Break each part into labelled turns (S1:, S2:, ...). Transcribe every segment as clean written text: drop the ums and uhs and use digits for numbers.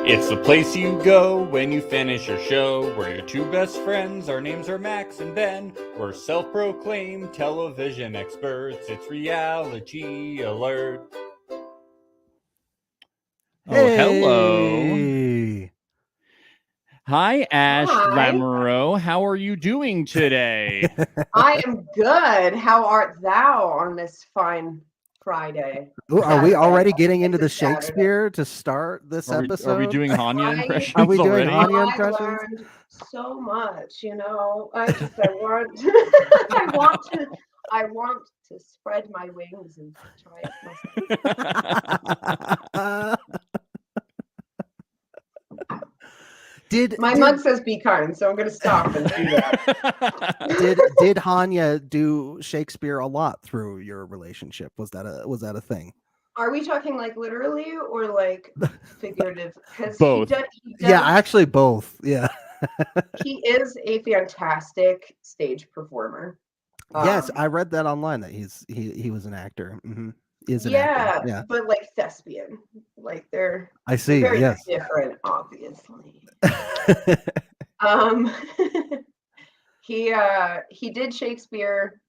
S1: It's the place you go when you finish your show. We're your two best friends. Our names are Max and Ben. We're self-proclaimed television experts. It's reality alert. Oh, hello.
S2: Hey.
S1: Hi, Ashe
S3: Hi.
S1: Lamiroult. How are you doing today?
S3: I am good. How art thou on this fine Friday?
S2: Ooh, are we already getting into
S3: It's
S2: the
S3: a Saturday.
S2: Shakespeare to start this episode?
S1: Are we doing Hanya impressions
S2: Are we doing
S1: already?
S2: Hanya
S3: I
S2: impressions?
S3: learned so much, I want I want to spread my wings and try it myself. My mug says be kind, so I'm going to stop and do that.
S2: Did Hanya do Shakespeare a lot through your relationship? Was that a thing?
S3: Are we talking like literally or like figurative? Because
S1: Both.
S3: He does,
S2: Yeah, actually both. Yeah.
S3: he is a fantastic stage performer.
S2: Yes, I read that online that he was an actor. Mm-hmm.
S3: Yeah, but like Thespian, like they're very different, obviously. He did Shakespeare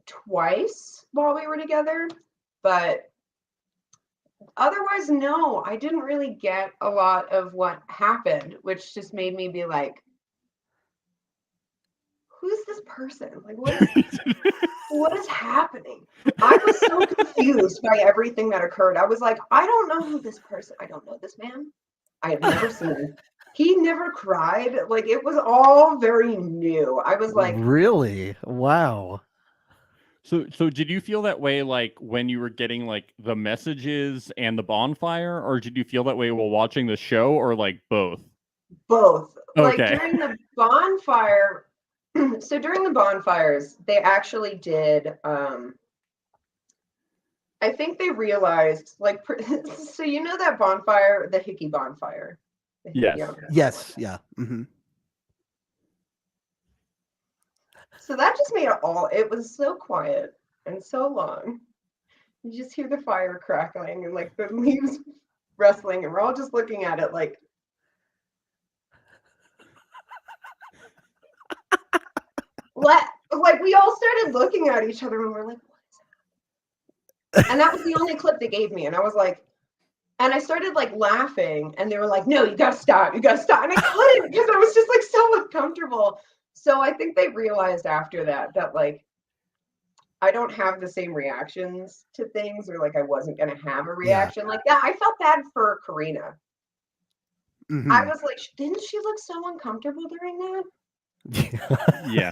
S3: twice while we were together, but otherwise, no, I didn't really get a lot of what happened, which just made me be like, who's this person? Like, what is happening? I was so confused by everything that occurred. I was like, I don't know who this person, I don't know this man. I have never seen him. He never cried. Like, it was all very new. I was like,
S2: really? Wow.
S1: So did you feel that way like when you were getting like the messages and the bonfire, or did you feel that way while watching the show, or like both?
S3: Both.
S1: Okay.
S3: Like during the bonfire, so during the bonfires, they actually did I think they realized, like, so you know that bonfire, the Hickey bonfire?
S2: Yes. Yeah. Mm-hmm.
S3: So that just made it was so quiet and so long. You just hear the fire crackling and like the leaves rustling, and we're all just looking at it like, like we all started looking at each other and we're like, what is that? And that was the only clip they gave me. And I was like, and I started like laughing, and they were like, no, you gotta stop. And I couldn't because I was just like so uncomfortable. So I think they realized after that like I don't have the same reactions to things, or like I wasn't gonna have a reaction like that. I felt bad for Karina.
S2: Mm-hmm.
S3: I was like, didn't she look so uncomfortable during that?
S1: Yeah.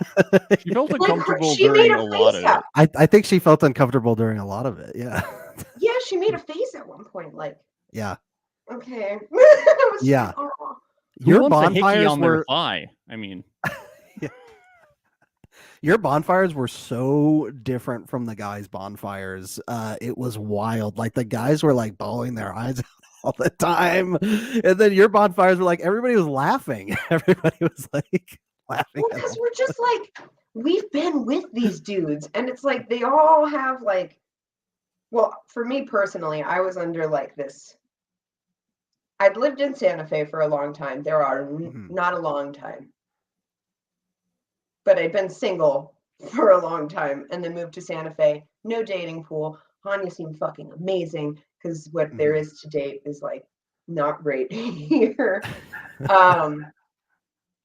S1: She felt uncomfortable
S3: she
S1: during
S3: made
S1: a lot of it.
S2: I think she felt uncomfortable during a lot of it. Yeah.
S3: Yeah, she made a face at one point, like,
S2: yeah.
S3: Okay.
S2: Yeah.
S3: Like, oh.
S2: Your bonfires
S1: on
S2: were
S1: their thigh. I mean,
S2: your bonfires were so different from the guys' bonfires. It was wild. Like the guys were like bawling their eyes out all the time, and then your bonfires were like everybody was laughing. Everybody was like laughing.
S3: Well, because we're just like, we've been with these dudes, and it's like they all have like, well, for me personally, I was under like this. I'd lived in Santa Fe for a long time. There are not a long time. But I'd been single for a long time and then moved to Santa Fe. No dating pool. Hanya seemed fucking amazing because what there is to date is like not great here.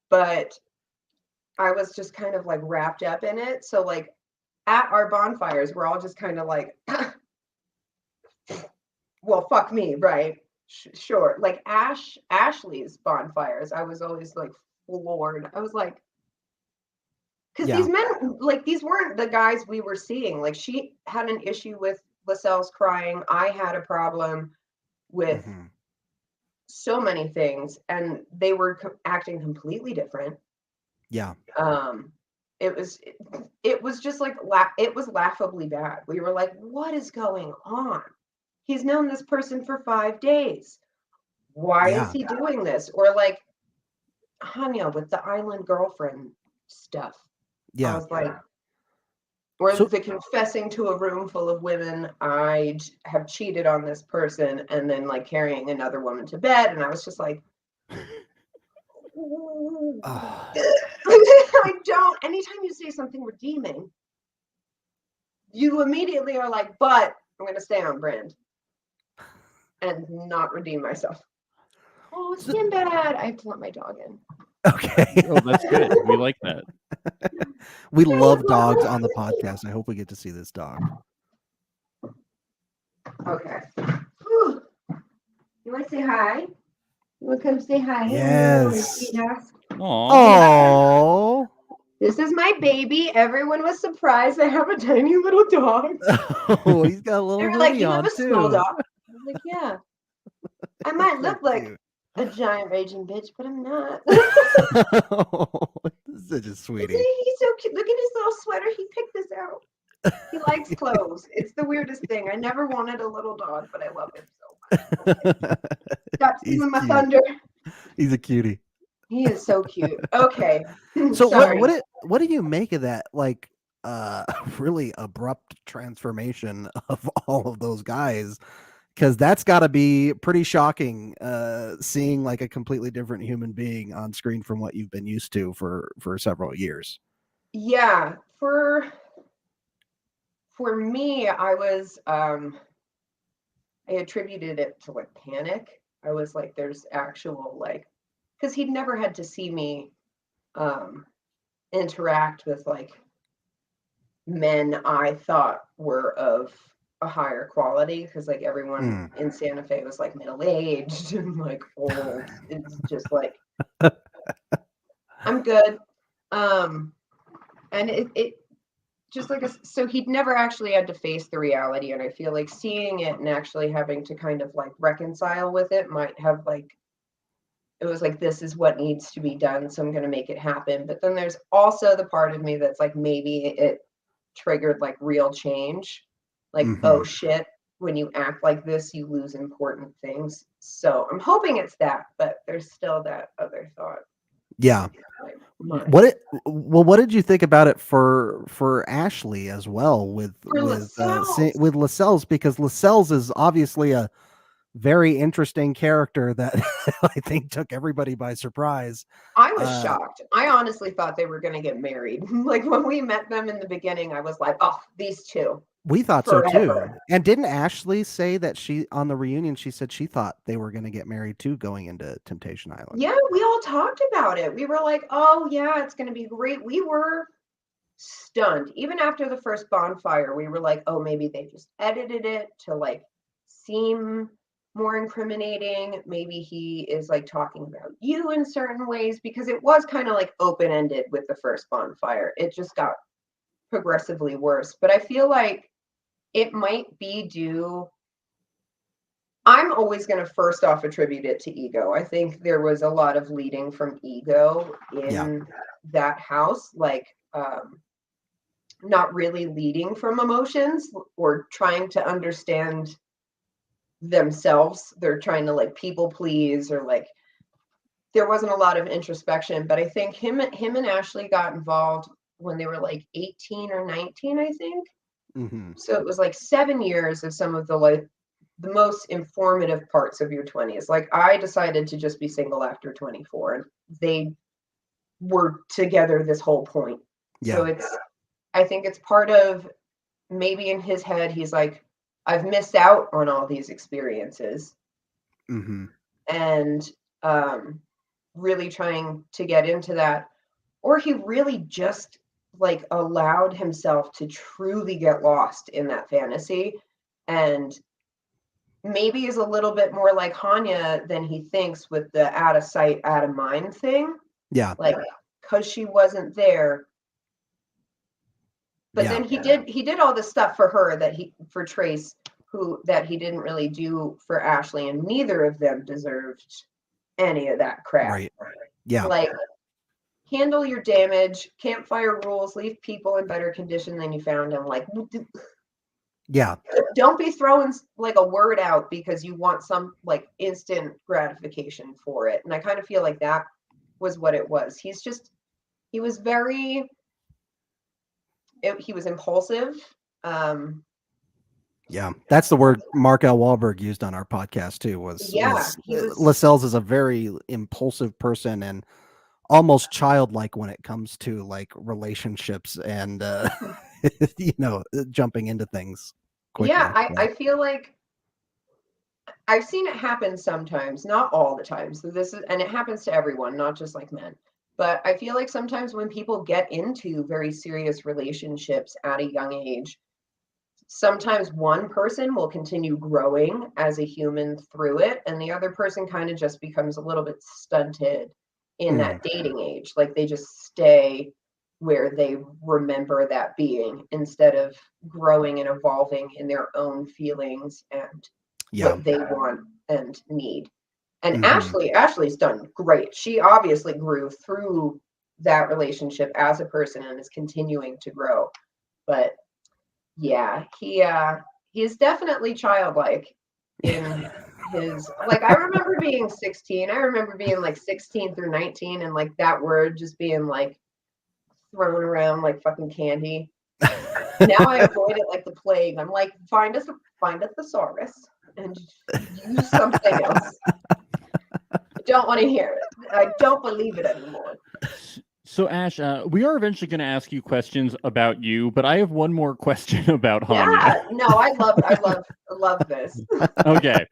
S3: But I was just kind of like wrapped up in it. So like at our bonfires, we're all just kind of like, well, fuck me, right? Sure. Like Ashley's bonfires, I was always like floored. I was like, because these men, like, these weren't the guys we were seeing. Like, she had an issue with Lascelles crying. I had a problem with so many things, and they were acting completely different.
S2: Yeah.
S3: It was just like, it was laughably bad. We were like, what is going on? He's known this person for 5 days. Why is he doing this? Or like Hanya with the island girlfriend stuff.
S2: Yeah.
S3: I was like, Or
S2: So-
S3: the confessing to a room full of women, I have cheated on this person, and then like carrying another woman to bed. And I was just like, I don't. Anytime you say something redeeming, you immediately are like, but I'm going to stay on brand and not redeem myself. Oh, Sinbad. I have to let my dog in.
S2: Okay.
S4: Oh, that's good. We like that.
S2: We love dogs on the podcast. I hope we get to see this dog.
S3: Okay. Whew. You want to say hi? You want to come say hi?
S2: Yes.
S4: Aw.
S2: Oh.
S3: This is my baby. Everyone was surprised I have a tiny little dog.
S2: Oh, he's got a
S3: They
S2: little
S3: were like,
S2: hoodie
S3: you
S2: on
S3: have a small
S2: too.
S3: dog. I was like, yeah. I might
S2: So
S3: look like
S2: cute.
S3: a giant raging bitch, but I'm not.
S2: Such a sweetie.
S3: He's so cute. Look at his little sweater. He picked this out. He likes clothes. It's the weirdest thing. I never wanted a little dog, but I love him so much. Stop
S2: He's
S3: stealing my
S2: cute.
S3: thunder.
S2: He's a cutie.
S3: He is so cute. Okay.
S2: So
S3: Sorry.
S2: what do you make of that like really abrupt transformation of all of those guys? Because that's got to be pretty shocking, seeing like a completely different human being on screen from what you've been used to for several years.
S3: Yeah, for me, I was I attributed it to like panic. I was like, there's actual like, because he'd never had to see me interact with like men I thought were of a higher quality, because like everyone in Santa Fe was like middle-aged and like old. It's just like I'm good. And it just like so he'd never actually had to face the reality, and I feel like seeing it and actually having to kind of like reconcile with it might have like, it was like, this is what needs to be done, so I'm going to make it happen. But then there's also the part of me that's like, maybe it triggered like real change, like oh shit, when you act like this you lose important things. So I'm hoping it's that, but there's still that other thought.
S2: Yeah.
S3: Like,
S2: what did you think about it for Ashley as well with Lascelles? Because Lascelles is obviously a very interesting character that I think took everybody by surprise.
S3: I was shocked. I honestly thought they were going to get married. Like when we met them in the beginning, I was like, oh, these two.
S2: We thought
S3: forever.
S2: so too. And didn't Ashley say that she, on the reunion, she said she thought they were going to get married too going into Temptation Island?
S3: Yeah, we all talked about it. We were like, oh yeah, it's going to be great. We were stunned. Even after the first Bonfire, we were like, oh, maybe they just edited it to like seem more incriminating. Maybe he is like talking about you in certain ways, because it was kind of like open-ended with the first Bonfire. It just got progressively worse. But I feel like it might be due. I'm always going to first off attribute it to ego. I think there was a lot of leading from ego in that house, like not really leading from emotions or trying to understand themselves. They're trying to like people please, or like there wasn't a lot of introspection. But I think him and Ashley got involved when they were like 18 or 19, I think. So it was like 7 years of some of the like the most informative parts of your 20s. Like I decided to just be single after 24, and they were together this whole point. So I think it's part of, maybe in his head he's like, I've missed out on all these experiences, and really trying to get into that. Or he really just like allowed himself to truly get lost in that fantasy, and maybe is a little bit more like Hanya than he thinks with the out of sight, out of mind thing.
S2: Yeah.
S3: Like, because she wasn't there. But then he did all this stuff for her for Trace, that he didn't really do for Ashley, and neither of them deserved any of that crap.
S2: Right. Yeah.
S3: Like, handle your damage, campfire rules, leave people in better condition than you found them. Like,
S2: yeah.
S3: Don't be throwing like a word out because you want some like instant gratification for it. And I kind of feel like that was what it was. He was very he was impulsive.
S2: Yeah, that's the word Mark L. Wahlberg used on our podcast too. Was Lascelles is a very impulsive person and almost childlike when it comes to like relationships and jumping into things quickly.
S3: Yeah, I feel like I've seen it happen sometimes, not all the time. So and it happens to everyone, not just like men. But I feel like sometimes when people get into very serious relationships at a young age, sometimes one person will continue growing as a human through it, and the other person kind of just becomes a little bit stunted in that dating age. Like they just stay where they remember that being instead of growing and evolving in their own feelings and what they want and need. And Ashley's done great. She obviously grew through that relationship as a person and is continuing to grow. But yeah, he is definitely childlike in his, like, I remember being 16. I remember being like 16 through 19 and like that word just being like thrown around like fucking candy. Now I avoid it like the plague. I'm like, find a thesaurus and use something else. I don't want to hear it. I don't believe it anymore.
S4: So Ash, we are eventually going to ask you questions about you, but I have one more question about Hanya.
S3: Yeah, no, I love this.
S4: Okay,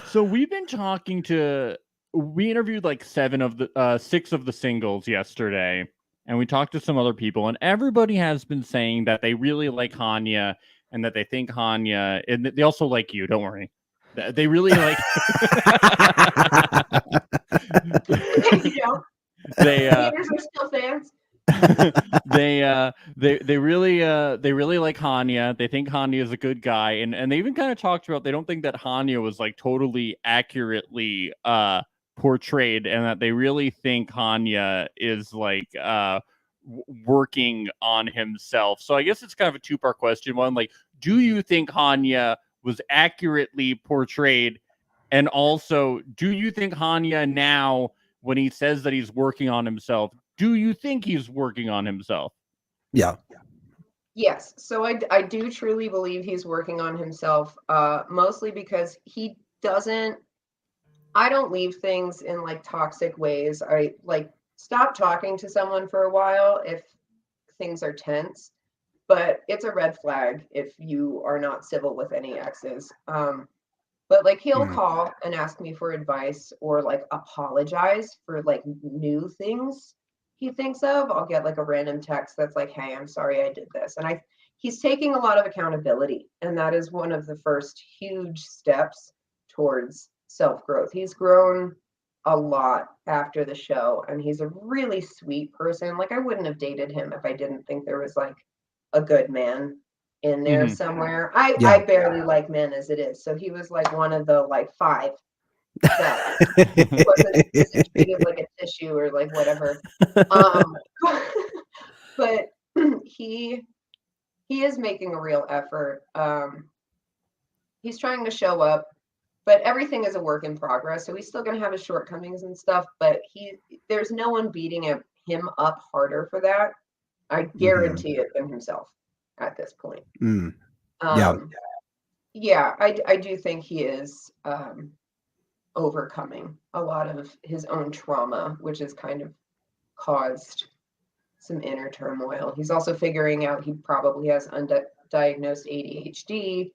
S4: so we've been talking to. We interviewed like 6 of the singles yesterday, and we talked to some other people, and everybody has been saying that they really like Hanya and that they think Hanya, and they also like you. Don't worry, they really like.
S3: You know,
S4: they
S3: are still fans.
S4: they really like Hanya. They think Hanya is a good guy, and they even kind of talked about they don't think that Hanya was like totally accurately portrayed, and that they really think Hanya is like working on himself. So I guess it's kind of a two-part question. One, like, do you think Hanya was accurately portrayed? And also, do you think Hanya now, when he says that he's working on himself, do you think he's working on himself?
S2: Yeah.
S3: Yes. So I do truly believe he's working on himself, mostly because I don't leave things in like toxic ways. I like stop talking to someone for a while if things are tense, but it's a red flag if you are not civil with any exes. But like he'll call and ask me for advice or like apologize for like new things he thinks of. I'll get like a random text that's like, "Hey, I'm sorry I did this." And he's taking a lot of accountability, and that is one of the first huge steps towards self-growth. He's grown a lot after the show, and he's a really sweet person. Like I wouldn't have dated him if I didn't think there was like a good man in there somewhere. I barely like men as it is, so he was like one of the like 5 that wasn't treated like a tissue or like whatever. But he is making a real effort. He's trying to show up, but everything is a work in progress, so he's still going to have his shortcomings and stuff, but there's no one beating him up harder for that. I guarantee it than himself at this point. Yeah, I do think he is overcoming a lot of his own trauma, which has kind of caused some inner turmoil. He's also figuring out he probably has undiagnosed ADHD,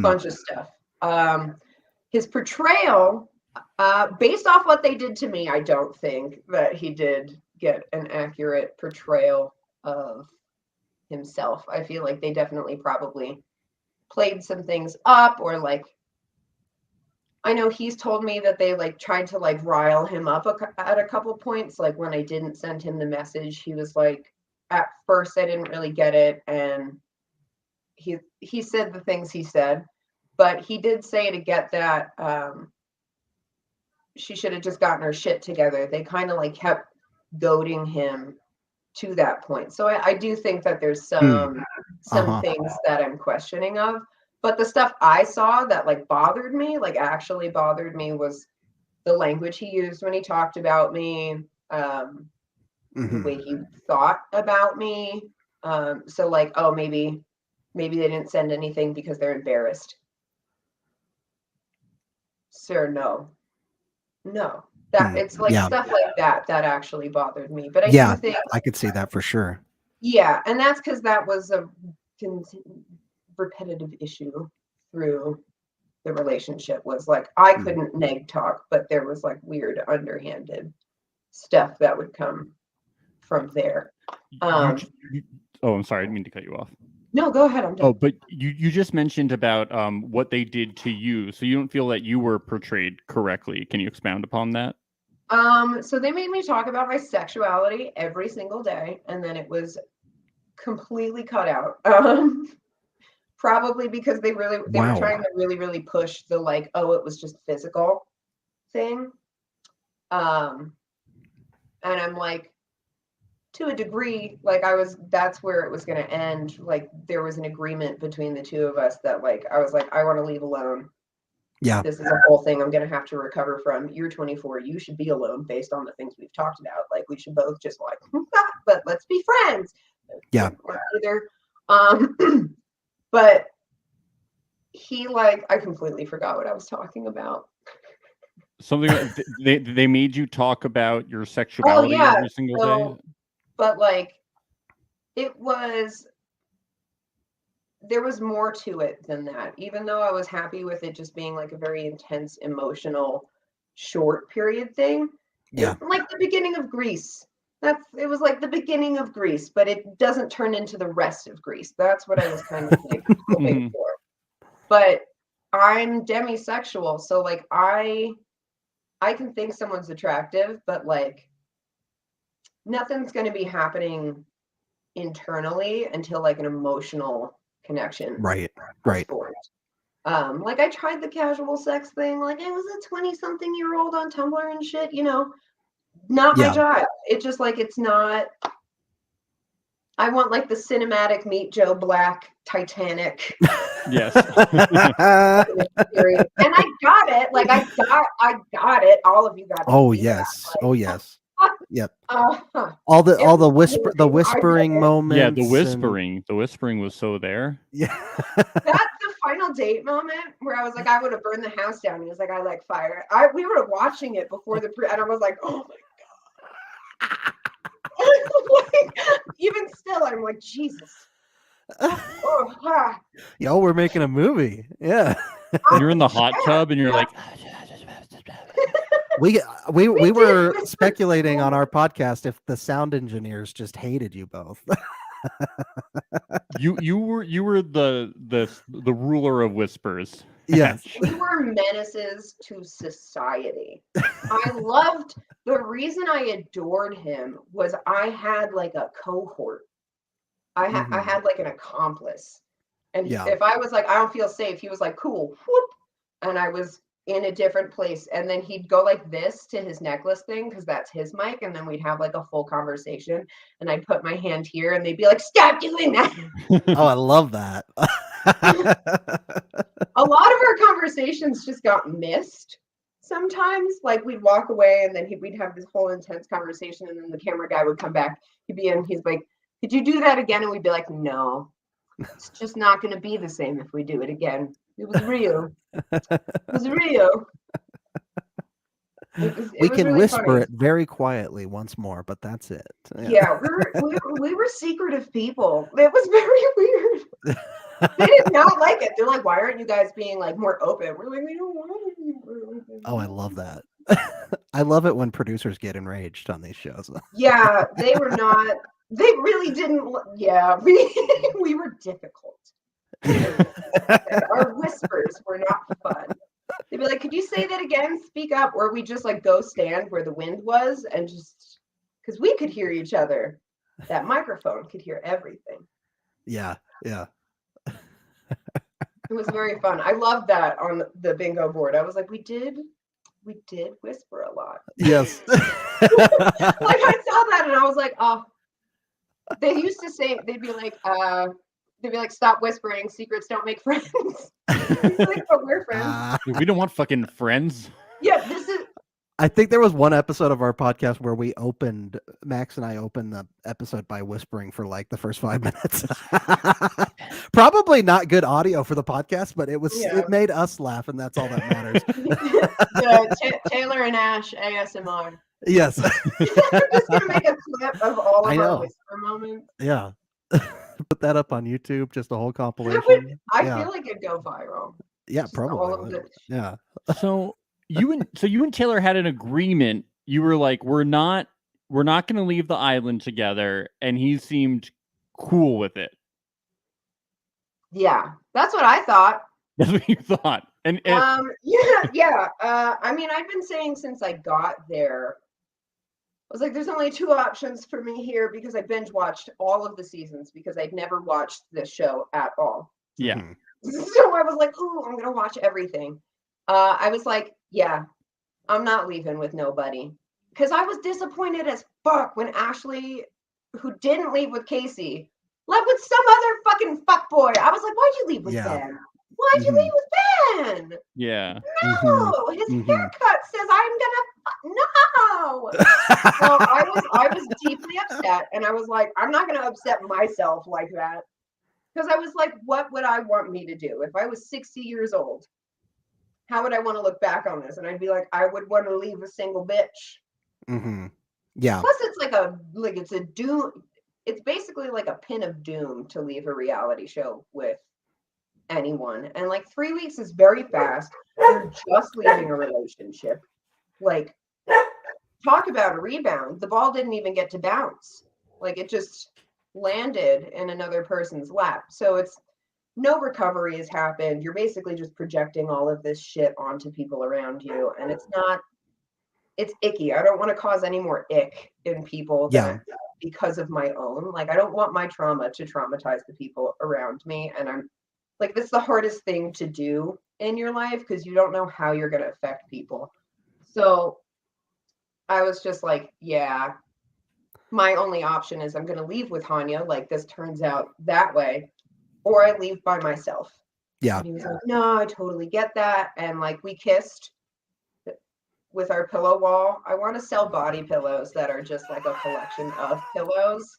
S3: bunch of stuff. His portrayal, based off what they did to me, I don't think that he did get an accurate portrayal of himself. I feel like they definitely probably played some things up, or like I know he's told me that they like tried to like rile him up at a couple points. Like when I didn't send him the message, he was like, at first I didn't really get it, and he said the things he said, but he did say to get that she should have just gotten her shit together. They kind of like kept goading him to that point. So I do think that there's some things that I'm questioning of, but the stuff I saw that like bothered me, like actually bothered me, was the language he used when he talked about me, the way he thought about me. So like, oh, maybe they didn't send anything because they're embarrassed. Sir, no. That it's like stuff like that actually bothered me. But I do think
S2: I could see that for sure.
S3: Yeah, and that's because that was a repetitive issue through the relationship. Was like I couldn't neg talk, but there was like weird underhanded stuff that would come from there.
S4: I'm sorry, I didn't mean to cut you off.
S3: No, go ahead. I'm done.
S4: Oh, but you just mentioned about what they did to you, so you don't feel that you were portrayed correctly. Can you expound upon that?
S3: So they made me talk about my sexuality every single day, and then it was completely cut out. Probably because they were trying to really push the like, oh, it was just physical thing. And I'm like, to a degree, like that's where it was going to end. Like there was an agreement between the two of us that like, I was like, I want to leave alone.
S2: Yeah.
S3: This is a whole thing I'm going to have to recover from. You're 24. You should be alone based on the things we've talked about. Like we should both just like, but let's be friends.
S2: Yeah.
S3: Either. But he like, I completely forgot what I was talking about.
S4: Something they made you talk about your sexuality every single day.
S3: But like, there was more to it than that. Even though I was happy with it just being like a very intense, emotional, short period thing.
S2: Yeah.
S3: Like the beginning of Grease. It was like the beginning of Grease, but it doesn't turn into the rest of Grease. That's what I was kind of like hoping for. But I'm demisexual, so like I can think someone's attractive, but like nothing's going to be happening internally until like an emotional connection.
S2: Right.
S3: Like I tried the casual sex thing. Like I was a 20-something-year-old on Tumblr and shit. You know, not my job. It's just like it's not. I want like the cinematic Meet Joe Black Titanic.
S4: Yes.
S3: And I got it. Like I got it. All of you got it.
S2: Oh yes.
S3: Like,
S2: oh yes. Yep.
S3: All
S2: the whispering moments.
S4: Yeah, the whispering was so there.
S2: Yeah.
S3: That's the final date moment where I was like, I would have burned the house down. He was like, I like fire. We were watching it before and I was like, oh my god. Like, even still, I'm like, Jesus.
S2: Yo, we're making a movie. Yeah.
S4: You're in the hot tub and you're like.
S2: We were speculating on our podcast if the sound engineers just hated you both.
S4: you were the ruler of whispers.
S2: Yes.
S3: We were menaces to society. The reason I adored him was I had like a cohort. I had like an accomplice. And if I was like, I don't feel safe, he was like, cool, whoop. And I was in a different place, and then he'd go like this to his necklace thing because that's his mic, and then we'd have like a full conversation, and I'd put my hand here and they'd be like, stop doing that.
S2: Oh, I love that.
S3: A lot of our conversations just got missed sometimes. Like we'd walk away and then we'd have this whole intense conversation, and then the camera guy would come back. He's like, could you do that again? And we'd be like, no, it's just not going to be the same if we do it again. It was real. It was real.
S2: We can
S3: really
S2: whisper
S3: funny.
S2: it very quietly once more, but that's it.
S3: Yeah, we were secretive people. It was very weird. They did not like it. They're like, why aren't you guys being like more open? We're like, we don't want to be more open.
S2: Oh, I love that. I love it when producers get enraged on these shows.
S3: Yeah, they were not. They really didn't. Yeah, we were difficult. Our whispers were not fun. They'd be like, could you say that again? Speak up. Or we just like go stand where the wind was and just because we could hear each other. That microphone could hear everything.
S2: Yeah.
S3: It was very fun. I loved that on the bingo board. I was like, we did whisper a lot.
S2: Yes.
S3: Like I saw that and I was like, oh. They used to say, they'd be like, stop whispering, secrets don't make friends. Like, but we're friends.
S4: We don't want fucking friends.
S3: Yeah,
S2: I think there was one episode of our podcast where Max and I opened the episode by whispering for like the first 5 minutes. Probably not good audio for the podcast, but it made us laugh, and that's all that matters.
S3: Taylor and Ashe ASMR.
S2: Yes.
S3: I'm just gonna make a clip of all of our whisper moments.
S2: Yeah. Put that up on YouTube, just a whole compilation.
S3: I feel like it'd go viral.
S2: Yeah,
S3: Just
S2: probably.
S3: all of this.
S2: Yeah.
S4: So you and Taylor had an agreement. You were like, we're not going to leave the island together, and he seemed cool with it.
S3: Yeah, that's what I thought.
S4: That's what you thought. And
S3: yeah. I mean, I've been saying since I got there, I was like, there's only 2 options for me here, because I binge watched all of the seasons because I'd never watched this show at all.
S4: Yeah.
S3: So I was like, ooh, I'm going to watch everything. I was like, yeah, I'm not leaving with nobody. Because I was disappointed as fuck when Ashley, who didn't leave with Casey, left with some other fucking fuckboy. I was like, why'd you leave with Ben? Why'd you leave with Ben?
S4: Yeah.
S3: No, his haircut says I'm gonna no. So I was deeply upset, and I was like, I'm not gonna upset myself like that. Because I was like, what would I want me to do if I was 60 years old? How would I want to look back on this? And I'd be like, I would want to leave a single bitch.
S2: Mm-hmm. Yeah.
S3: Plus, it's a doom. It's basically like a pin of doom to leave a reality show with anyone. And like 3 weeks is very fast. You're just leaving a relationship. Like, talk about a rebound. The ball didn't even get to bounce. Like, it just landed in another person's lap. So it's no recovery has happened. You're basically just projecting all of this shit onto people around you. And it's icky. I don't want to cause any more ick in people because of my own. Like, I don't want my trauma to traumatize the people around me. And I'm like, this is the hardest thing to do in your life, because you don't know how you're going to affect people. So I was just like, yeah, my only option is I'm going to leave with Hanya. Like, this turns out that way, or I leave by myself.
S2: Yeah.
S3: And he was like, no, I totally get that. And like, we kissed with our pillow wall. I want to sell body pillows that are just like a collection of pillows.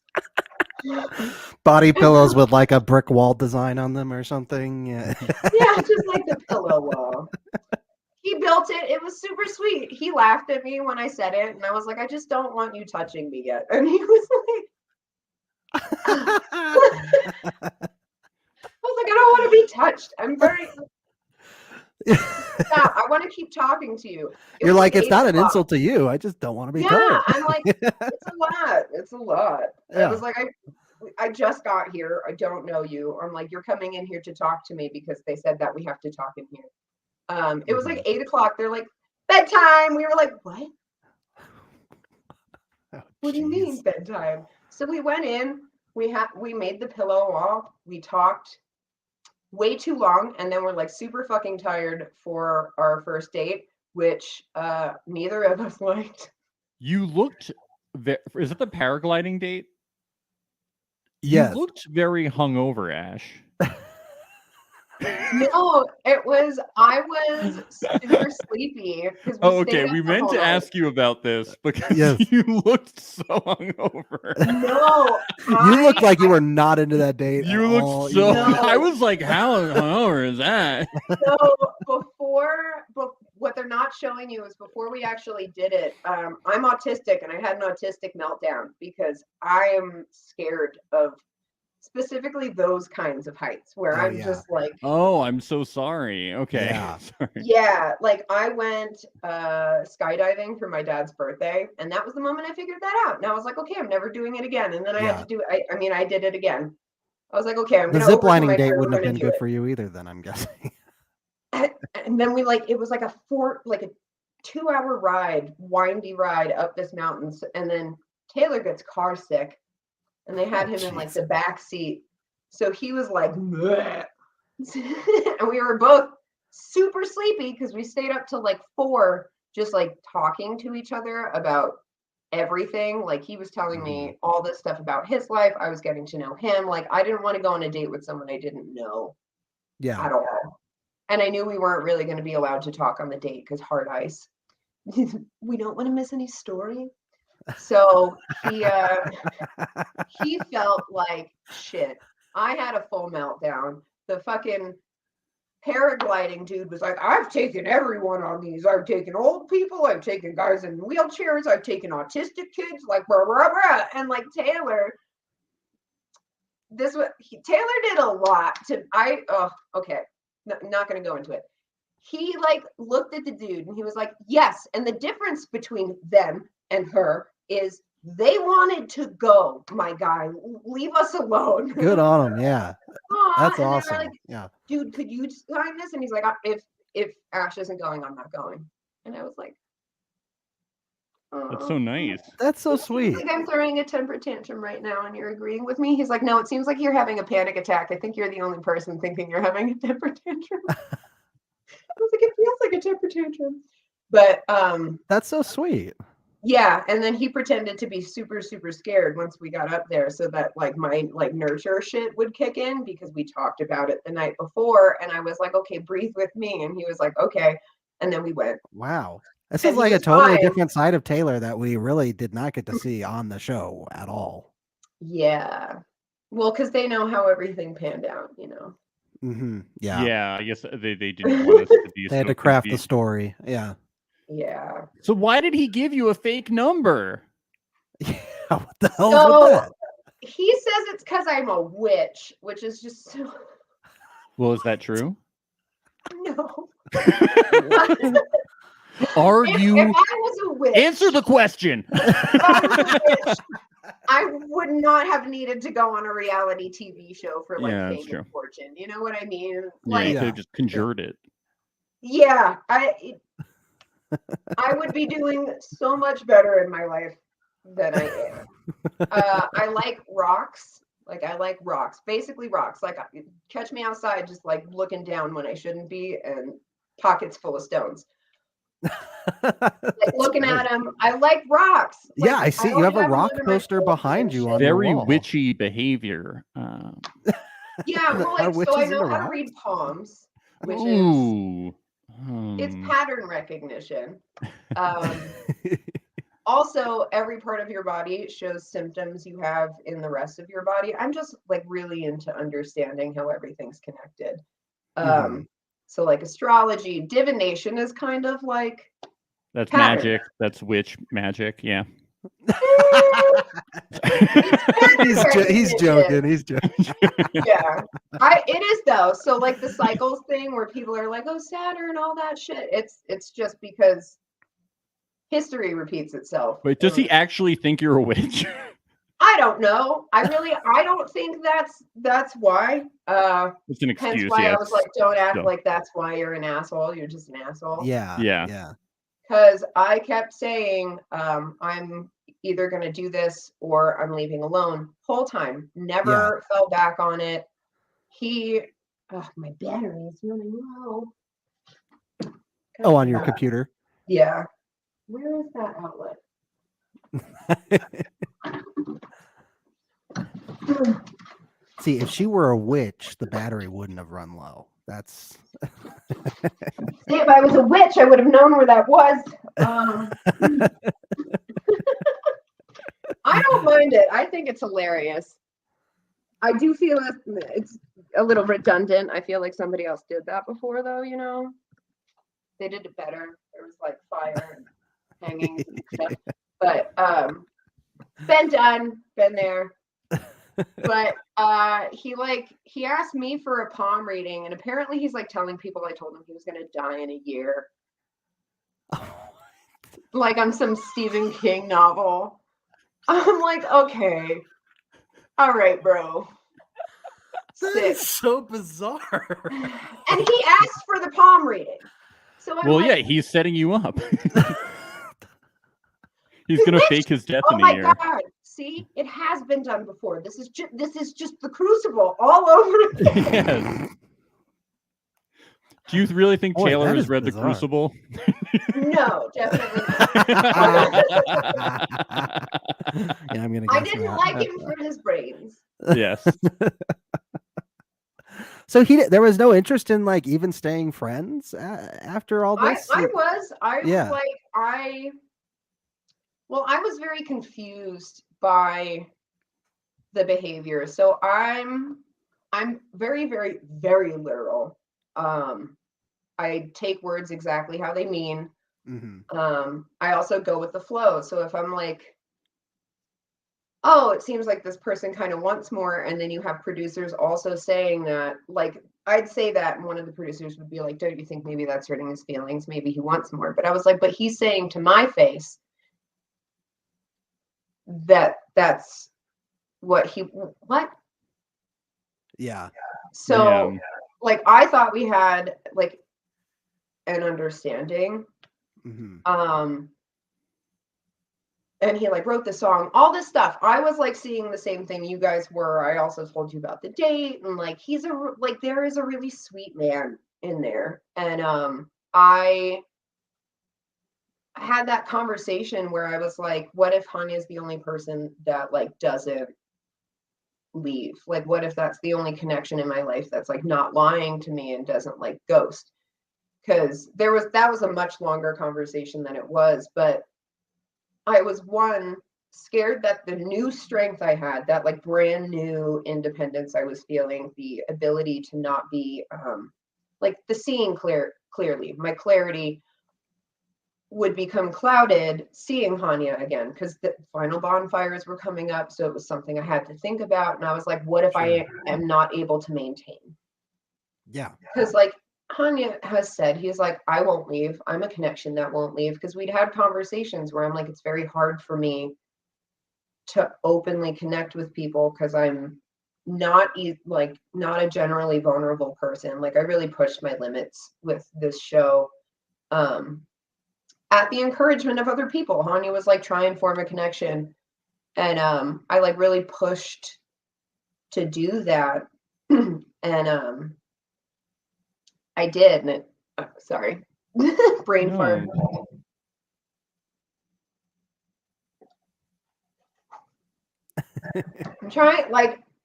S2: Body pillows with like a brick wall design on them or something. Yeah.
S3: Yeah, just like the pillow wall. He built it. It was super sweet. He laughed at me when I said it, and I was like, I just don't want you touching me yet. And he was like, I was like, I don't want to be touched. I'm very stop. I want to keep talking to you.
S2: You're like, it's not an insult to you. I just don't want to be touched.
S3: I'm like, it's a lot. It's a lot. I was like, I just got here. I don't know you. I'm like, you're coming in here to talk to me because they said that we have to talk in here. It was like 8:00. They're like, bedtime. We were like, what? What do you mean bedtime? So we went in. We made the pillow wall. We talked way too long, and then we're like super fucking tired for our first date, which neither of us liked.
S4: You looked is it the paragliding date?
S2: Yes.
S4: You looked very hungover, Ashe.
S3: No, I was super sleepy.
S4: Oh, okay. We meant to ask you about this because you looked so hungover.
S3: No,
S2: you looked like you were not into that date.
S4: You looked so. No. I was like, how hungover is that?
S3: So what they're not showing you is before we actually did it. I'm autistic, and I had an autistic meltdown because I am scared of specifically those kinds of heights where I'm just like,
S4: oh, I'm so sorry. Okay.
S2: Yeah.
S4: Sorry.
S3: Yeah, like I went skydiving for my dad's birthday, and that was the moment I figured that out. And I was like, okay, I'm never doing it again. And then I had to do it. I mean, I did it again. I was like, okay, I'm
S2: the
S3: gonna
S2: ziplining date wouldn't have been good for you either, then, I'm guessing.
S3: And then it was like a 2-hour ride, windy ride up this mountain, and then Taylor gets car sick. And they had him in like the back seat. So he was like, bleh. And we were both super sleepy because we stayed up till like 4, just like talking to each other about everything. Like, he was telling me all this stuff about his life. I was getting to know him. Like, I didn't want to go on a date with someone I didn't know at all. And I knew we weren't really going to be allowed to talk on the date because hard ice. we don't want to miss any story. So he felt like shit. I had a full meltdown. The fucking paragliding dude was like, I've taken everyone on these. I've taken old people. I've taken guys in wheelchairs. I've taken autistic kids. Like, blah, blah, blah. And like Taylor, Taylor did a lot to, okay. Not going to go into it. He like looked at the dude and he was like, yes. And the difference between them and her is they wanted to go, my guy. Leave us alone.
S2: Good on him. Yeah. That's
S3: and
S2: awesome.
S3: Like,
S2: yeah.
S3: Dude, could you sign this? And he's like, if Ashe isn't going, I'm not going. And I was like,
S4: That's so nice.
S2: That's so sweet.
S3: Like I'm throwing a temper tantrum right now and you're agreeing with me. He's like, no, it seems like you're having a panic attack. I think you're the only person thinking you're having a temper tantrum. I was like, it feels like a temper tantrum. But
S2: that's so sweet.
S3: Yeah, and then he pretended to be super, super scared once we got up there so that like my like nurture shit would kick in because we talked about it the night before. And I was like, okay, breathe with me. And he was like, okay. And then we went.
S2: Wow. This is like a totally different side of Taylor that we really did not get to see on the show at all.
S3: Yeah. Well, because they know how everything panned out, you know.
S2: Mm-hmm. Yeah.
S4: Yeah, I guess they didn't want us to be.
S2: They had to craft the story. Yeah.
S3: Yeah.
S4: So why did he give you a fake number?
S2: Yeah, what the hell is with that?
S3: He says it's because I'm a witch, which is just so...
S4: Well, is that true?
S3: No.
S4: Are you?
S3: If I was a witch,
S4: answer the question.
S3: If I was a witch, I would not have needed to go on a reality TV show for like fame and fortune. You know what I mean?
S4: Like, you could have just conjured it.
S3: Yeah, I would be doing so much better in my life than I am. I like rocks. Like I like rocks, basically rocks. Like catch me outside, just like looking down when I shouldn't be, and pockets full of stones. Like looking at them, I like rocks. Like,
S2: yeah, I see. You have a rock poster behind you on
S4: very
S2: your wall.
S4: witchy behavior.
S3: Yeah, well, like, so I know how to read palms, which is it's pattern recognition. Also, every part of your body shows symptoms you have in the rest of your body. I'm just like really into understanding how everything's connected. So like astrology, divination is kind of like
S4: that's pattern. Magic. That's witch magic. Yeah.
S2: He's joking. He's joking.
S3: Yeah, it is though. So like the cycles thing where people are like, "Oh, Saturn," all that shit. It's just because history repeats itself.
S4: Wait, does he actually think you're a witch?
S3: I don't know. I don't think that's why.
S4: It's an excuse.
S3: Hence why I was like, don't act like that's why you're an asshole. You're just an asshole.
S2: Yeah.
S3: Because I kept saying, I'm either going to do this or I'm leaving alone. Whole time. Never fell back on it. My battery is running low.
S2: Oh, on your computer?
S3: Yeah. Where is that outlet?
S2: See, if she were a witch, the battery wouldn't have run low. That's
S3: if I was a witch, I would have known where that was. I don't mind it. I think it's hilarious. I do feel it's a little redundant. I feel like somebody else did that before, though, you know? They did it better. There was like fire and hangings and stuff. But been done, been there. But he asked me for a palm reading, and apparently he's like telling people I told him he was gonna die in a year. Like I'm some Stephen King novel. I'm like, okay, all right, bro.
S2: That is so bizarre.
S3: And he asked for the palm reading. So I'm like,
S4: he's setting you up. He's gonna fake his death in a year.
S3: Oh my God. See, it has been done before. This is just the crucible all over again.
S4: Yes. Do you really think Taylor has read bizarre. The Crucible?
S3: No, definitely not.
S2: Yeah, I'm gonna.
S3: I didn't like him for his brains.
S4: Yes.
S2: So there was no interest in like even staying friends after all this.
S3: I was
S2: Yeah.
S3: like, I was very confused by the behavior. So I'm very, very, very literal. I take words exactly how they mean. I also go with the flow. So if I'm like, oh, it seems like this person kind of wants more, and then you have producers also saying that, like, I'd say that, and one of the producers would be like, don't you think maybe that's hurting his feelings? Maybe he wants more. But I was like, but he's saying to my face that that's what
S2: Yeah.
S3: So like, I thought we had like an understanding. And he like wrote the song, all this stuff. I was like seeing the same thing you guys were. I also told you about the date, and like there is a really sweet man in there. And I had that conversation where I was like, what if Hanya is the only person that like doesn't leave? Like, what if that's the only connection in my life that's like not lying to me and doesn't like ghost? Because that was a much longer conversation than it was, but I was scared that the new strength I had, that like brand new independence I was feeling, the ability to not be like the seeing clearly, my clarity would become clouded seeing Hanya again, because the final bonfires were coming up. So it was something I had to think about. And I was like, what if I am not able to maintain?
S2: Yeah.
S3: Because like Hanya has said, he's like, I won't leave. I'm a connection that won't leave. Because we'd had conversations where I'm like, it's very hard for me to openly connect with people because I'm not a generally vulnerable person. Like, I really pushed my limits with this show at the encouragement of other people. Hanya was like, try and form a connection. And I like really pushed to do that. And I did, and sorry, brain fart.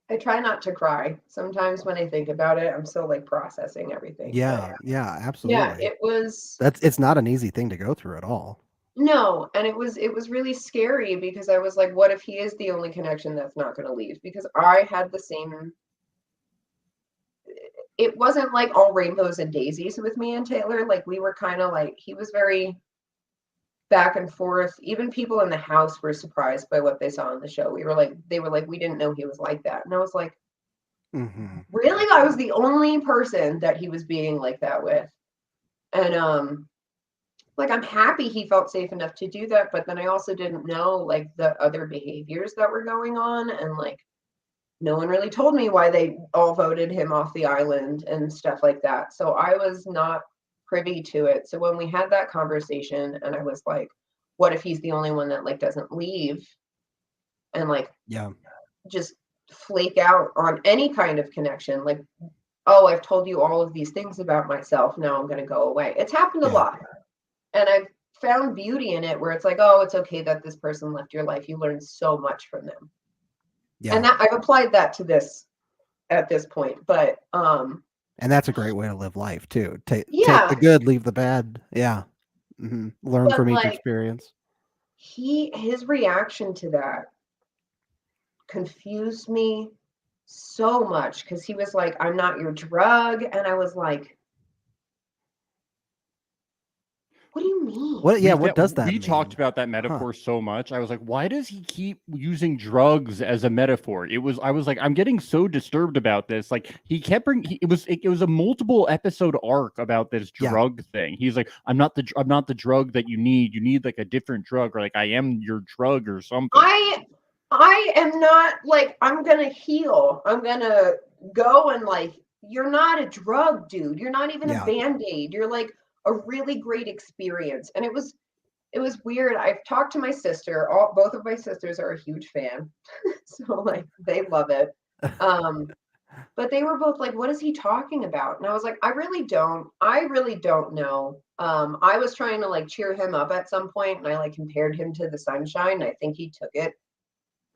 S3: I try not to cry. Sometimes when I think about it, I'm still like processing everything.
S2: Yeah, absolutely.
S3: Yeah,
S2: it's not an easy thing to go through at all.
S3: No, and it was really scary because I was like, what if he is the only connection that's not going to leave? Because I had the same. It wasn't like all rainbows and daisies with me and Taylor. Like, we were kind of like, he was very back and forth. Even people in the house were surprised by what they saw on the show. They were like, we didn't know he was like that. And I was like, really? I was the only person that he was being like that with. And like, I'm happy he felt safe enough to do that, but then I also didn't know like the other behaviors that were going on, and like no one really told me why they all voted him off the island and stuff like that. So I was not privy to it. So when we had that conversation and I was like, what if he's the only one that like doesn't leave and like just flake out on any kind of connection, like, oh, I've told you all of these things about myself, now I'm going to go away. It's happened a lot. And I've found beauty in it where it's like, oh, it's okay that this person left your life. You learned so much from them. Yeah. And that I've applied that to this at this point. But
S2: and that's a great way to live life too. Take the good, leave the bad. Yeah. Learn from each experience.
S3: His reaction to that confused me so much, because he was like, I'm not your drug. And I was like, what do you mean?
S2: What does that mean?
S4: We talked about that metaphor so much. I was like, why does he keep using drugs as a metaphor? I was like, I'm getting so disturbed about this. Like, he kept it was a multiple episode arc about this drug thing. He's like, I'm not the drug that you need. You need like a different drug, or like, I am your drug or something.
S3: I am not like, I'm gonna heal. I'm gonna go and like, you're not a drug, dude. You're not even a Band-Aid. You're like a really great experience. And it was weird. I've talked to my sister. Both of my sisters are a huge fan. So like, they love it. But they were both like, what is he talking about? And I was like, I really don't know. I was trying to like cheer him up at some point, and I like compared him to the sunshine. I think he took it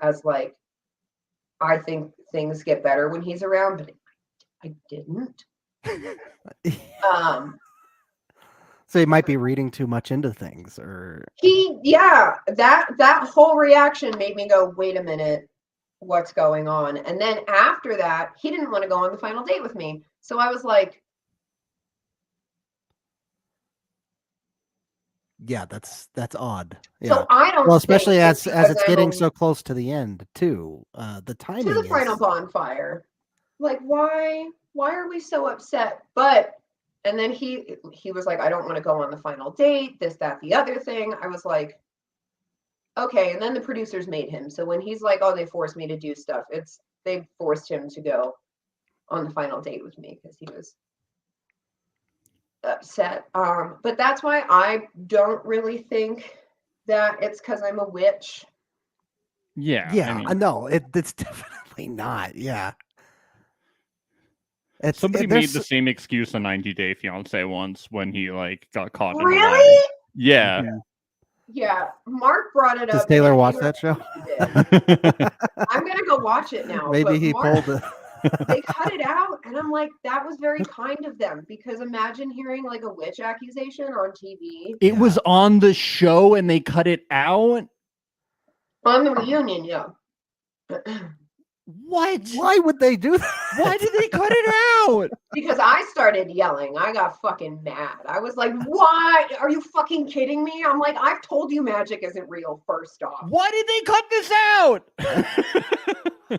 S3: as like, I think things get better when he's around, but I didn't.
S2: So he might be reading too much into things, or
S3: that whole reaction made me go, wait a minute, what's going on? And then after that, he didn't want to go on the final date with me. So I was like,
S2: yeah, that's odd. Yeah.
S3: so I don't.
S2: Well, especially
S3: think
S2: as it's
S3: I'm
S2: getting
S3: a-
S2: so close to the end too. The timing
S3: to the final
S2: is
S3: bonfire. Like, why are we so upset? But and then he was like, I don't want to go on the final date, this, that, the other thing. I was like, okay. And then the producers made him. So when he's like, oh, they forced me to do stuff, they forced him to go on the final date with me because he was upset. But that's why I don't really think that it's because I'm a witch.
S4: Yeah.
S2: yeah.
S4: I mean,
S2: No, it's definitely not. Yeah.
S4: somebody made the same excuse on 90 Day Fiance once when he like got caught in the
S3: Really?
S4: lie. Yeah.
S3: Yeah, Mark brought it
S2: Does
S3: up.
S2: Taylor
S3: and
S2: watch
S3: Taylor
S2: that show?
S3: did. I'm gonna go watch it now.
S2: Maybe
S3: but
S2: he
S3: Mark,
S2: pulled it.
S3: They cut it out, and I'm like, that was very kind of them, because imagine hearing like a witch accusation on TV.
S4: It was on the show and they cut it out.
S3: On the reunion, yeah.
S4: What?
S2: Why would they do that?
S4: Why did they cut it out?
S3: Because I started yelling. I got fucking mad. I was like, why? Are you fucking kidding me? I'm like, I've told you magic isn't real, first off.
S4: Why did they cut this out?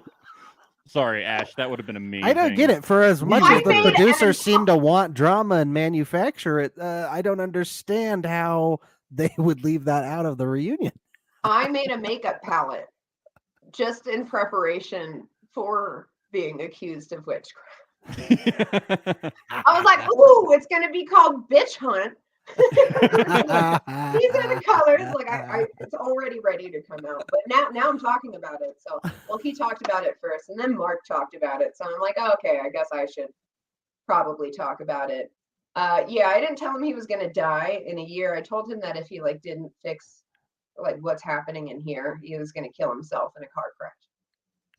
S4: Sorry, Ash. That would have been amazing.
S2: I don't get it. For as much
S3: I
S2: as the
S3: made
S2: producers
S3: Evan
S2: seem to want drama and manufacture it, I don't understand how they would leave that out of the reunion.
S3: I made a makeup palette just in preparation for being accused of witchcraft. I was like, ooh, it's going to be called Bitch Hunt. These are the colors. Like, it's already ready to come out. But now I'm talking about it. So, well, he talked about it first, and then Mark talked about it. So I'm like, oh, okay, I guess I should probably talk about it. Yeah, I didn't tell him he was going to die in a year. I told him that if he like didn't fix like what's happening in here, he was going to kill himself in a car crash.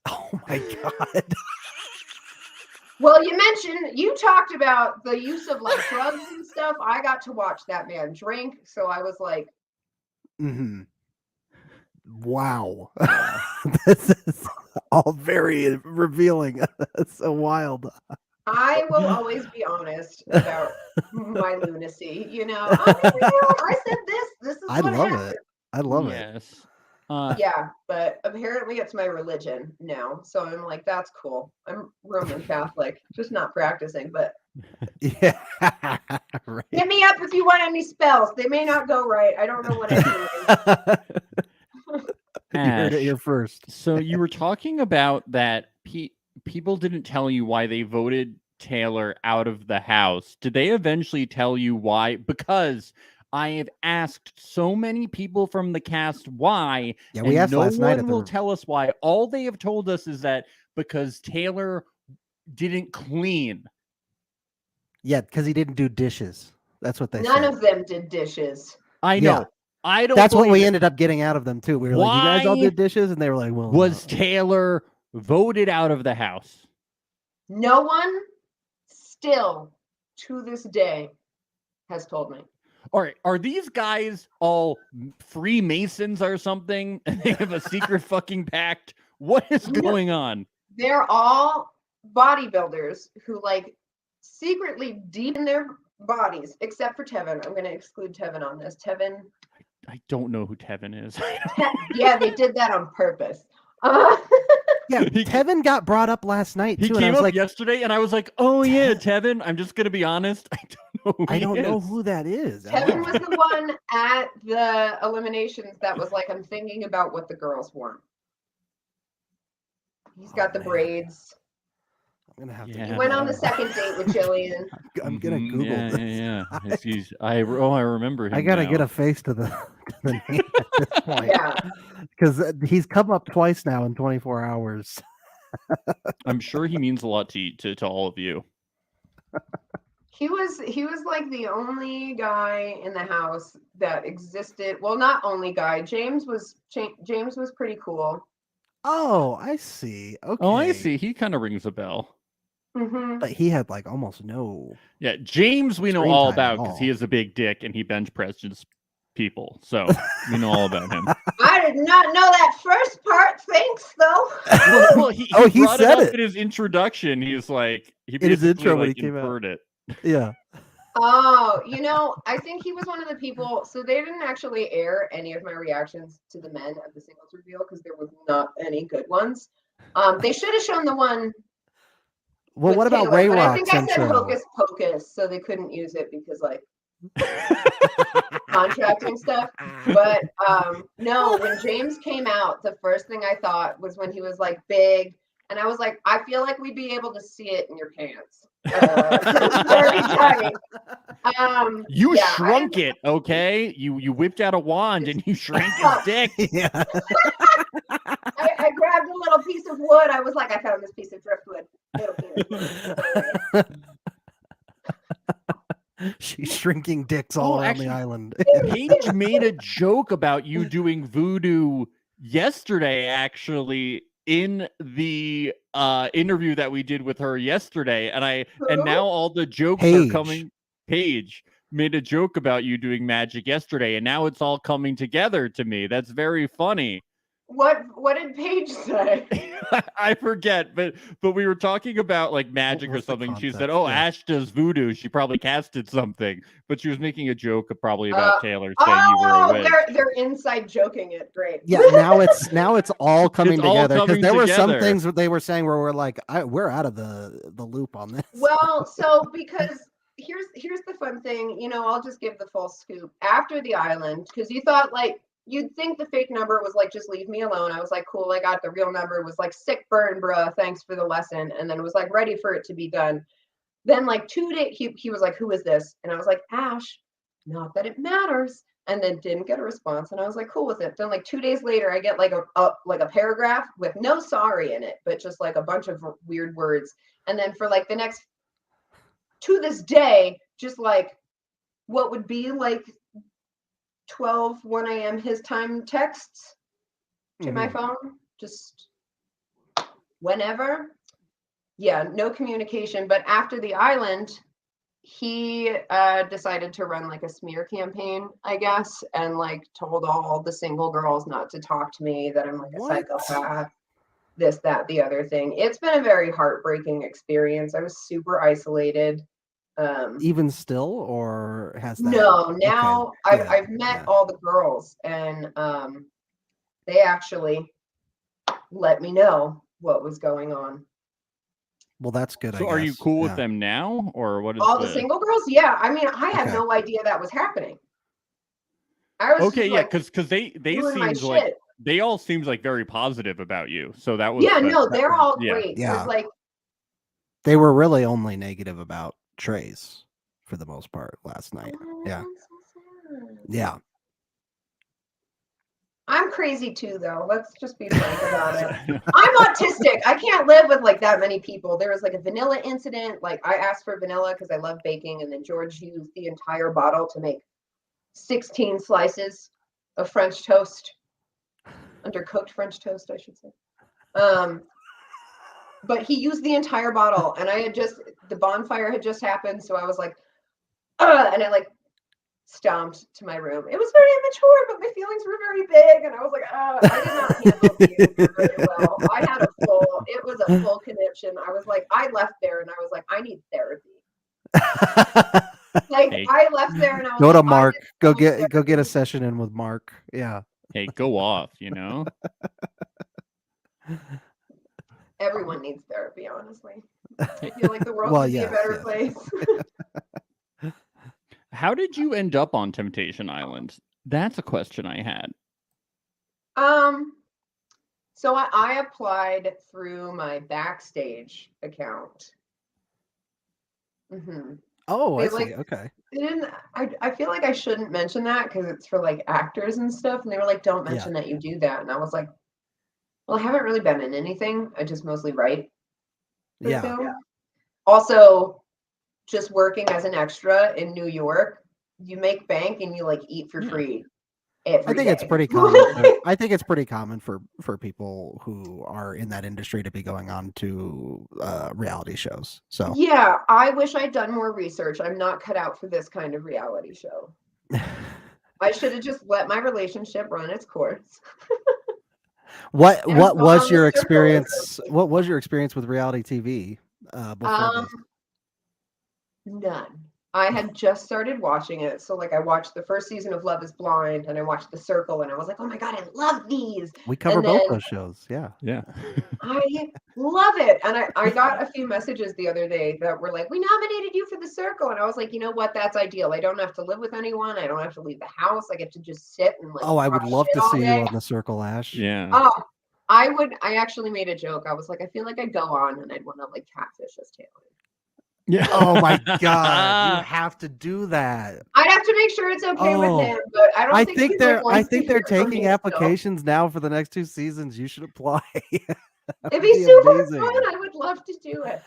S2: Oh my god.
S3: Well, you talked about the use of like drugs and stuff. I got to watch that man drink, so I was like,
S2: Wow. This is all very revealing. It's so wild.
S3: I will always be honest about my lunacy. You know, I said this is
S2: I
S3: what
S2: love
S3: happened.
S2: it. I love it.
S4: Yes.
S3: Yeah, but apparently it's my religion now. So I'm like, that's cool. I'm Roman Catholic, just not practicing, but
S2: Yeah. Right.
S3: hit me up if you want any spells. They may not go right. I don't know what I'm doing.
S2: You heard it
S4: Ash,
S2: here first.
S4: So you were talking about that people didn't tell you why they voted Taylor out of the house. Did they eventually tell you why? Because I have asked so many people from the cast why,
S2: Yeah, we
S4: and
S2: asked
S4: no
S2: last night
S4: one
S2: at
S4: will
S2: the
S4: tell us why. All they have told us is that because Taylor didn't clean.
S2: Yeah, because he didn't do dishes. That's what they
S3: None
S2: said.
S3: of them did dishes.
S4: I know.
S2: Yeah.
S4: I don't.
S2: That's what we
S4: believe it.
S2: ended up getting out of them too. We were like, "You guys all
S4: Why
S2: did dishes," and they were like, "Well,
S4: Was
S2: no."
S4: Taylor voted out of the house?
S3: No one still to this day has told me.
S4: All right, are these guys all Freemasons or something? And they have a secret fucking pact? What is going on?
S3: They're all bodybuilders who like secretly deep in their bodies, except for Tevin. I'm going to exclude Tevin on this. Tevin.
S4: I don't know who Tevin is.
S3: Yeah, they did that on purpose.
S2: Yeah, Tevin got brought up last night
S4: He
S2: too, and I
S4: came
S2: was
S4: up
S2: like,
S4: yesterday, and I was like, "Oh yeah, Tevin." I'm just gonna be honest. I don't know who
S2: that is.
S3: Tevin was the one at the eliminations that was like, I'm thinking about what the girls want. He's got the braids.
S2: I'm gonna have
S3: He
S2: to.
S3: went on the second date with Jillian.
S2: I'm gonna Google this.
S4: Yeah. I remember him.
S2: I gotta
S4: now.
S2: get a face to the name at this point.
S3: Yeah.
S2: Because he's come up twice now in 24 hours.
S4: I'm sure he means a lot to all of you.
S3: He was like the only guy in the house that existed. Well, not only guy. James was pretty cool.
S2: Oh, I see. Okay.
S4: Oh, I see. He kind of rings a bell.
S3: Mhm.
S2: But he had like almost no.
S4: Yeah, James we know
S2: Screen
S4: all
S2: time at
S4: about because he
S2: all.
S4: is a big dick and he bench presses people. So we know all about him.
S3: I did not know that first part. Thanks, though.
S4: Well, he
S2: He
S4: brought it
S2: said
S4: up
S2: it
S4: in his introduction. He's like, he
S2: in his
S4: basically
S2: intro when
S4: like
S2: he came out.
S4: inferred it.
S2: Yeah.
S3: Oh, I think he was one of the people. So they didn't actually air any of my reactions to the men of the singles reveal because there was not any good ones. They should have shown the one.
S2: Well,
S3: with
S2: what about
S3: Taylor,
S2: Ray
S3: but I
S2: Rock's
S3: think I said
S2: intro?
S3: hocus pocus, so they couldn't use it because like contracting stuff. But no, when James came out, the first thing I thought was when he was like big, and I was like, I feel like we'd be able to see it in your pants. Very tight.
S4: You
S3: yeah,
S4: shrunk it, okay? You whipped out a wand and you shrank his dick.
S2: Yeah.
S3: I grabbed a little piece of wood. I was like, I found this piece of driftwood. Little penis.
S2: She's shrinking dicks all around
S4: actually,
S2: the island.
S4: Paige made a joke about you doing voodoo yesterday, actually, in the interview that we did with her yesterday. And now all the jokes are coming. Paige made a joke about you doing magic yesterday, and now it's all coming together to me. That's very funny.
S3: What did Paige say?
S4: I forget, but we were talking about like magic or something. She said, "Oh, yeah. Ashe does voodoo. She probably casted something," but she was making a joke probably about Taylor saying you were a witch.
S3: They're inside joking it. Great.
S2: Yeah, now it's all coming together because there were some
S4: together.
S2: things that they were saying where we're like, we're out of the loop on this.
S3: Well, so because here's the fun thing, I'll just give the full scoop. After the island, because you thought like you'd think the fake number was like, just leave me alone. I was like, cool, I got the real number. Was like, sick burn, bruh. Thanks for the lesson. And then it was like ready for it to be done. Then like 2 days, he was like, who is this? And I was like, Ashe, not that it matters. And then didn't get a response. And I was like, cool with it. Then like 2 days later, I get like a paragraph with no sorry in it, but just like a bunch of weird words. And then for like the next, to this day, just like what would be like 1 a.m. his time texts to my phone, just whenever. Yeah, no communication. But after the island, he decided to run like a smear campaign, I guess, and like told all the single girls not to talk to me, that I'm like a psychopath, this, that, the other thing. It's been a very heartbreaking experience. I was super isolated.
S2: Even still, or has that?
S3: No, now
S2: okay.
S3: I've met all the girls, and they actually let me know what was going on.
S2: Well, that's good.
S4: So are you cool with them now, or what is
S3: all the single girls? Yeah, I mean, I had no idea that was happening. I was
S4: okay, yeah, because they seemed like they all seemed like very positive about you. So that was
S3: they're all great.
S2: Yeah,
S3: like
S2: they were really only negative about Trace for the most part last night. Yeah. Yeah.
S3: I'm crazy too, though. Let's just be frank about it. I'm autistic. I can't live with like that many people. There was like a vanilla incident. Like I asked for vanilla because I love baking, and then George used the entire bottle to make 16 slices of French toast, undercooked French toast, I should say. But he used the entire bottle, and the bonfire had just happened, so I was like, and I like stomped to my room. It was very immature, but my feelings were very big, and I was like, I did not handle the anger very well. It was a full conniption. I was like, I left there, and I was like, I need therapy. Like I left there, and I was
S2: go
S3: like,
S2: to Mark. Go get a session in with Mark. Yeah.
S4: Hey, go off.
S3: Everyone needs therapy, honestly. I feel like the world would be a better place.
S4: How did you end up on Temptation Island? That's a question I had.
S3: So I applied through my Backstage account. Mm-hmm.
S2: Oh, I see. Okay.
S3: I feel like I shouldn't mention that because it's for like actors and stuff, and they were like, "Don't mention that you do that," and I was like, well, I haven't really been in anything. I just mostly write. Yeah. Also, just working as an extra in New York, you make bank and you like eat for free. every
S2: I think
S3: day.
S2: it's pretty common. I think it's pretty common for people who are in that industry to be going on to reality shows. So
S3: Yeah, I wish I'd done more research. I'm not cut out for this kind of reality show. I should have just let my relationship run its course.
S2: what
S3: And
S2: what
S3: gone
S2: was
S3: on
S2: your
S3: the circle or
S2: experience?
S3: something.
S2: What was your experience with reality TV before this?
S3: None. I had just started watching it. So like I watched the first season of Love is Blind and I watched The Circle and I was like, oh my God, I love these.
S2: We cover
S3: And
S2: both
S3: then
S2: those shows. Yeah.
S4: Yeah.
S3: I love it. And I got a few messages the other day that were like, we nominated you for The Circle. And I was like, you know what? That's ideal. I don't have to live with anyone. I don't have to leave the house. I get to just sit and like
S2: Oh, I would
S3: watch
S2: love
S3: shit
S2: to
S3: all
S2: see you
S3: day.
S2: on The Circle, Ash.
S4: Yeah.
S3: Oh, I actually made a joke. I was like, I feel like I'd go on and I'd want to like catfish as Taylor.
S4: Yeah.
S2: Oh my God, you have to do that.
S3: I'd have to make sure it's okay with
S2: Oh,
S3: him, but I don't
S2: I
S3: think
S2: think
S3: he,
S2: they're
S3: like, wants to
S2: they're
S3: hear from
S2: taking
S3: me, so.
S2: applications now for the next 2 seasons. You should apply.
S3: It'd be super fun. I would love to do it.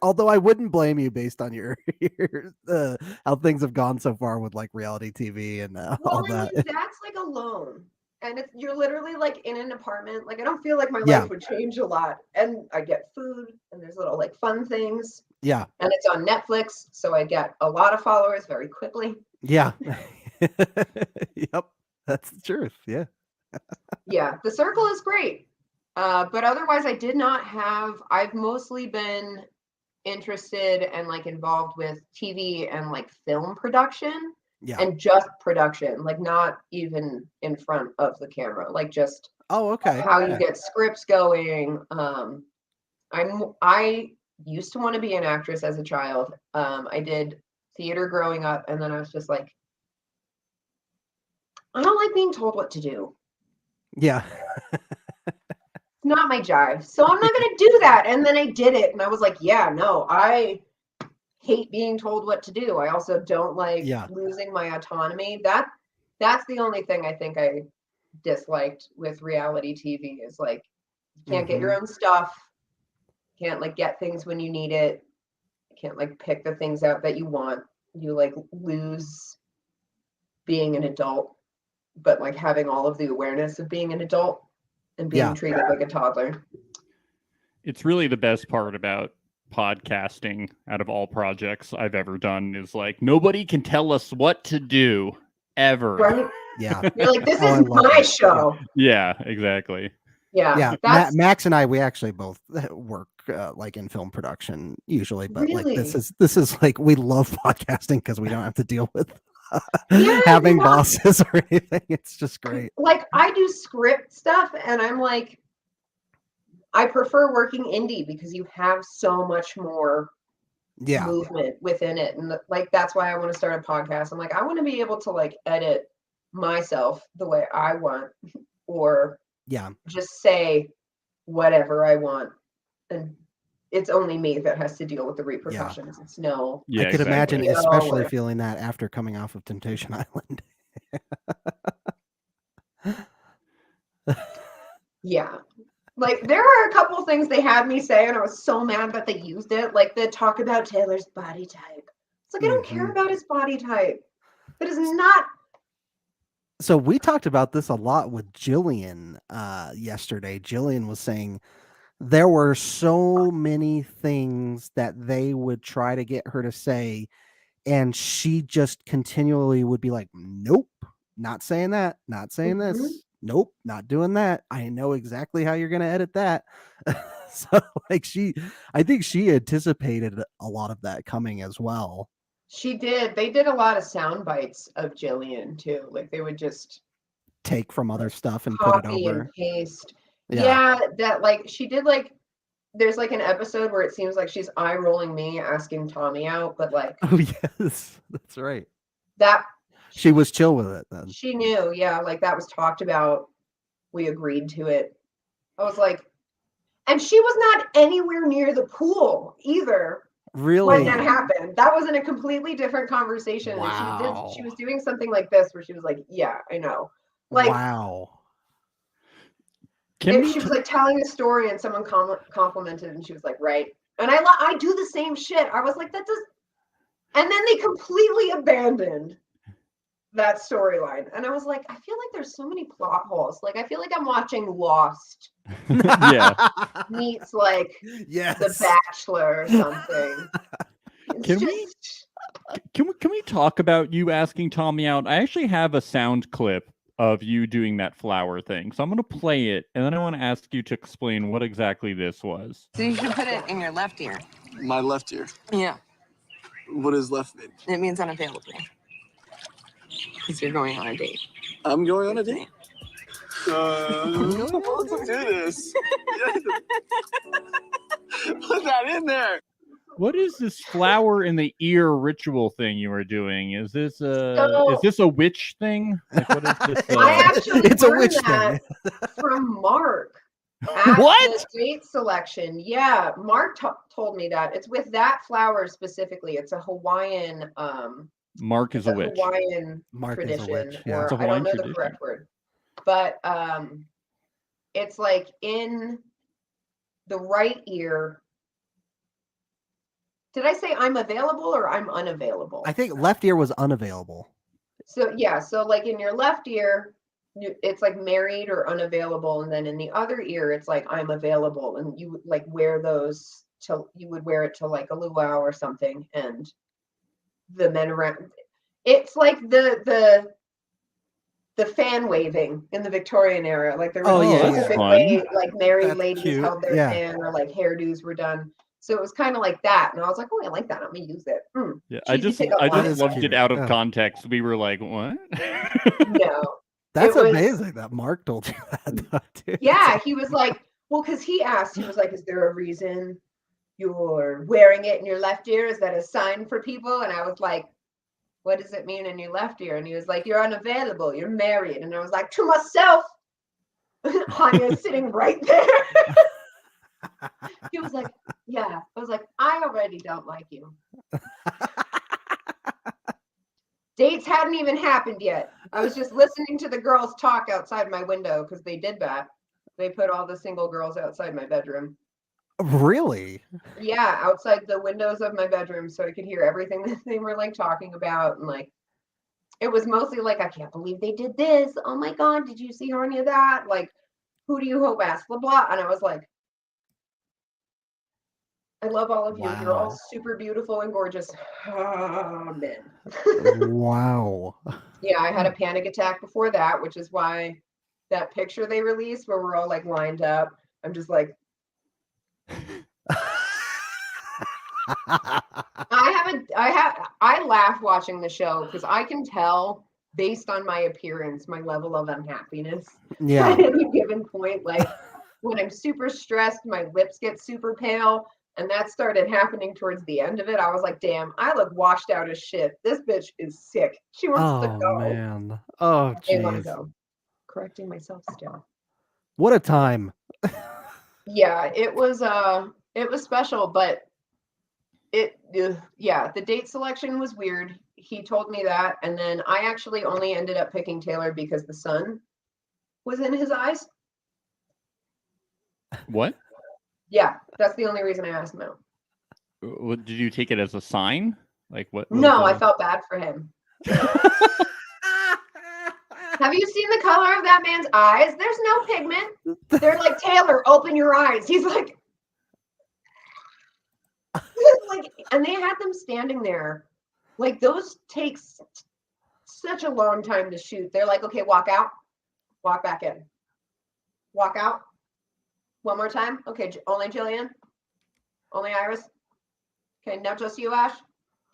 S2: Although I wouldn't blame you based on your how things have gone so far with like reality TV and all
S3: Well, I
S2: that.
S3: mean, that's like alone. And you're literally like in an apartment. Like I don't feel like my
S2: Yeah.
S3: life would change a lot. And I get food and there's little like fun things.
S2: Yeah.
S3: And it's on Netflix, so I get a lot of followers very quickly.
S2: Yeah. Yep. That's the truth. Yeah.
S3: Yeah, The Circle is great. But otherwise I did not have, I've mostly been interested and like involved with TV and like film production.
S2: Yeah.
S3: And just production, like not even in front of the camera, like just
S2: okay.
S3: how you get scripts going. I used to want to be an actress as a child. I did theater growing up, and then I was just like, I don't like being told what to do.
S2: Yeah.
S3: It's not my jive, so I'm not gonna do that. And then I did it, and I was like, yeah, no, I hate being told what to do. I also don't like losing my autonomy. That's the only thing I think I disliked with reality TV is like you can't get your own stuff, can't like get things when you need it, you can't like pick the things out that you want. You like lose being an adult, but like having all of the awareness of being an adult and being treated like a toddler.
S4: It's really the best part about podcasting out of all projects I've ever done is like nobody can tell us what to do ever.
S3: Right?
S2: Yeah.
S3: You're like, this is my show.
S4: Yeah, exactly.
S3: Yeah.
S2: Max and I, we actually both work like in film production usually, but
S3: Really?
S2: like this is like we love podcasting because we don't have to deal with having bosses or anything. It's just great.
S3: Like I do script stuff and I'm like, I prefer working indie because you have so much more movement within it. And like, that's why I want to start a podcast. I'm like, I want to be able to like edit myself the way I want or just say whatever I want. And it's only me that has to deal with the repercussions. It's no.
S2: I could imagine especially feeling that after coming off of Temptation Island.
S3: Yeah. Like there are a couple things they had me say and I was so mad that they used it. Like the talk about Taylor's body type. It's like I don't care about his body type. That is not.
S2: So we talked about this a lot with Jillian yesterday. Jillian was saying there were so many things that they would try to get her to say, and she just continually would be like, nope, not saying that, not saying this. Nope, not doing that. I know exactly how you're going to edit that. So like I think she anticipated a lot of that coming as well.
S3: She did. They did a lot of sound bites of Jillian too. Like they would just
S2: take from other stuff and put it over
S3: and paste. Yeah, that like she did like there's like an episode where it seems like she's eye rolling me asking Tommy out, but like
S2: oh yes, that's right.
S3: That
S2: she was chill with it then.
S3: She knew, yeah, like that was talked about. We agreed to it. I was like, and she was not anywhere near the pool either.
S2: Really?
S3: When that happened. That was in a completely different conversation.
S2: Wow.
S3: And she was doing something like this where she was like, yeah, I know. Like
S2: wow.
S3: She was like telling a story and someone complimented and she was like, right. And I do the same shit. I was like, that does. And then they completely abandoned that storyline. And I was like, I feel like there's so many plot holes. Like, I feel like I'm watching Lost
S4: Yeah.
S3: meets like
S2: Yes.
S3: The Bachelor or something. It's
S4: Can we-
S3: just
S4: Can we talk about you asking Tommy out? I actually have a sound clip of you doing that flower thing. So I'm going to play it, and then I want to ask you to explain what exactly this was.
S5: So you should put it in your left ear.
S6: My left ear.
S5: Yeah,
S6: What does left mean?
S5: it means unavailable. Because you're going on a date.
S6: I'm going on a date. Let's do this. Put that in there.
S4: What is this flower in the ear ritual thing you were doing? Is this a witch thing? Like, what is this?
S3: I actually
S2: It's a
S3: learned
S2: witch
S3: that from Mark at
S4: What?
S3: the date selection. Yeah, Mark told me that. It's with that flower specifically. It's a Hawaiian
S4: Mark is a witch.
S3: Hawaiian
S2: Mark is a
S3: tradition,
S2: witch, yeah.
S4: It's a
S3: or I don't
S4: Hawaiian
S3: know the
S4: tradition.
S3: correct word. But it's like in the right ear. Did I say I'm available or I'm unavailable?
S2: I think left ear was unavailable.
S3: So yeah, so like in your left ear, it's like married or unavailable, and then in the other ear, it's like I'm available, and you would like wear those to you would wear it to like a luau or something, and the men around. It's like the fan waving in the Victorian era, like there was
S2: Oh,
S3: a
S2: yeah,
S3: specific
S4: yeah.
S3: way like married
S2: That's
S3: ladies
S2: cute,
S3: held their
S2: yeah.
S3: fan, or like hairdos were done. So it was kind of like that, and I was like, "Oh, I like that. I'm gonna use it."
S4: Yeah, I
S3: Cheesy
S4: just
S3: pickup
S2: line.
S4: loved
S2: is
S4: it
S2: cute,
S4: out of
S2: yeah.
S4: context. We were like, what?
S3: No,
S2: That's
S3: It was-
S2: amazing that Mark told you that, though, dude.
S3: yeah, he was like, well, because he asked, he was like, "Is there a reason you're wearing it in your left ear? Is that a sign for people?" And I was like, "What does it mean in your left ear?" And he was like, "You're unavailable. You're married." And I was like, "To myself." Hanya's sitting right there. He was like, "Yeah." I was like, "I already don't like you." Dates hadn't even happened yet. I was just listening to the girls talk outside my window because they did that. They put all the single girls outside my bedroom.
S2: Really?
S3: Yeah, outside the windows of my bedroom, so I could hear everything that they were like talking about, and like it was mostly like, "I can't believe they did this. Oh my god, did you see any of that? Like, who do you hope asked blah blah?" And I was like, "I love all of you. You're all
S2: Wow.
S3: super beautiful and gorgeous." Amen.
S2: Wow.
S3: Yeah, I had a panic attack before that, which is why that picture they released where we're all like lined up, I'm just like, I laugh watching the show because I can tell based on my appearance, my level of unhappiness
S2: Yeah.
S3: at any given point. Like when I'm super stressed, my lips get super pale. And that started happening towards the end of it. I was like, damn, I look washed out as shit. This bitch is sick. She wants to
S2: Oh
S3: go.
S2: man. Oh
S3: I want to
S2: jeez.
S3: go. Correcting myself still.
S2: What a time.
S3: Yeah, it was special, but yeah, the date selection was weird. He told me that, and then I actually only ended up picking Taylor because the sun was in his eyes.
S4: What?
S3: Yeah, that's the only reason I asked him out.
S4: What, did you take it as a sign? Like what?
S3: No, I felt bad for him. Have you seen the color of that man's eyes? There's no pigment. They're like, "Taylor, open your eyes." He's like, and they had them standing there. Like those takes such a long time to shoot. They're like, "Okay, walk out, walk back in, walk out. One more time. Okay, only Jillian, only Iris. Okay, now just you, Ash.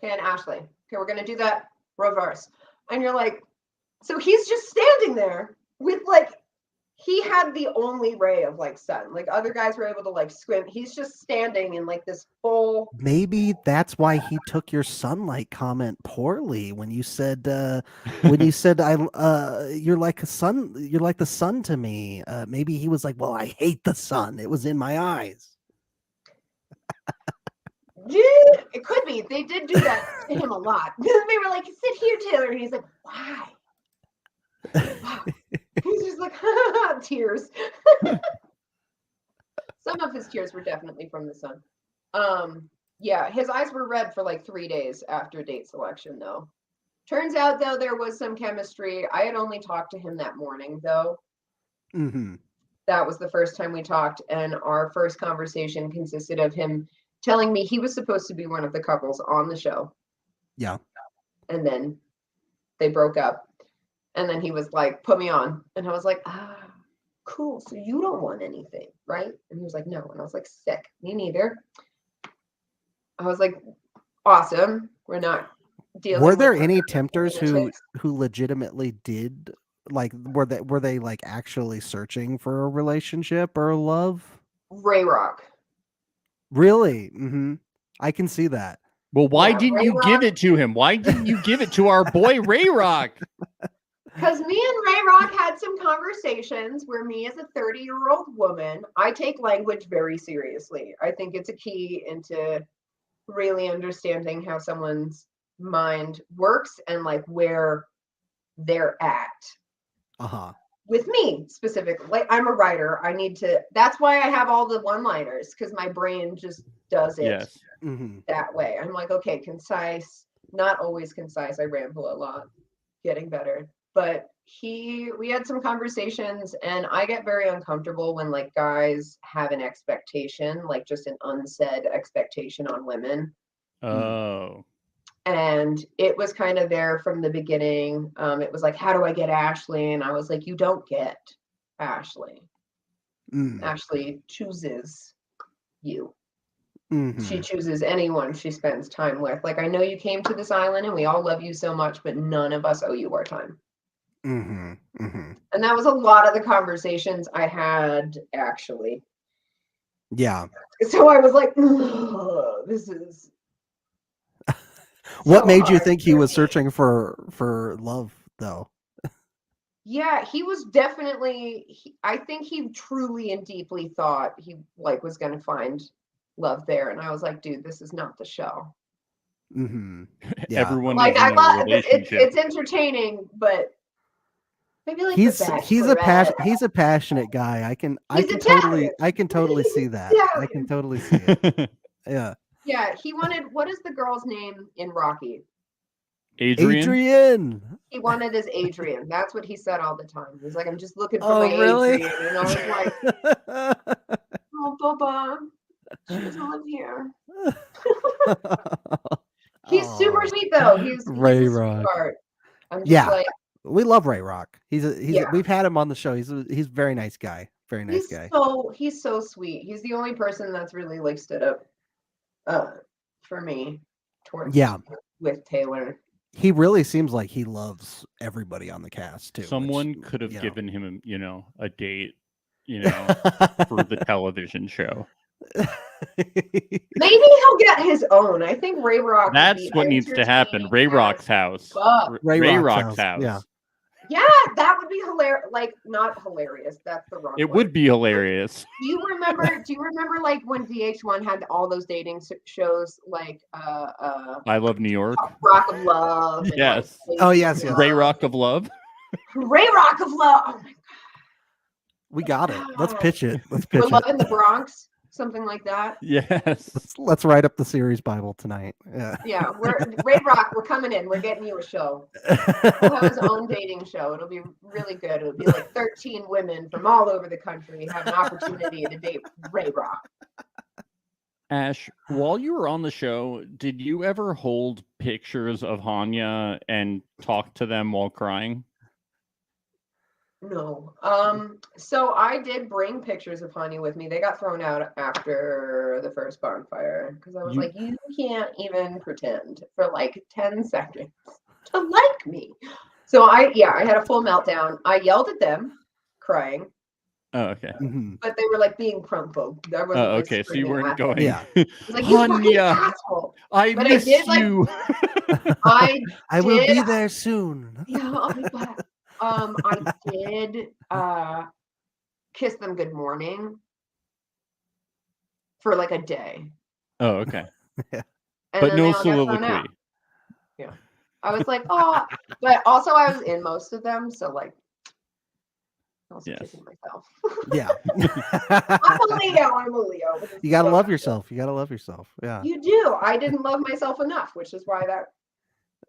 S3: Okay, and Ashley. Okay, we're gonna do that reverse." And you're like, so he's just standing there with like, he had the only ray of like sun. Like other guys were able to like squint. He's just standing in like this full.
S2: Maybe that's why he took your sunlight comment poorly when you said I you're like the sun to me. Maybe he was like, "Well, I hate the sun. It was in my eyes."
S3: It could be. They did do that to him a lot. They were like, "Sit here, Taylor," and he's like, "Why?" Wow. He's just like tears. Some of his tears were definitely from the sun. Yeah, his eyes were red for like 3 days after date selection, though. Turns out, though, there was some chemistry. I had only talked to him that morning, though.
S2: Mm-hmm.
S3: That was the first time we talked, and our first conversation consisted of him telling me he was supposed to be one of the couples on the show.
S2: Yeah.
S3: And then they broke up. And then he was like, put me on. And I was like, cool. So you don't want anything, right? And he was like, no. And I was like, sick. Me neither. I was like, awesome. We're not dealing
S2: Were
S3: with
S2: there any tempters
S3: politics.
S2: who legitimately did, like, were they like actually searching for a relationship or love?
S3: Ray Rock.
S2: Really? Mm-hmm. I can see that.
S4: Well, why
S3: Yeah,
S4: didn't
S3: Ray
S4: you give
S3: Rock-
S4: it to him? Why didn't you give it to our boy Ray Rock?
S3: Because me and Ray Rock had some conversations where me as a 30-year-old woman, I take language very seriously. I think it's a key into really understanding how someone's mind works and like where they're at.
S2: Uh-huh.
S3: With me specifically, like I'm a writer. That's why I have all the one-liners, because my brain just does it
S4: Yes.
S2: Mm-hmm.
S3: that way. I'm like, okay, concise, not always concise. I ramble a lot, getting better. But we had some conversations, and I get very uncomfortable when like guys have an expectation, like just an unsaid expectation on women.
S4: Oh.
S3: And it was kind of there from the beginning. It was like, how do I get Ashley? And I was like, you don't get Ashley.
S2: Mm.
S3: Ashley chooses you.
S2: Mm-hmm.
S3: She chooses anyone she spends time with. Like, I know you came to this island and we all love you so much, but none of us owe you our time.
S2: Mm-hmm. Mm-hmm.
S3: And that was a lot of the conversations I had, actually.
S2: Yeah.
S3: So I was like, this is
S2: What
S3: so
S2: made you
S3: hard
S2: think he
S3: for
S2: was
S3: me.
S2: searching for love, though?
S3: Yeah, he was definitely, I think he truly and deeply thought he like was going to find love there. And I was like, dude, this is not the show.
S2: Mm-hmm. Yeah.
S4: Everyone
S3: Like,
S4: is
S3: I
S4: in a
S3: love
S4: relationship.
S3: it's entertaining, but maybe like
S2: He's
S3: The
S2: a passionate guy. I can
S3: Italian.
S2: totally see
S3: He's
S2: that. I
S3: Italian.
S2: can totally see it. Yeah.
S3: Yeah, he wanted, what is the girl's name in Rocky?
S4: Adrian?
S3: He wanted his Adrian. That's what he said all the time. He's like, I'm just looking for
S2: Oh,
S3: my
S2: really?
S3: Adrian. And I was like, oh, Bubba, she doesn't live here. He's super sweet though. He's
S2: Ray
S3: a
S2: Rock.
S3: sweetheart. I'm just
S2: Yeah.
S3: like,
S2: We love Ray Rock.
S3: Yeah.
S2: We've had him on the show. He's a very nice guy. Very nice guy.
S3: he's so sweet. He's the only person that's really like stood up for me towards with Taylor.
S2: He really seems like he loves everybody on the cast too.
S4: Someone
S2: which,
S4: could have
S2: you know.
S4: given him, a date, for the television show.
S3: Maybe he'll get his own. I think Ray Rock would
S4: That's
S3: be
S4: what needs to happen.
S3: entertaining
S4: Ray
S3: as
S4: Rock's house.
S3: fuck.
S2: Ray
S4: Rock's
S2: Rock's
S4: house.
S2: house,
S3: Yeah, that would be hilarious. Like, not hilarious. That's the wrong
S4: It
S3: word.
S4: would be hilarious.
S3: Do you remember like when VH1 had all those dating shows like
S4: I Love New York.
S3: Rock of Love? And,
S4: Yes.
S3: like,
S2: Oh, yes, yes.
S4: Ray Rock of Love.
S3: Ray Rock of Love. Oh my
S2: We got it. Let's pitch it. Let's
S3: God.
S2: pitch
S3: We're Love
S2: it.
S3: in the Bronx, something like that.
S4: Yes.
S2: Let's write up the series Bible tonight. Yeah.
S3: Yeah, we're Ray Rock. We're coming in. We're getting you a show. He'll have his own dating show. It'll be really good. It'll be like 13 women from all over the country have an opportunity to date Ray Rock.
S4: Ash, while you were on the show, did you ever hold pictures of Hanya and talk to them while crying?
S3: No. So I did bring pictures of Hanya with me. They got thrown out after the first bonfire because I was like, you can't even pretend for like 10 seconds to like me. So I had a full meltdown. I yelled at them, crying,
S4: Oh, okay.
S2: Mhm.
S3: but they were like being crumpled. I wasn't,
S4: Oh,
S3: like,
S4: okay. So you
S3: screaming
S4: weren't
S3: at them.
S4: going.
S2: Yeah.
S3: I was like, you fucking
S4: Hanya,
S3: asshole.
S4: I
S3: But I
S4: miss
S3: did, like-
S4: you.
S2: I will be
S3: did-
S2: there soon.
S3: Yeah, I'll be back. I did kiss them good morning for like a day.
S4: Oh, okay.
S3: And
S4: But
S3: then
S4: no
S3: they all got thrown
S4: soliloquy.
S3: out. Yeah. I was like, oh, but also I was in most of them, so like I was
S4: Yes.
S3: kicking myself.
S2: Yeah.
S3: I'm a Leo. But it's
S2: You gotta
S3: so
S2: love
S3: bad.
S2: yourself. You gotta love yourself. Yeah.
S3: You do. I didn't love myself enough, which is why that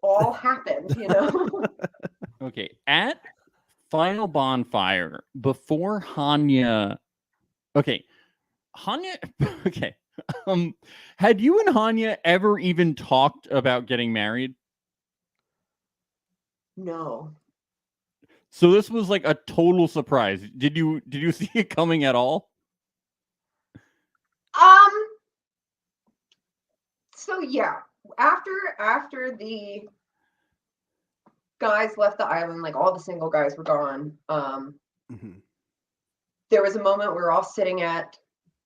S3: all happened, you know?
S4: Okay, at Final Bonfire, before Hanya. Okay, Hanya. Okay, had you and Hanya ever even talked about getting married?
S3: No.
S4: So this was like a total surprise. Did you see it coming at all?
S3: So yeah, after the guys left the island, like all the single guys were gone, there was a moment we were all sitting at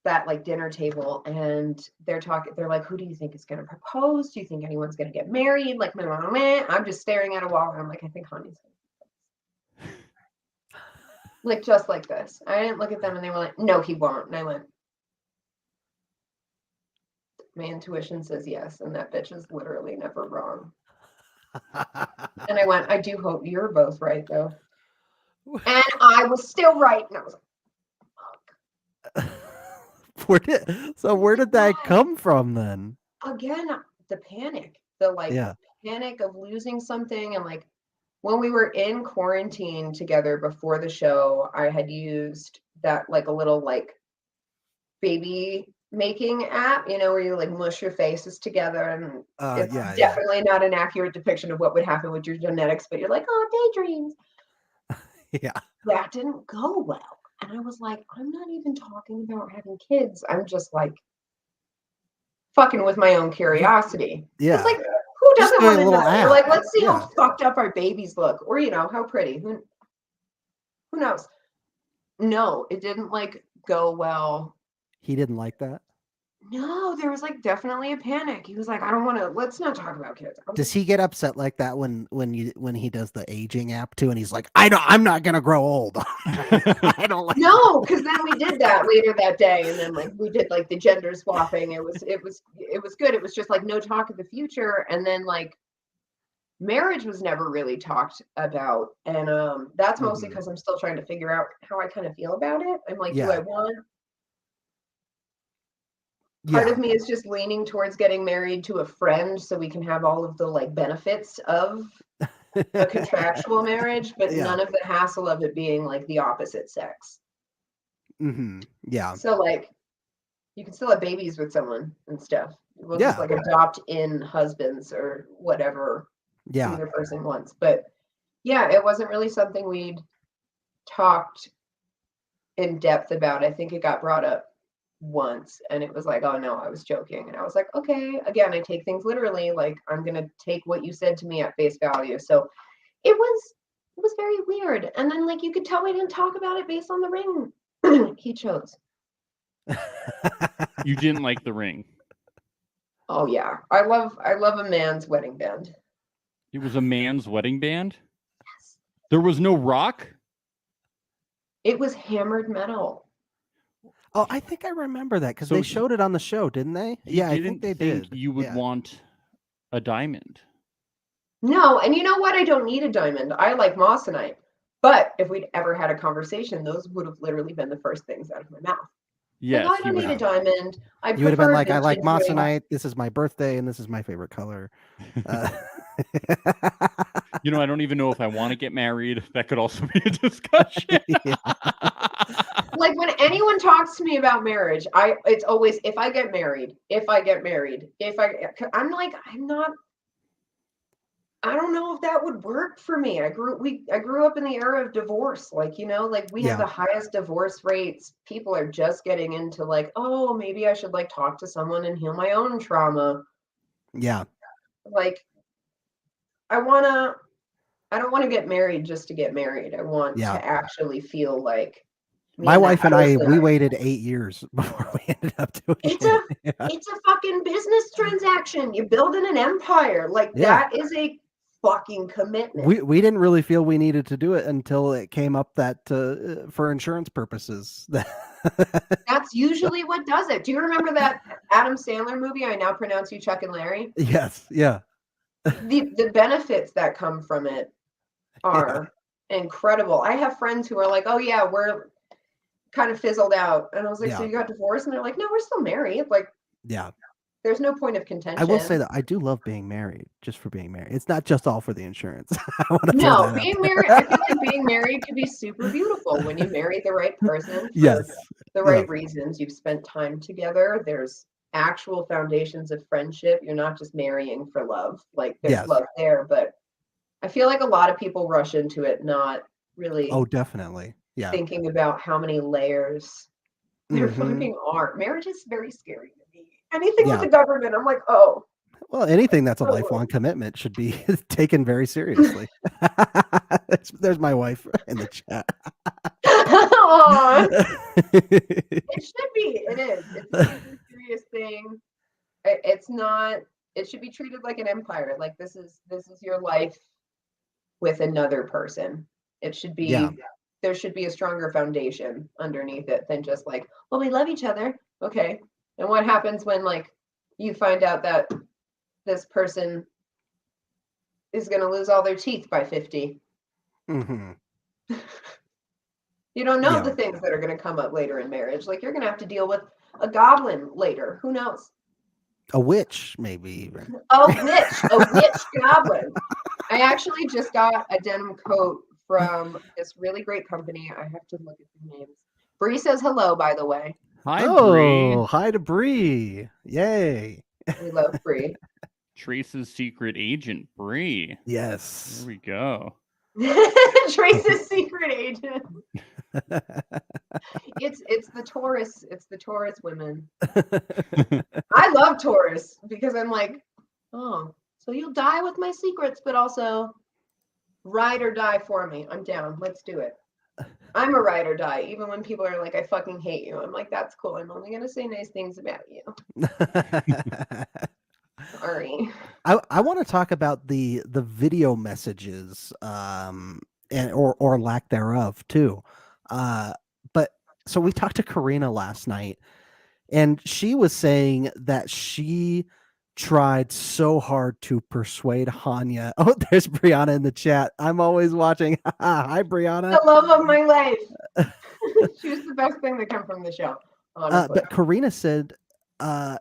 S3: that like dinner table and they're like, who do you think is going to propose? Do you think anyone's going to get married? Like, meh, meh, meh. I'm just staring at a wall and I'm like, I think Honey's going to. Like, just like this. I didn't look at them and they were like, no, he won't. And I went, my intuition says yes, and that bitch is literally never wrong. And I went, I do hope you're both right, though. And I was still right. And I was like, fuck.
S2: Where did that come from then?
S3: Again, the panic. The panic of losing something. And like when we were in quarantine together before the show, I had used that like a little like baby making app, you know, where you like mush your faces together, and it's definitely not an accurate depiction of what would happen with your genetics, but you're like, oh, daydreams.
S2: Yeah.
S3: That didn't go well. And I was like, I'm not even talking about having kids. I'm just like fucking with my own curiosity.
S2: Yeah.
S3: It's like, who doesn't want to know? You're like, let's see how fucked up our babies look, or you know, how pretty. Who knows? No, it didn't like go well.
S2: He didn't like that?
S3: No, there was like definitely a panic. He was like, I don't want to, let's not talk about kids.
S2: Does he get upset like that when he does the aging app too, and he's like, I'm not gonna grow old. I don't like.
S3: No, because then we did that later that day, and then like we did like the gender swapping. It was good. It was just like no talk of the future, and then like marriage was never really talked about, and that's mostly because I'm still trying to figure out how I kind of feel about it. I'm like, do I want? Part of me is just leaning towards getting married to a friend so we can have all of the like benefits of a contractual marriage, but none of the hassle of it being like the opposite sex.
S2: Yeah.
S3: So like you can still have babies with someone and stuff. We'll just like adopt in husbands or whatever either person wants. But yeah, it wasn't really something we'd talked in depth about. I think it got brought up once and it was like, oh no, I was joking. And I was like, okay, again, I take things literally, like I'm gonna take what you said to me at face value. So it was very weird. And then like you could tell we didn't talk about it based on the ring he chose.
S4: You didn't like the ring?
S3: Oh yeah, I love a man's wedding band.
S4: It was a man's wedding band? Yes. There was no rock?
S3: It was hammered metal.
S2: Oh, I think I remember that because they showed it on the show, didn't they? Yeah, I think they did.
S4: You would want a diamond.
S3: No, and you know what? I don't need a diamond. I like moissanite. But if we'd ever had a conversation, those would have literally been the first things out of my mouth.
S4: Yes,
S3: like, I don't need a diamond.
S2: You would have been like, I like moissanite. This is my birthday, and this is my favorite color.
S4: You know, I don't even know if I want to get married. That could also be a discussion.
S3: Like when anyone talks to me about marriage, it's always if I get married, I'm like, I don't know if that would work for me. I grew up in the era of divorce. Like, you know, like we have the highest divorce rates. People are just getting into like, oh, maybe I should like talk to someone and heal my own trauma.
S2: Yeah.
S3: Like I don't want to get married just to get married. I want to actually feel like
S2: my wife and I, we waited 8 years before we ended up doing it.
S3: It's a fucking business transaction. You're building an empire. Like that is a fucking commitment.
S2: We didn't really feel we needed to do it until it came up that for insurance purposes.
S3: That's usually what does it. Do you remember that Adam Sandler movie, I Now Pronounce You Chuck and Larry?
S2: Yes. Yeah.
S3: The benefits that come from it are incredible. I have friends who are like, oh yeah, we're kind of fizzled out. And I was like, so you got divorced? And they're like, no, we're still married. Like,
S2: yeah.
S3: there's no point of contention.
S2: I will say that I do love being married, just for being married. It's not just all for the insurance. I want to throw
S3: No,
S2: that out
S3: being
S2: there.
S3: married, I feel like being married could be super beautiful when you marry the right person for
S2: Yes.
S3: the right reasons. You've spent time together. There's actual foundations of friendship. You're not just marrying for love. Like there's
S2: Yes.
S3: love there, but I feel like a lot of people rush into it not really
S2: Oh, definitely. Yeah.
S3: thinking about how many layers there
S2: Mhm.
S3: fucking are. Marriage is very scary to me. Anything with
S2: Yeah.
S3: the government, I'm like, oh.
S2: Well, anything that's a
S3: Oh.
S2: lifelong commitment should be taken very seriously. There's my wife in the chat.
S3: Aw. It should be. It is. It's a super serious thing. It's not. It should be treated like an empire. Like this is your life with another person. It should be.
S2: Yeah.
S3: There should be a stronger foundation underneath it than just like, well, we love each other. Okay. And what happens when like you find out that this person is going to lose all their teeth by 50?
S2: Hmm.
S3: You don't know
S2: Yeah.
S3: the things that are going to come up later in marriage. Like you're going to have to deal with a goblin later. Who knows?
S2: A witch, maybe even.
S3: A witch goblin. I actually just got a denim coat from this really great company. I have to look at the names. Bree says hello, by the way.
S4: Hi, Bree.
S2: Oh, hi to Bree. Yay.
S3: We love Bree.
S4: Trace's secret agent, Bree.
S2: Yes.
S4: There we go.
S3: Trace's secret agent. It's the Taurus. It's the Taurus women. I love Taurus because I'm like, oh, so you'll die with my secrets, but also ride or die for me. I'm down. Let's do it. I'm a ride or die. Even when people are like, I fucking hate you. I'm like, that's cool. I'm only gonna say nice things about you. Sorry.
S2: I want to talk about the video messages and or lack thereof too. But so we talked to Karina last night, and she was saying that she tried so hard to persuade Hanya. Oh, there's Brianna in the chat. I'm always watching. Hi, Brianna.
S3: The love of my life. She was the best thing that came from the show. Honestly.
S2: But Karina said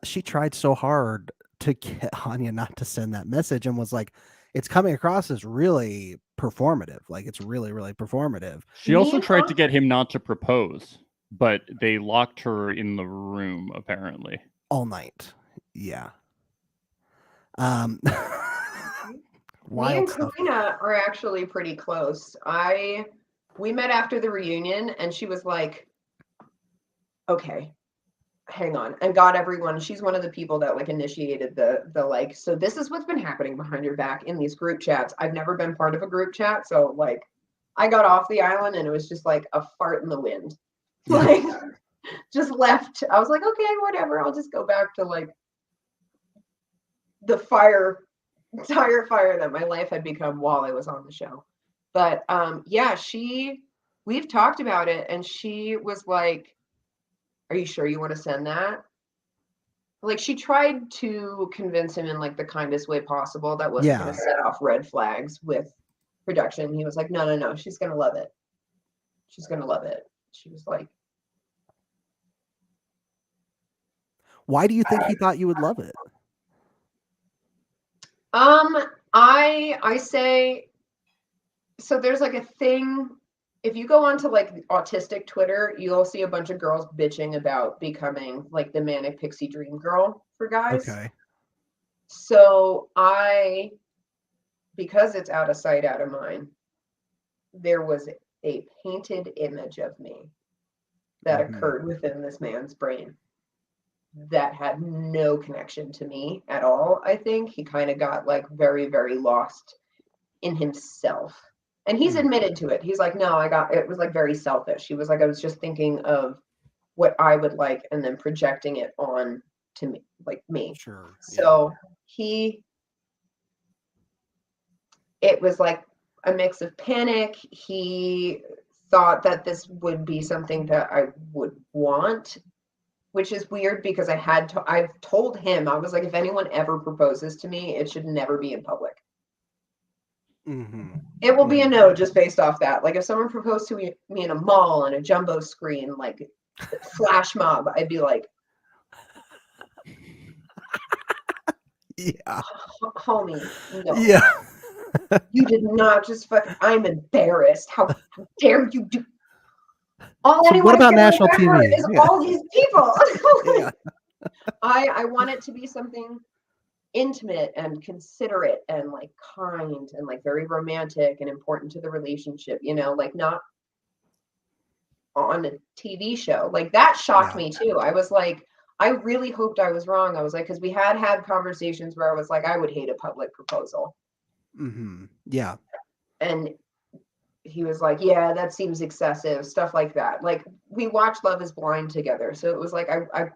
S2: she tried so hard to get Hanya not to send that message, and was like, it's coming across as really performative. Like it's really, really performative.
S4: She also tried to get him not to propose, but they locked her in the room, apparently.
S2: All night. Yeah.
S3: Me
S2: Wild
S3: and
S2: stuff.
S3: Karina are actually pretty close. We met after the reunion and she was like, okay, hang on, and got everyone. She's one of the people that like initiated the like, so this is what's been happening behind your back in these group chats. I've never been part of a group chat, so like I got off the island and it was just like a fart in the wind.
S2: Yeah.
S3: Like just left. I was like, okay, whatever, I'll just go back to like the entire fire that my life had become while I was on the show. But yeah, we've talked about it, and she was like, are you sure you want to send that? Like she tried to convince him in like the kindest way possible that wasn't going to set off red flags with production. He was like, no, she's going to love it. She's going to love it. She was like,
S2: why do you think he thought you would love it?
S3: I say, so there's like a thing, if you go onto like autistic Twitter, you'll see a bunch of girls bitching about becoming like the manic pixie dream girl for guys.
S2: Okay.
S3: So because it's out of sight, out of mind, there was a painted image of me that occurred within this man's brain that had no connection to me at all. I think he kind of got like very, very lost in himself. And he's admitted to it. He's like, no, it was like very selfish. He was like, I was just thinking of what I would like and then projecting it on to me, like me.
S2: Sure.
S3: So it was like a mix of panic. He thought that this would be something that I would want, which is weird because I've told him, I was like, if anyone ever proposes to me, it should never be in public. It will be a no just based off that. Like if someone proposed to me in a mall on a jumbo screen, like flash mob, I'd be like,
S2: Yeah.
S3: Homie, no.
S2: Yeah.
S3: You did not just I'm embarrassed. How dare you do? All
S2: So
S3: anyone
S2: what about
S3: can
S2: national
S3: remember
S2: TV?
S3: is
S2: Yeah.
S3: all these people.
S2: Yeah.
S3: I want it to be something intimate and considerate and like kind and like very romantic and important to the relationship, you know, like not on a TV show. Like that shocked me too. I was like, I really hoped I was wrong. I was like, because we had conversations where I was like, I would hate a public proposal.
S2: Mm-hmm. Yeah.
S3: And he was like, yeah, that seems excessive, stuff like that. Like we watched Love is Blind together. So it was like, I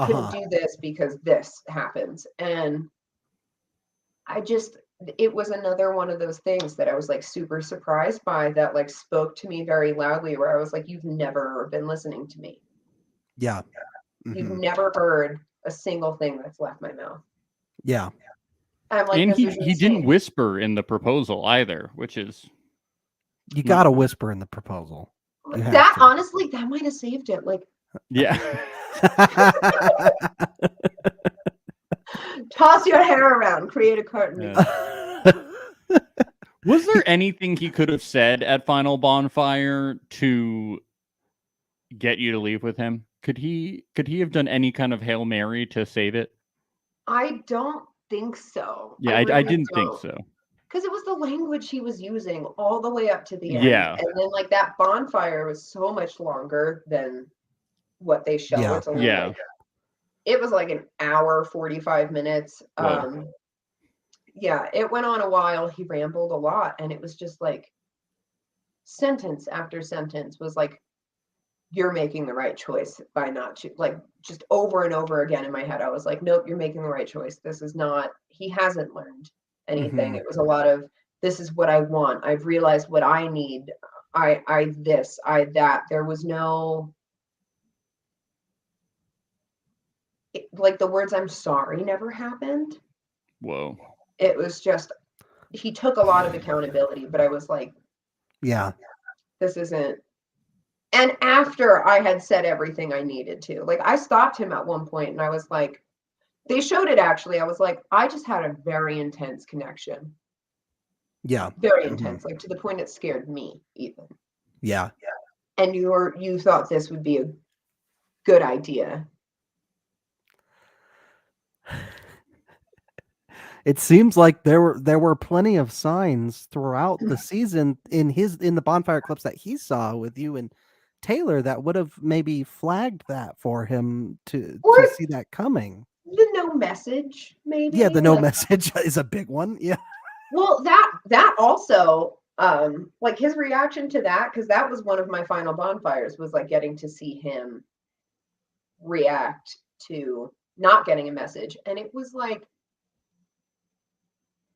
S3: couldn't do this because this happens. And it was another one of those things that I was like super surprised by that like spoke to me very loudly where I was like, you've never been listening to me.
S2: Yeah.
S3: You've never heard a single thing that's left my mouth.
S2: Yeah.
S3: I'm like,
S4: And
S3: this is
S4: he didn't
S3: insane.
S4: whisper in the proposal either, which is
S2: You got to whisper in the proposal.
S3: That honestly, that might have saved it. Like,
S4: yeah.
S3: toss your hair around, create a curtain.
S4: Was there anything he could have said at Final Bonfire to get you to leave with him? Could he have done any kind of Hail Mary to save it?
S3: I don't think so.
S4: Yeah, I didn't think so.
S3: Because it was the language he was using all the way up to the end.
S4: Yeah.
S3: And then like that bonfire was so much longer than what they show.
S2: Yeah.
S3: It's only like, it was like an hour, 45 minutes. Yeah, it went on a while. He rambled a lot. And it was just like sentence after sentence was like, you're making the right choice by not like just over and over again in my head. I was like, nope, you're making the right choice. This is not, he hasn't learned anything. It was a lot of, this is what I want. I've realized what I need. I this, I that. There was no, like the words I'm sorry never happened.
S4: Whoa.
S3: It was just, he took a lot of accountability, but I was like,
S2: yeah,
S3: this isn't. And after I had said everything I needed to, like I stopped him at one point and I was like, they showed it actually. I was like, I just had a very intense connection.
S2: Yeah.
S3: Very intense, like to the point it scared me even.
S2: Yeah.
S3: And you thought this would be a good idea.
S2: It seems like there were plenty of signs throughout the season in the bonfire clips that he saw with you and Taylor that would have maybe flagged that for him to see that coming.
S3: The no message, maybe.
S2: Yeah, the no message is a big one. Yeah.
S3: Well, that also, like his reaction to that, because that was one of my final bonfires, was like getting to see him react to not getting a message. And it was like,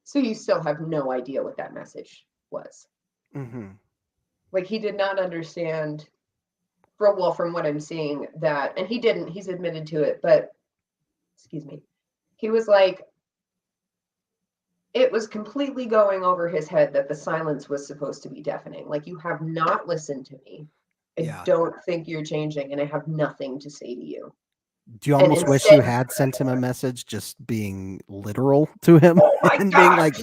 S3: so you still have no idea what that message was.
S2: Mm-hmm.
S3: Like he did not understand, from what I'm seeing that, and he didn't, he's admitted to it, but excuse me, he was like, it was completely going over his head that the silence was supposed to be deafening. Like, you have not listened to me. I don't think you're changing, and I have nothing to say to you.
S2: Do you almost wish you had sent him a message just being literal to him?
S3: Oh my
S2: and
S3: God,
S2: being like,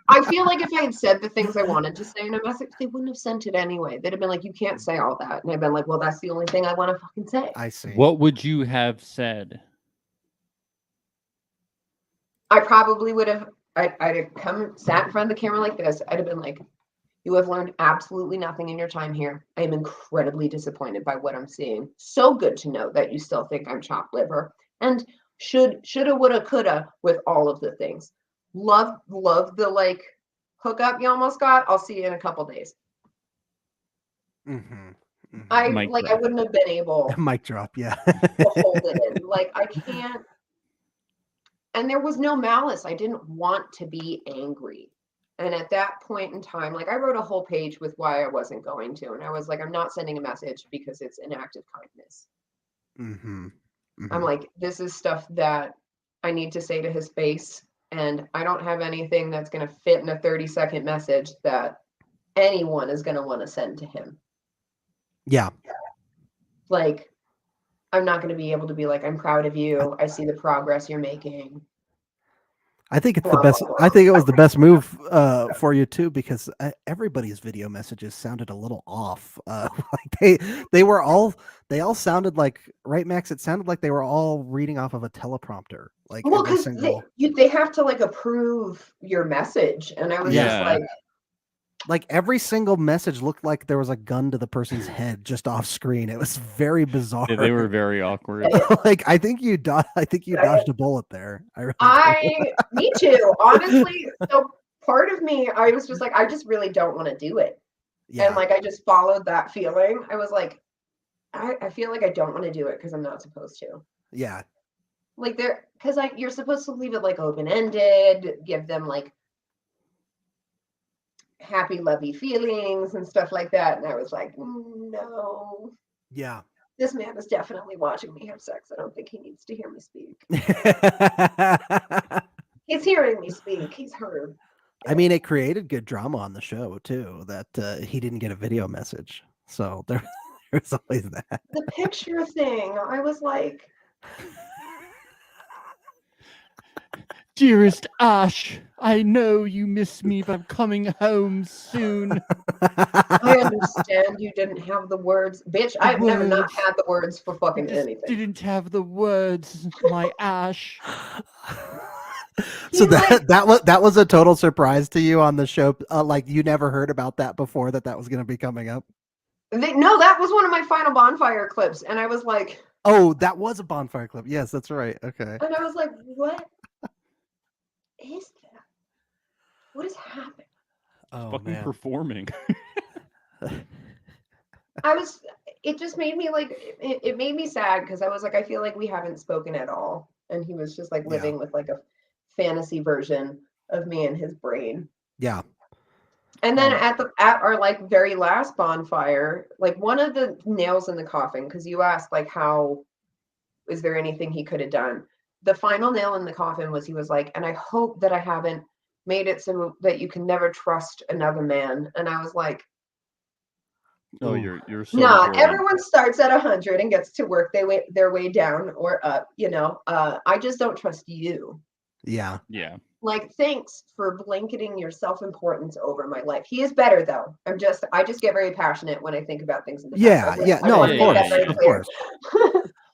S3: I feel like if I had said the things I wanted to say in a message, they wouldn't have sent it anyway. They'd have been like, you can't say all that. And I'd been like, well, that's the only thing I want to fucking say.
S2: I see.
S4: What would you have said?
S3: I probably would have, I'd have come, sat in front of the camera like this. I'd have been like, you have learned absolutely nothing in your time here. I am incredibly disappointed by what I'm seeing. So good to know that you still think I'm chopped liver. And shoulda, woulda, coulda with all of the things. Love the like hookup you almost got. I'll see you in a couple days.
S2: Mm-hmm. Mm-hmm.
S3: I wouldn't have been able
S2: mic drop, yeah.
S3: to hold it in. Like I can't. And there was no malice. I didn't want to be angry. And at that point in time, like I wrote a whole page with why I wasn't going to. And I was like, I'm not sending a message because it's an act of kindness.
S2: Mm-hmm. Mm-hmm.
S3: I'm like, this is stuff that I need to say to his face. And I don't have anything that's going to fit in a 30-second message that anyone is going to want to send to him.
S2: Yeah.
S3: Like, I'm not going to be able to be like, I'm proud of you. I see the progress you're making.
S2: I think it's the best. I think it was the best move for you too, because everybody's video messages sounded a little off. Like they all sounded like, right, Max? It sounded like they were all reading off of a teleprompter. Like
S3: Well,
S2: every
S3: because
S2: single,
S3: they have to like approve your message, and I was just
S4: Yeah.
S2: like every single message looked like there was a gun to the person's head just off screen. It was very bizarre.
S4: They were very awkward.
S2: Like I think you dodged a bullet there.
S3: Me too, honestly. So part of me, I was just like, I just really don't want to do it.
S2: Yeah.
S3: And like I just followed that feeling. I was like, I feel like I don't want to do it because I'm not supposed to.
S2: Yeah.
S3: Like because you're supposed to leave it like open-ended, give them like happy, lovey feelings and stuff like that. And I was like, no.
S2: Yeah.
S3: This man is definitely watching me have sex. I don't think he needs to hear me speak. He's hearing me speak. He's heard.
S2: I mean, it created good drama on the show too, that he didn't get a video message. So there's always that.
S3: The picture thing, I was like,
S4: Dearest Ashe, I know you miss me, but I'm coming home soon.
S3: I understand you didn't have the words. Bitch, I've never not had the words for fucking
S4: Just
S3: anything.
S4: didn't have the words, my Ashe.
S2: So that was a total surprise to you on the show. Like you never heard about that before, that was going to be coming up.
S3: No, that was one of my final Bonfire clips. And I was like,
S2: oh, that was a Bonfire clip. Yes, that's right. Okay.
S3: And I was like, what is that? What is happening?
S2: Oh,
S4: Fucking
S2: man.
S4: performing.
S3: It just made me like, it made me sad because I was like, I feel like we haven't spoken at all. And he was just like living with like a fantasy version of me in his brain.
S2: Yeah.
S3: And then at our like very last Bonfire, like one of the nails in the coffin, because you asked like, how is there anything he could have done? The final nail in the coffin was, he was like, and I hope that I haven't made it so that you can never trust another man. And I was like,
S4: Oh, you're so
S3: nah,
S4: important.
S3: everyone starts at 100 and gets to work their way down or up, I just don't trust you.
S2: Yeah.
S4: Yeah.
S3: Like, thanks for blanketing your self-importance over my life. He is better though. I just get very passionate when I think about things in the past.
S2: Of course.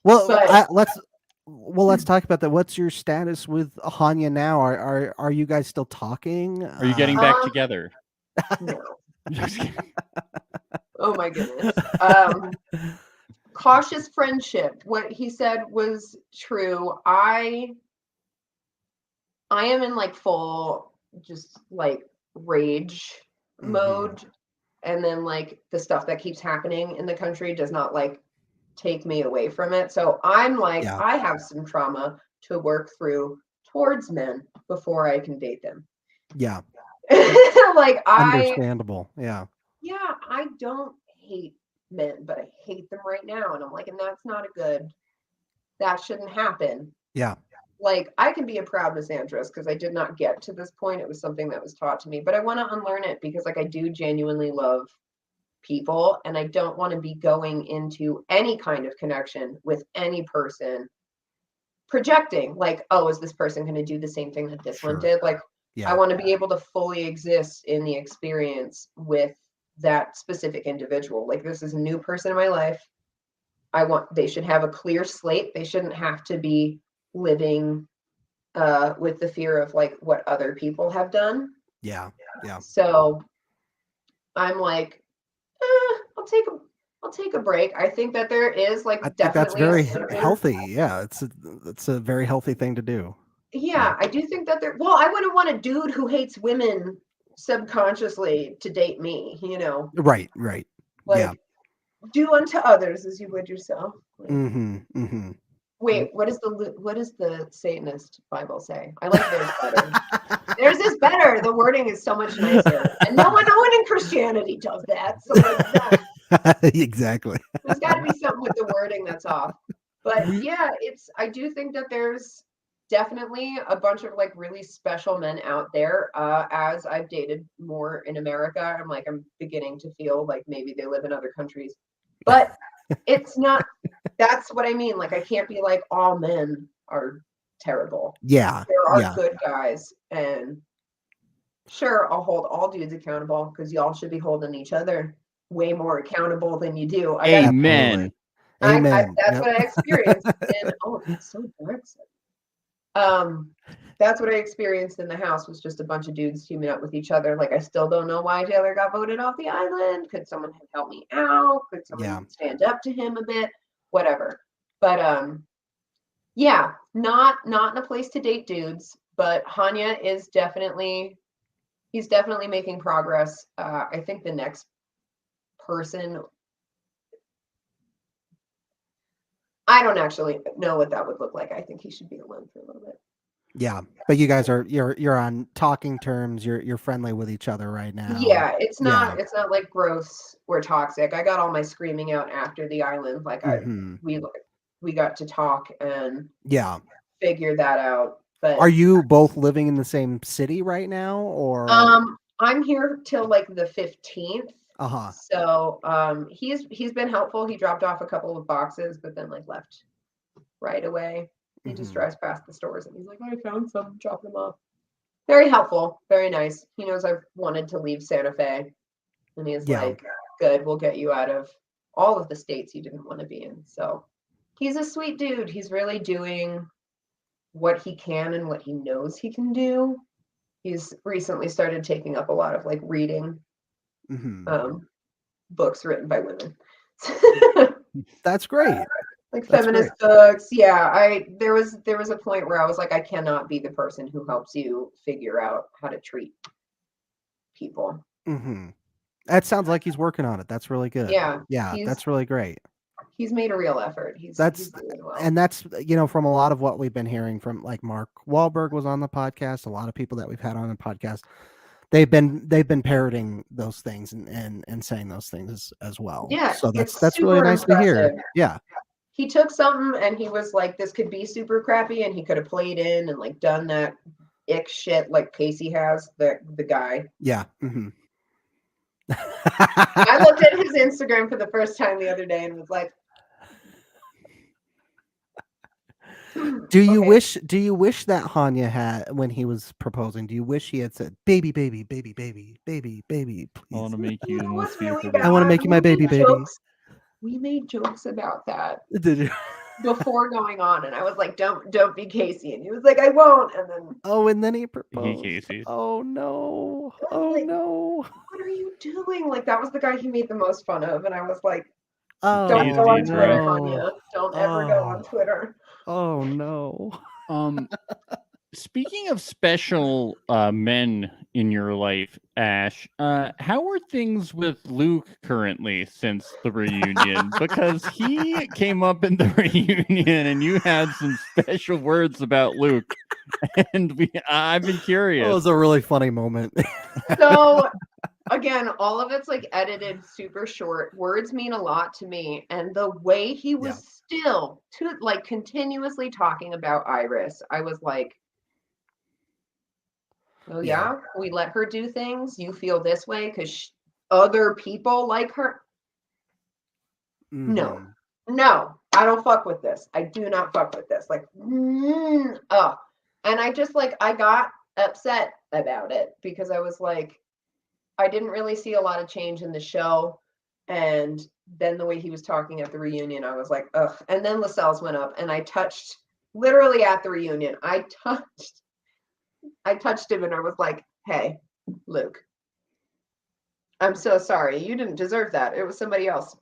S2: Well, let's talk about that. What's your status with Hanya now? Are you guys still talking?
S4: Are you getting back together?
S3: No. Oh my goodness. Cautious friendship. What he said was true. I am in like full just like rage mode, and then like the stuff that keeps happening in the country does not like take me away from it. So I'm like, I have some trauma to work through towards men before I can date them.
S2: Yeah.
S3: Like
S2: understandable. Yeah,
S3: I don't hate men, but I hate them right now. And I'm like, and that's not that shouldn't happen.
S2: Yeah.
S3: Like, I can be a proud misandrist because I did not get to this point. It was something that was taught to me, but I want to unlearn it because like I do genuinely love people, and I don't want to be going into any kind of connection with any person projecting like, oh, is this person going to do the same thing that this one did? Like, I want to be able to fully exist in the experience with that specific individual. Like, this is a new person in my life. They should have a clear slate. They shouldn't have to be living with the fear of like what other people have done.
S2: Yeah.
S3: So I'm like, I'll take a break. I think that there is like,
S2: I think that's very healthy. Yeah, it's a very healthy thing to do.
S3: Yeah, I do think that I wouldn't want a dude who hates women subconsciously to date me,
S2: Right.
S3: Like, do unto others as you would yourself.
S2: Like,
S3: Wait, what does the Satanist Bible say? I like theirs better. Theirs is better. The wording is so much nicer. And no one in Christianity does that. So like,
S2: exactly.
S3: there's got to be something with the wording that's off. But yeah, I do think that there's definitely a bunch of like really special men out there. As I've dated more in America, I'm beginning to feel like maybe they live in other countries, but it's not. That's what I mean. Like, I can't be like all men are terrible.
S2: Yeah.
S3: There are
S2: Yeah.
S3: good guys, and sure, I'll hold all dudes accountable because y'all should be holding each other way more accountable than you do.
S4: Amen.
S2: Amen.
S3: That's
S2: Yep.
S3: what I experienced. And it's so dark. That's what I experienced in the house, was just a bunch of dudes teaming up with each other. Like, I still don't know why Taylor got voted off the island. Could someone have helped me out? Could someone stand up to him a bit? Whatever. But yeah, not in a place to date dudes, but Hanya is definitely making progress. I think the next person, I don't actually know what that would look like. I think he should be alone for a little bit.
S2: Yeah, but you guys are you're on talking terms. You're friendly with each other right now.
S3: Yeah, it's not like gross or toxic. I got all my screaming out after the island. Like we got to talk and figure that out. But
S2: are you both living in the same city right now, or
S3: I'm here till like the 15th.
S2: Uh-huh.
S3: So he's been helpful. He dropped off a couple of boxes, but then like left right away. He just drives past the stores and he's like, I found some, drop them off. Very helpful, very nice. He knows I've wanted to leave Santa Fe. And he's like, good, we'll get you out of all of the states you didn't want to be in. So he's a sweet dude. He's really doing what he can and what he knows he can do. He's recently started taking up a lot of like reading books written by women.
S2: That's great.
S3: Like feminist books. Yeah, there was a point where I was like, I cannot be the person who helps you figure out how to treat people.
S2: That sounds like he's working on it. That's really good.
S3: Yeah,
S2: that's really great.
S3: He's made a real effort. He's doing well.
S2: And that's, from a lot of what we've been hearing from, like, Mark Wahlberg was on the podcast. A lot of people that we've had on the podcast, they've been parroting those things and saying those things as well.
S3: Yeah,
S2: so that's really nice to hear. Yeah.
S3: He took something and he was like, this could be super crappy, and he could have played in and like done that ick shit like Casey has, the guy.
S2: Yeah.
S3: I looked at his Instagram for the first time the other day and was like,
S2: Do you wish that Hanya had, when he was proposing, do you wish he had said, baby, baby, baby, baby, baby, baby, please?
S4: I want to make you the most beautiful.
S2: I want to make you my baby, baby.
S3: We made jokes about that.
S2: Did you?
S3: Before going on, and I was like, don't be Casey, and he was like, I won't, and then
S2: he proposed. Oh no. No.
S3: What are you doing? Like, that was the guy he made the most fun of, and I was like,
S2: oh,
S3: don't go on Twitter,
S2: no.
S3: Hanya. Don't ever go on Twitter.
S2: Oh no.
S4: Speaking of special men in your life, Ash, how are things with Luke currently since the reunion? Because he came up in the reunion and you had some special words about Luke, and I've been curious.
S2: It was a really funny moment.
S3: So again, all of it's like edited super short. Words mean a lot to me, and the way he was still continuously talking about Iris, I was like, oh yeah, we let her do things. You feel this way because other people like her. No, I don't fuck with this. I do not fuck with this. Like, and I just I got upset about it because I was like, I didn't really see a lot of change in the show. And then the way he was talking at the reunion, I was like, ugh. And then Lascelles went up and I touched, literally at the reunion, I touched him and I was like, hey, Luke, I'm so sorry. You didn't deserve that. It was somebody else.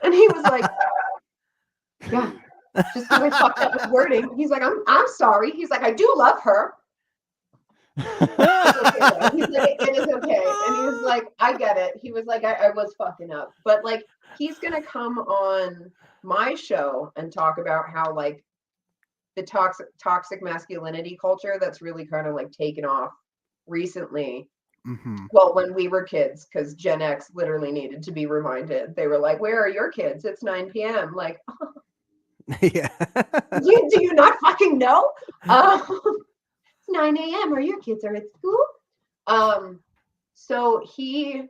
S3: And he was like, yeah, just because I fucked up with wording. He's like, I'm sorry. He's like, I do love her. Okay, he's like, it is okay. And he was like, I get it. He was like, I was fucking up. But like, he's going to come on my show and talk about how like the toxic masculinity culture that's really kind of like taken off recently. Well, when we were kids, because Gen X literally needed to be reminded. They were like, where are your kids? It's 9 p.m. Like,
S2: yeah.
S3: do you not fucking know? It's 9 a.m. or your kids are at school. So he's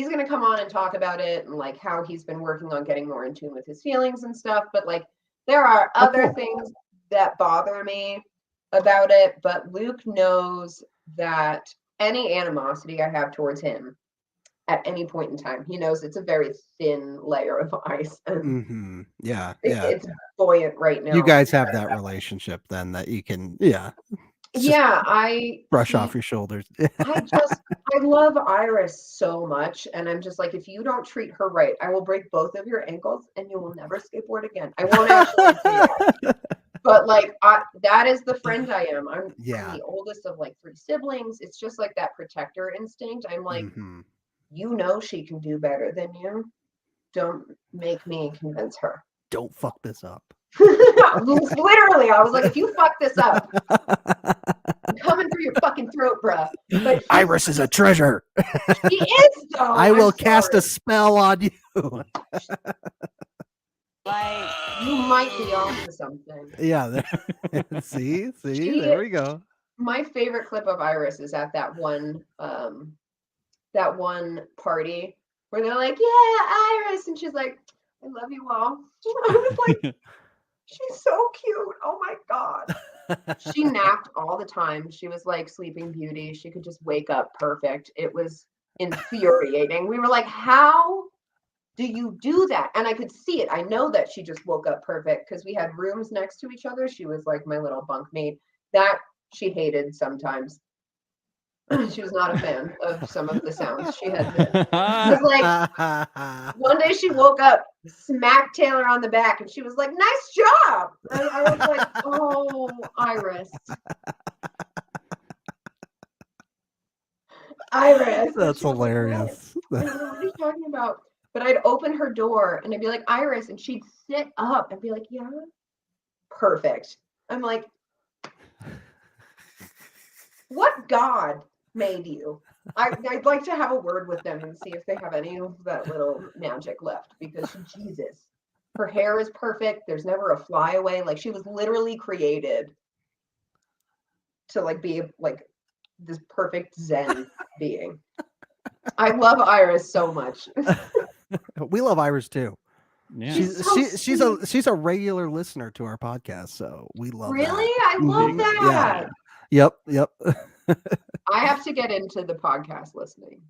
S3: gonna come on and talk about it and like how he's been working on getting more in tune with his feelings and stuff. But like there are other things that bother me about it, but Luke knows that any animosity I have towards him at any point in time, he knows it's a very thin layer of ice, and
S2: Yeah,
S3: it's buoyant right now.
S2: You guys have that relationship then that you can, just
S3: Yeah,
S2: brush off your shoulders.
S3: I love Iris so much, and I'm just like, if you don't treat her right, I will break both of your ankles, and you will never skateboard again. I won't actually say that, but like, that is the friend I am. I'm the oldest of like 3 siblings. It's just like that protector instinct. I'm like, you know, she can do better than you. Don't make me convince her.
S2: Don't fuck this up.
S3: Literally, I was like, if you fuck this up, I'm coming for your fucking throat, bruh. But
S2: Iris is a treasure.
S3: She is, though.
S2: I will cast a spell on you.
S3: Like, you might be on to something.
S2: Yeah. See, there we go.
S3: My favorite clip of Iris is at that one party where they're like, yeah, Iris, and she's like, I love you all. I was like, she's so cute. Oh my God. She napped all the time. She was like Sleeping Beauty. She could just wake up perfect. It was infuriating. We were like, how do you do that? And I could see it. I know that she just woke up perfect because we had rooms next to each other. She was like my little bunkmate. That she hated sometimes. She was not a fan of some of the sounds she had. It was like, one day she woke up, smacked Taylor on the back, and she was like, nice job. And I was like, oh, Iris. Iris.
S2: That's hilarious.
S3: Like, what are you talking about? But I'd open her door and I'd be like, Iris, and she'd sit up and be like, yeah, perfect. I'm like, what God made you? I'd like to have a word with them and see if they have any of that little magic left, because Jesus, her hair is perfect. There's never a flyaway. Like, she was literally created to like be like this perfect Zen being. I love Iris so much.
S2: We love Iris too.
S4: Yeah.
S2: She's a regular listener to our podcast, so we love
S3: really?
S2: that.
S3: I love that.
S2: Yeah. Yep.
S3: I have to get into the podcast listening.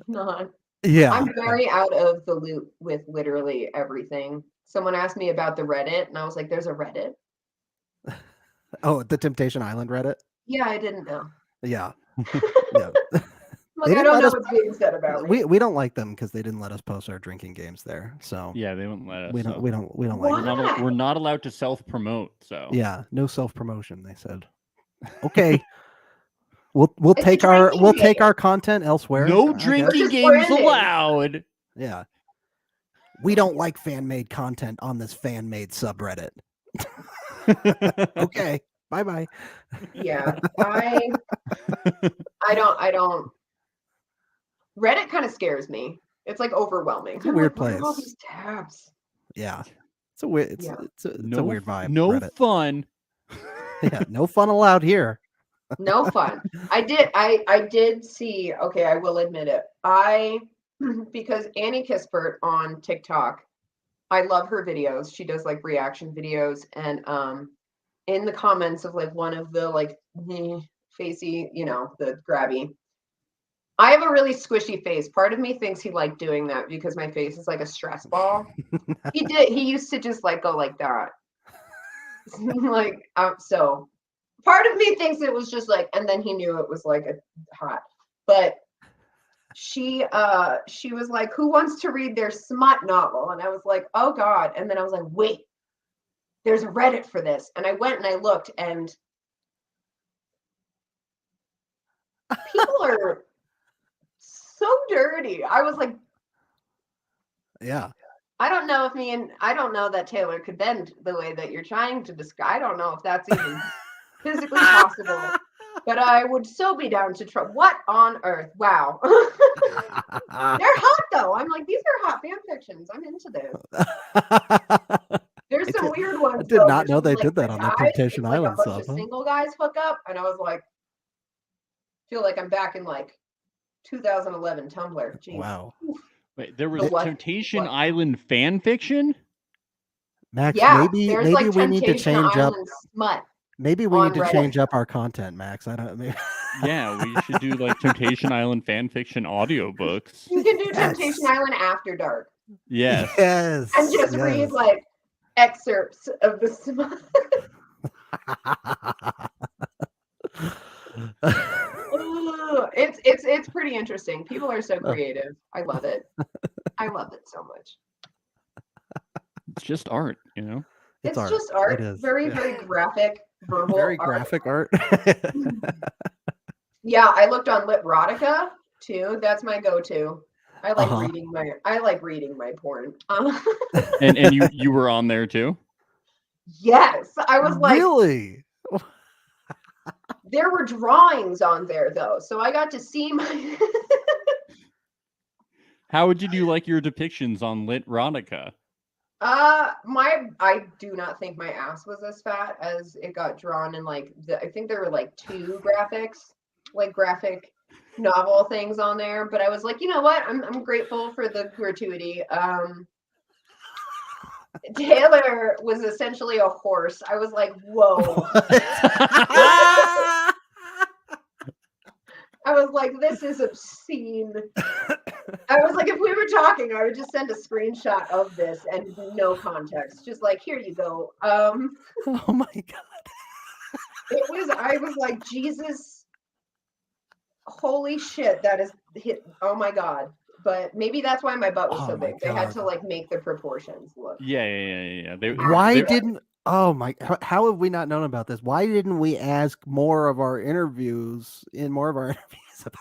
S3: Not.
S2: Yeah.
S3: I'm very out of the loop with literally everything. Someone asked me about the Reddit, and I was like, there's a Reddit?
S2: Oh, the Temptation Island Reddit?
S3: Yeah, I didn't know.
S2: Yeah.
S3: Like, I don't know what's being said about me.
S2: We don't like them because they didn't let us post our drinking games there. So
S4: Yeah, they won't let us.
S2: we don't like
S3: Why?
S4: We're not allowed to self-promote. So
S2: yeah, no self-promotion, they said. Okay. We'll
S3: It's
S2: take
S3: a drinking
S2: our
S3: game.
S2: content elsewhere.
S4: no
S2: I guess.
S4: drinking
S3: Just
S4: games
S3: branding.
S4: allowed.
S2: Yeah. We don't like fan-made content on this fan-made subreddit. Okay. Bye-bye.
S3: Yeah, I don't. Reddit kind of scares me. It's like overwhelming.
S2: It's a weird
S3: What are all
S2: place.
S3: these tabs.
S2: Yeah. It's a weird it's a weird vibe.
S4: No
S2: Reddit.
S4: fun.
S2: Yeah, no fun allowed here.
S3: No fun. I did see, okay, I will admit it. Because Annie Kispert on TikTok, I love her videos. She does like reaction videos, and in the comments of like one of the like facey, the grabby, I have a really squishy face. Part of me thinks he liked doing that because my face is like a stress ball. He used to just like go like that. Like, so part of me thinks it was just like, and then he knew it was like a hot, but she was like, who wants to read their smut novel? And I was like, oh God. And then I was like, wait, there's a Reddit for this. And I went and I looked, and people are so dirty. I was like,
S2: Yeah.
S3: I don't know that Taylor could bend the way that you're trying to describe. I don't know if that's even physically possible, but I would so be down to try. What on earth? Wow. They're hot though. I'm like, these are hot fan fictions. I'm into this. There's some weird ones.
S2: I did
S3: though,
S2: not
S3: where
S2: know they
S3: she's
S2: did
S3: like,
S2: that on
S3: the
S2: that
S3: guys,
S2: Temptation
S3: it's like
S2: Island
S3: a bunch
S2: stuff.
S3: of single guys hook up, and I was like, feel like I'm back in like 2011 Tumblr. Jeez.
S2: Wow.
S4: Wait, there
S3: The
S4: was
S3: what?
S4: Temptation
S3: What?
S4: Island fan fiction?
S2: Max,
S3: Yeah,
S2: maybe
S3: there's
S2: maybe
S3: like
S2: we need to
S3: Temptation
S2: change up.
S3: Island smut.
S2: Maybe we
S3: on
S2: need to
S3: Reddit.
S2: change up our content, Max. I don't. Maybe...
S4: Yeah, we should do like Temptation Island fan fiction audiobooks.
S3: You can do
S2: Yes.
S3: Temptation Island after dark
S4: Yes.
S2: Yes.
S3: and just read like excerpts of the smut. Ooh, it's pretty interesting. People are so creative. I love it. I love it so much.
S4: It's just art, you know?
S3: It's
S2: art.
S3: just art.
S2: It is.
S3: Very,
S2: Yeah.
S3: very graphic, verbal
S2: Very
S3: art.
S2: graphic art.
S3: Yeah, I looked on Literotica too. That's my go-to. I like
S2: Uh-huh.
S3: reading my porn.
S4: And you were on there too?
S3: Yes, I was like,
S2: Really?
S3: there were drawings on there though, so I got to see my.
S4: How would you do like your depictions on Literotica?
S3: I do not think my ass was as fat as it got drawn in like I think there were like 2 graphics, like graphic novel things on there, but I was like, you know what? I'm grateful for the gratuity. Taylor was essentially a horse. I was like, whoa. I was like, this is obscene. I was like, if we were talking, I would just send a screenshot of this and no context. Just like, here you go.
S2: Oh my god.
S3: I was like, Jesus, holy shit, that is hit. Oh my god. But maybe that's why my butt was so big. They had to like make the proportions look.
S4: Yeah.
S2: Why didn't oh my how have we not known about this? Why didn't we ask more of our interviews about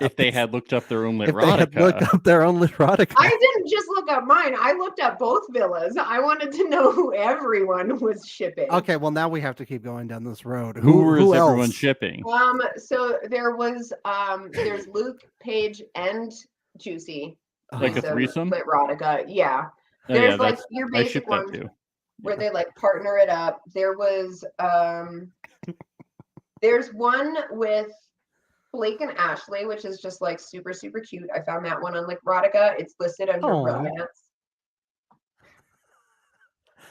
S4: if they
S2: this?
S4: had looked up their own
S2: If they had looked
S4: Literotica?
S2: up their own Literotica?
S3: I didn't just look up mine. I looked up both villas. I wanted to know who everyone was shipping.
S2: Okay, well now we have to keep going down this road.
S4: Who was everyone
S2: else?
S4: shipping?
S3: So there was there's Luke, Paige, and Juicy.
S4: Like a
S3: So
S4: threesome?
S3: Literotica, yeah.
S4: Oh,
S3: There's
S4: yeah,
S3: like
S4: that's
S3: your
S4: I
S3: basic
S4: ship that
S3: ones
S4: too.
S3: where they like partner it up. There was there's one with Blake and Ashley, which is just like super, super cute. I found that one on Literotica. It's listed under
S2: Aw.
S3: romance.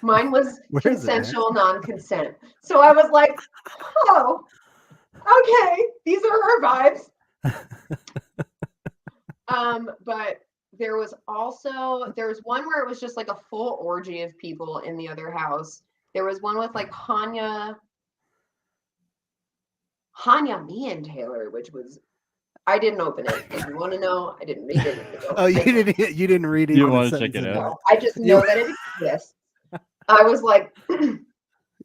S3: Mine was
S2: Where is it,
S3: consensual non-consent. So I was like, oh, okay, these are our vibes. But there was one where it was just like a full orgy of people in the other house. There was one with like Hanya, me and Taylor, which was I didn't open it. If you want to know, I didn't read it.
S2: Oh, you didn't read it.
S4: You want to check it out?
S3: No, I just know that it exists. I was like,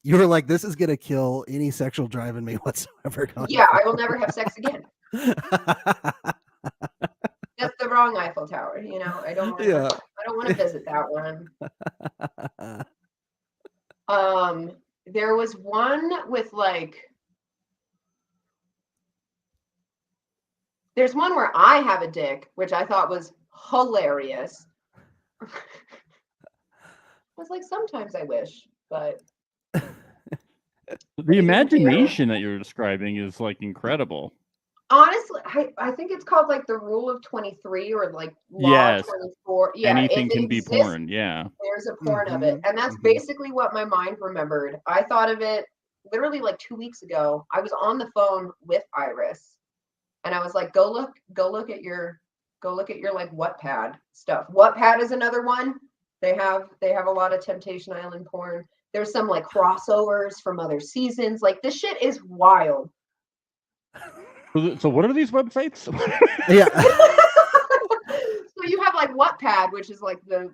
S2: You were like, this is gonna kill any sexual drive in me whatsoever.
S3: yeah, I will never have sex again. That's the wrong Eiffel Tower, you know. I don't want to visit that one. There was one with like there's one where I have a dick, which I thought was hilarious. I was like, sometimes I wish, but
S4: The imagination that you're describing is like incredible.
S3: honestly, I think it's called like the rule of 23 or like law
S4: Yes.
S3: 24. Yeah,
S4: Anything
S3: if it
S4: can be
S3: exists,
S4: porn. Yeah.
S3: there's a porn of it. And that's basically what my mind remembered. I thought of it literally like 2 weeks ago. I was on the phone with Iris and I was like, go look at your like Wattpad stuff. Wattpad is another one. They have a lot of Temptation Island porn. There's some like crossovers from other seasons. Like this shit is wild.
S4: So what are these websites?
S2: Yeah.
S3: So you have like Wattpad, which is like the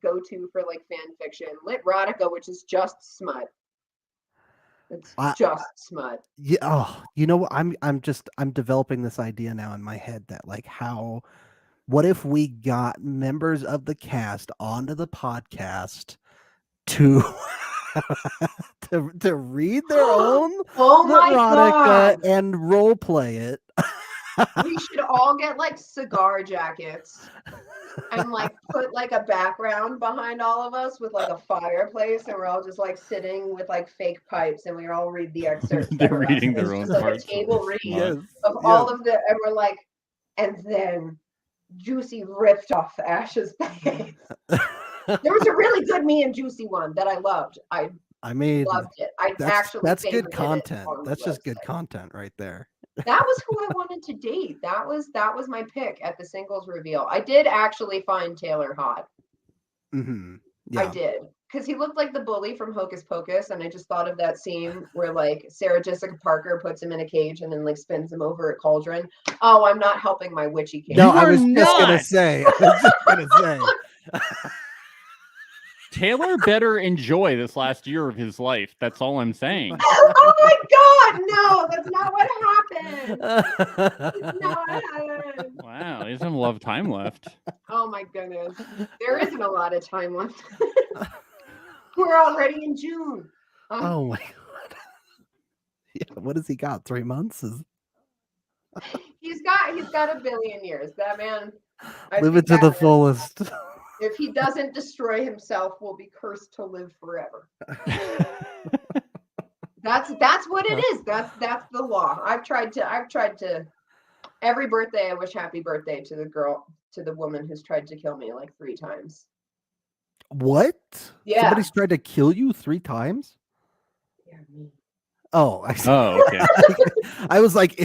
S3: go-to for like fan fiction. Literotica, which is just smut. It's just smut.
S2: Yeah. Oh, you know what? I'm developing this idea now in my head that like what if we got members of the cast onto the podcast to to read their own
S3: Oh my
S2: erotica
S3: god.
S2: and role play it.
S3: We should all get like cigar jackets and like put like a background behind all of us with like a fireplace, and we're all just like sitting with like fake pipes, and we all read the excerpts.
S4: They're
S3: that are
S4: reading
S3: us.
S4: their
S3: It's
S4: own
S3: just like a
S4: parts.
S3: table read
S2: Yes.
S3: of all of the, and we're like, and then Juicy ripped off Ashe's face. There was a really good Me and Juicy one that I loved. I
S2: mean,
S3: loved it. I
S2: that's
S3: actually
S2: good
S3: favorited it
S2: content.
S3: on the
S2: That's just good
S3: website.
S2: content right there.
S3: That was who I wanted to date. That was my pick at the singles reveal. I did actually find Taylor hot.
S2: Mm-hmm.
S3: I
S2: Yeah.
S3: did. Because he looked like the bully from Hocus Pocus, and I just thought of that scene where like Sarah Jessica Parker puts him in a cage and then like spins him over a cauldron. Oh, I'm not helping my witchy cage.
S2: No,
S4: You
S2: I
S4: are
S2: was just gonna
S4: not.
S2: say. I was just gonna say.
S4: Taylor better enjoy this last year of his life. That's all I'm saying.
S3: Oh my God, no, that's not what happened. That's not what happened.
S4: Wow, he doesn't have a lot of time left.
S3: Oh my goodness. There isn't a lot of time left. We're already in June.
S2: Oh my God. Yeah, what has he got? 3 months?
S3: He's got a billion years. That man. I
S2: Live
S3: think
S2: it to the
S3: that man,
S2: fullest.
S3: if he doesn't destroy himself, will be cursed to live forever. That's what it is. That's the law. I've tried to every birthday I wish happy birthday to the woman who's tried to kill me like 3 times.
S2: What?
S3: Yeah.
S2: Somebody's tried to kill you 3 times?
S3: Yeah, me.
S2: Oh, I see.
S4: Oh, okay.
S2: I was like,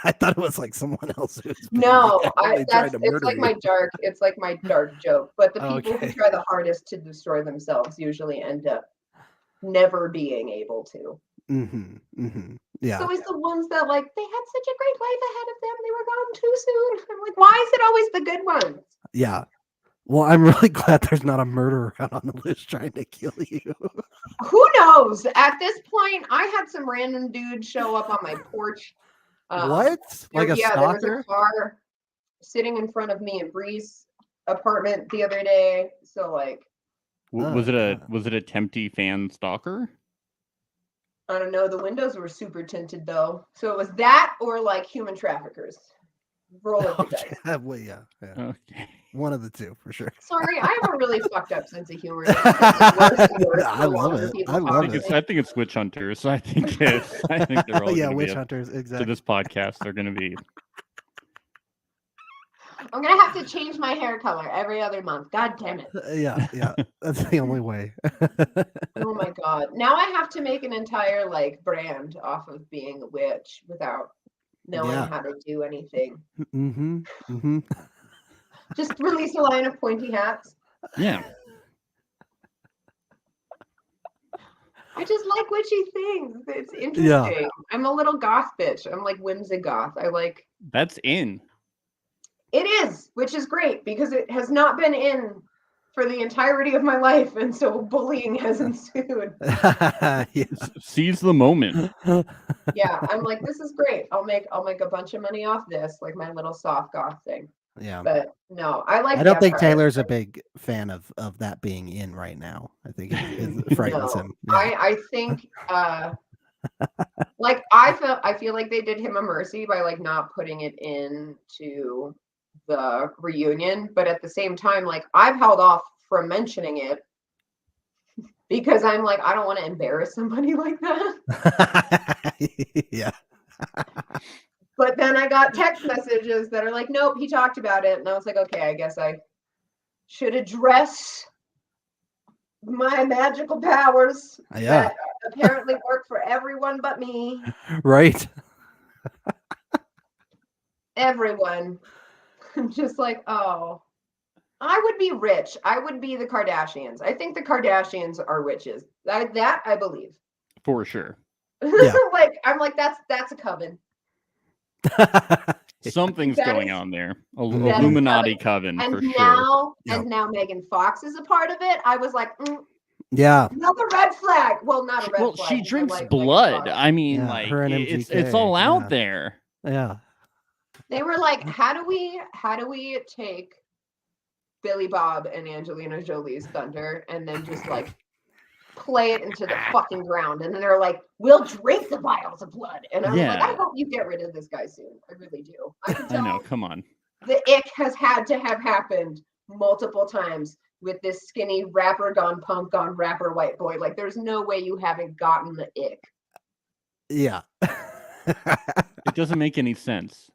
S2: I thought it was like someone else who's
S3: No,
S2: tried to
S3: it's
S2: murder
S3: like
S2: you.
S3: my dark joke. But the people
S2: Okay.
S3: who try the hardest to destroy themselves usually end up never being able to.
S2: Mm-hmm. Mm-hmm. Yeah.
S3: It's always the ones that like they had such a great life ahead of them, they were gone too soon. I'm like, why is it always the good ones?
S2: Yeah. Well, I'm really glad there's not a murderer out on the loose trying to kill you.
S3: Who knows? At this point, I had some random dude show up on my porch.
S2: What? Like a
S3: There was
S2: stalker?
S3: a car sitting in front of me and Bree's apartment the other day. So like,
S4: Was it
S2: God.
S4: a tempty fan stalker?
S3: I don't know. The windows were super tinted though, so it was that or like human traffickers. Roll of the
S2: Okay.
S3: dice.
S2: Well, yeah.
S4: Okay.
S2: One of the two for sure.
S3: Sorry, I have a really fucked up sense of humor. It's getting worse and worse
S2: I
S3: the
S2: love
S3: longer
S2: it.
S3: people
S2: I
S3: talk
S2: love
S3: to
S2: it.
S3: me.
S4: I think it's witch hunters. So I think they're all
S2: Yeah,
S4: gonna
S2: witch
S4: be
S2: hunters,
S4: to
S2: exactly.
S4: this podcast. They're gonna be.
S3: I'm gonna have to change my hair color every other month. God damn it.
S2: Yeah, yeah. That's the only way.
S3: Oh my God. Now I have to make an entire like brand off of being a witch without knowing
S2: Yeah.
S3: how to do anything.
S2: Mm-hmm. Mm-hmm.
S3: Just release a line of pointy hats.
S4: Yeah.
S3: I just like witchy things. It's interesting. I'm a little goth bitch. I'm like whimsy goth. I like
S4: That's in.
S3: it is, which is great because it has not been in for the entirety of my life, and so bullying has ensued.
S4: Seize the moment.
S3: Yeah, I'm like, this is great. I'll make a bunch of money off this, like my little soft goth thing.
S2: Yeah.
S3: But no, I like.
S2: I don't think
S3: vampires.
S2: Taylor's a big fan of that being in right now. I think it frightens
S3: No,
S2: him. Yeah.
S3: I think like I feel like they did him a mercy by like not putting it into the reunion, but at the same time, like I've held off from mentioning it because I'm like, I don't want to embarrass somebody like that.
S2: Yeah.
S3: But then I got text messages that are like, nope, he talked about it. And I was like, okay, I guess I should address my magical powers
S2: Yeah.
S3: that apparently work for everyone but me.
S2: Right.
S3: Everyone. I'm just like, oh, I would be rich. I would be the Kardashians. I think the Kardashians are witches. That I believe.
S4: For sure.
S2: Yeah.
S3: Like, I'm like, that's a coven.
S4: Something's
S3: That
S4: going
S3: is-
S4: on there.
S3: that is
S4: Illuminati coven
S3: And
S4: for sure.
S3: now,
S2: Yep.
S3: and now Megan Fox is a part of it. I was like,
S2: Yeah.
S3: another red flag. Well, not a red
S4: Well,
S3: flag.
S4: she
S3: but
S4: drinks
S3: like Megan
S4: blood.
S3: Fox.
S4: I mean,
S2: Yeah,
S4: like
S2: her and
S4: it's
S2: MGK,
S4: all out
S2: yeah.
S4: there.
S2: Yeah.
S3: They were like, how do we take Billy Bob and Angelina Jolie's thunder and then just like play it into the fucking ground? And then they're like, we'll drink the vials of blood. And I was like, I
S4: Yeah.
S3: hope you get rid of this guy soon. I really do. I can
S4: I
S3: tell
S4: know. Come on.
S3: the ick has had to have happened multiple times with this skinny rapper gone punk gone rapper white boy. Like, there's no way you haven't gotten the ick.
S2: Yeah.
S4: It doesn't make any sense.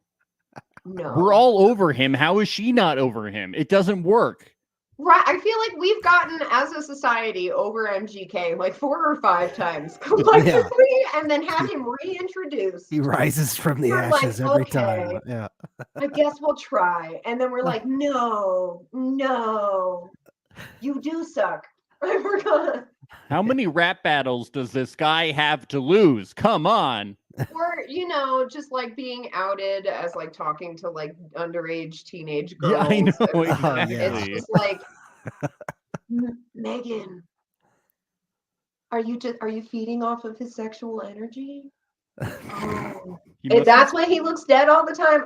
S3: No.
S4: We're all over him. How is she not over him? It doesn't work.
S3: Right, I feel like we've gotten as a society over MGK like 4 or 5 times collectively, and then had him reintroduced.
S2: He rises from the
S3: We're like,
S2: ashes every
S3: okay,
S2: time. Yeah.
S3: I guess we'll try. And then we're like, no, you do suck. I forgot.
S4: How many rap battles does this guy have to lose? Come on.
S3: Or, just like being outed as like talking to like underage teenage
S4: Yeah,
S3: girls.
S4: I know,
S2: Oh,
S4: exactly.
S3: It's just like, Megan, are you feeding off of his sexual energy? Oh.
S4: He must
S3: That's why he looks dead all the time.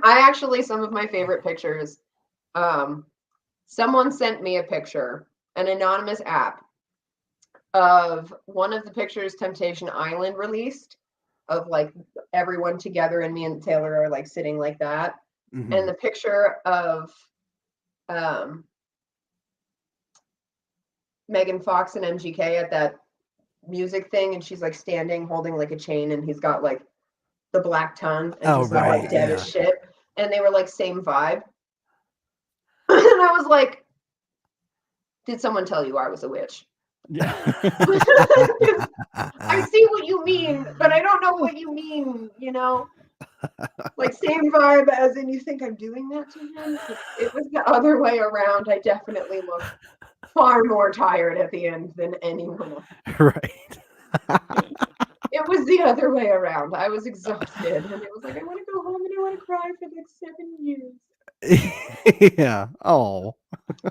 S3: Some of my favorite pictures. Someone sent me a picture, an anonymous app, of one of the pictures Temptation Island released, of like everyone together, and me and Taylor are like sitting like that.
S2: Mhm.
S3: And the picture of Megan Fox and MGK at that music thing, and she's like standing holding like a chain, and he's got like the black tongue, and he's not like dead as shit. And they were like same vibe. And I was like, did someone tell you I was a witch?
S4: Yeah.
S3: I see what you mean, but I don't know what you mean, Like same vibe as in you think I'm doing that to him? It was the other way around. I definitely looked far more tired at the end than anyone else.
S2: Right.
S3: It was the other way around. I was exhausted, and it was like, I want to go home and I want to cry for like 7 years.
S2: Yeah. Oh.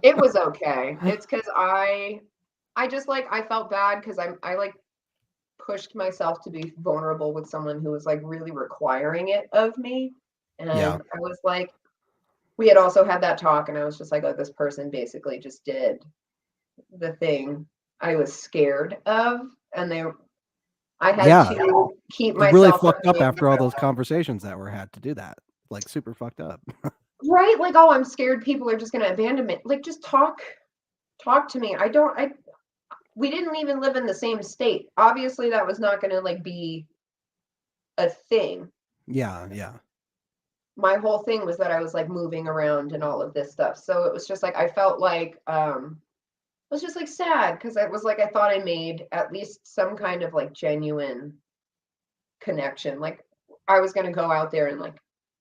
S3: It was okay. It's because I just like, I felt bad because I like pushed myself to be vulnerable with someone who was like really requiring it of me. And
S2: Yeah.
S3: I was like, we had also had that talk, and I was just like, oh, this person basically just did the thing I was scared of. And I had to keep myself.
S2: Really fucked up after all those conversations that were had to do that. Like super fucked up.
S3: Right? Like, oh, I'm scared people are just going to abandon me. Like, just talk to me. We didn't even live in the same state. Obviously, that was not going to like be a thing.
S2: Yeah. Yeah.
S3: My whole thing was that I was like moving around and all of this stuff. So it was just like, I felt like, it was just like sad, because I was like, I thought I made at least some kind of like genuine connection. Like I was going to go out there and like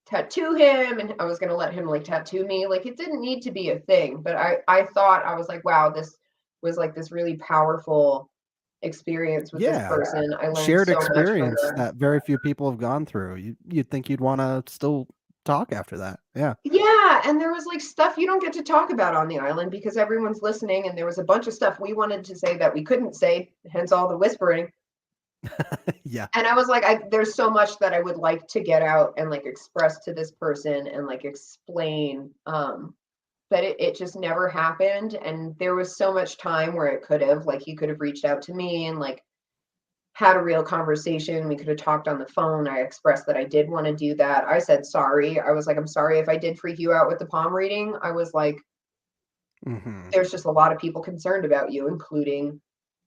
S3: tattoo him, and I was going to let him like tattoo me. Like it didn't need to be a thing, but I thought, I was like, wow, this was like this really powerful experience with this person. I learned
S2: shared
S3: so
S2: experience
S3: much from them.
S2: that very few people have gone through. You'd think you'd want to still talk after that. Yeah.
S3: Yeah, and there was like stuff you don't get to talk about on the island because everyone's listening, and there was a bunch of stuff we wanted to say that we couldn't say, hence all the whispering.
S2: Yeah.
S3: And I was like, there's so much that I would like to get out and like express to this person and like explain, but it just never happened. And there was so much time where it could have, like, he could have reached out to me and like had a real conversation. We could have talked on the phone. I expressed that I did want to do that. I said sorry. I was like, I'm sorry if I did freak you out with the palm reading. I was like, there's just a lot of people concerned about you, including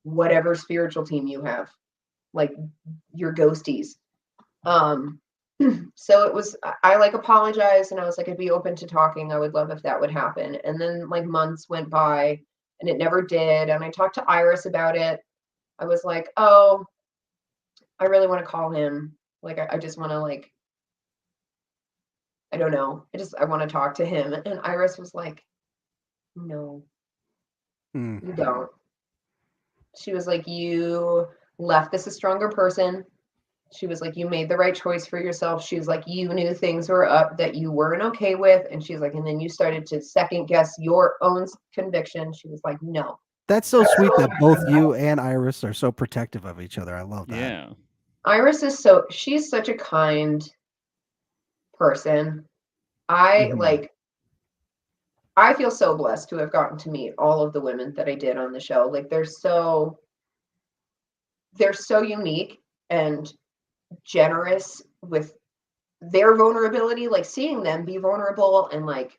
S3: whatever spiritual team you have, like your ghosties. So it was, I like apologized, and I was like, I'd be open to talking. I would love if that would happen. And then like months went by and it never did. And I talked to Iris about it. I was like, oh, I really want to call him. Like, I just want to like, I don't know. I want to talk to him. And Iris was like, no, you don't. She was like, you left this a stronger person. She was like, you made the right choice for yourself. She was like, you knew things were up that you weren't okay with. And she's like, and then you started to second guess your own conviction. She was like, no.
S2: That's so sweet that both you and Iris are so protective of each other. I love that.
S4: Yeah.
S3: Iris is she's such a kind person. I feel so blessed to have gotten to meet all of the women that I did on the show. Like they're so unique and generous with their vulnerability. Like seeing them be vulnerable and like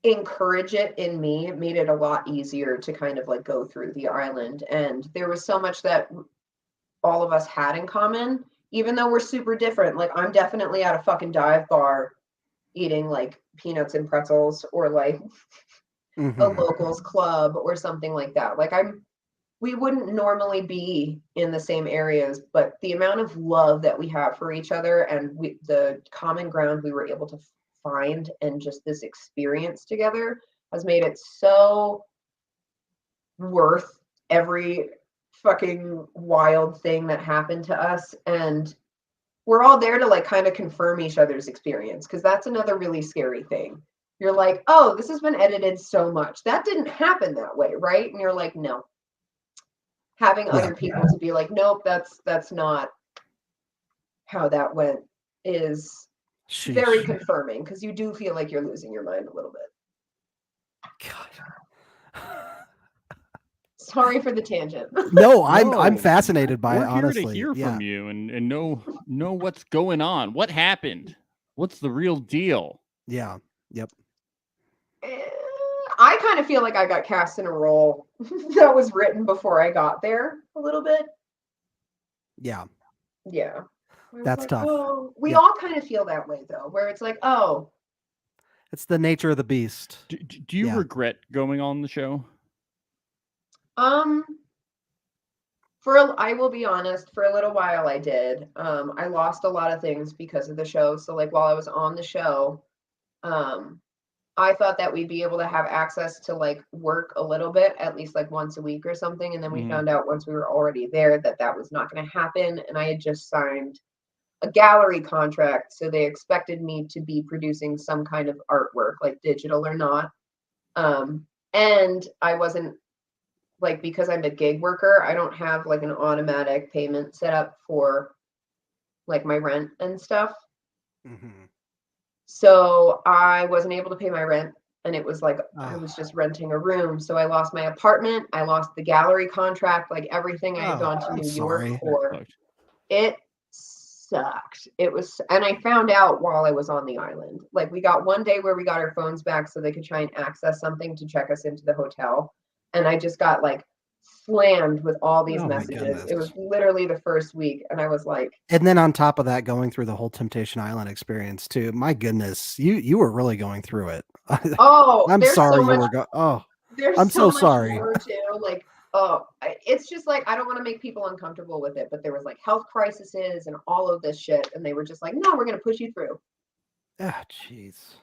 S3: encourage it in me, it made it a lot easier to kind of like go through the island. And there was so much that all of us had in common, even though we're super different. Like I'm definitely at a fucking dive bar eating like peanuts and pretzels, or like a
S2: Mhm.
S3: locals club or something like that. Like we wouldn't normally be in the same areas, but the amount of love that we have for each other, and the common ground we were able to find, and just this experience together has made it so worth every fucking wild thing that happened to us. And we're all there to like kind of confirm each other's experience, because that's another really scary thing. You're like, oh, this has been edited so much. That didn't happen that way, right? And you're like, no. Having
S2: Yeah.
S3: other people to be like, nope, that's not how that went, is very
S2: Sheesh.
S3: confirming, because you do feel like you're losing your mind a little bit.
S2: God.
S3: Sorry for the tangent.
S2: No, I'm
S4: No,
S2: fascinated by
S4: We're
S2: it,
S4: here to
S2: honestly.
S4: hear
S2: Yeah.
S4: from you and know what's going on. What happened? What's the real deal?
S2: Yeah. Yep.
S3: I kind of feel like I got cast in a role that was written before I got there a little bit.
S2: Yeah.
S3: Yeah. I was
S2: That's
S3: like,
S2: tough.
S3: oh, we
S2: Yep.
S3: all kind of feel that way though, where it's like, oh,
S2: It's the nature of the beast.
S4: Do you
S2: Yeah.
S4: regret going on the show?
S3: I will be honest, for a little while I did. I lost a lot of things because of the show. So like while I was on the show, I thought that we'd be able to have access to like work a little bit, at least like once a week or something. And then we
S4: Mhm.
S3: found out once we were already there that was not going to happen. And I had just signed a gallery contract. So they expected me to be producing some kind of artwork, like digital or not. And I wasn't, like, because I'm a gig worker, I don't have like an automatic payment set up for like my rent and stuff.
S2: Mhm.
S3: So I wasn't able to pay my rent, and it was like I
S2: Oh.
S3: was just renting a room. So I lost my apartment, I lost the gallery contract, like everything I had gone to
S2: I'm
S3: New York
S2: sorry.
S3: for.
S4: Fucked.
S3: It sucked. It was, and I found out while I was on the island. Like we got one day where we got our phones back so they could try and access something to check us into the hotel. And I just got like slammed with all these
S2: Oh my
S3: messages.
S2: goodness.
S3: It was literally the first week, and I was like,
S2: And then on top of that, going through the whole Temptation Island experience too. My goodness, you were really going through it.
S3: oh,
S2: I'm
S3: there's
S2: sorry
S3: so
S2: you
S3: much.
S2: were going. Oh,
S3: There's
S2: I'm so
S3: much
S2: sorry.
S3: more too. Like, oh, it's just like I don't want to make people uncomfortable with it, but there was like health crises and all of this shit, and they were just like, no, we're gonna push you through.
S2: Ah, jeez.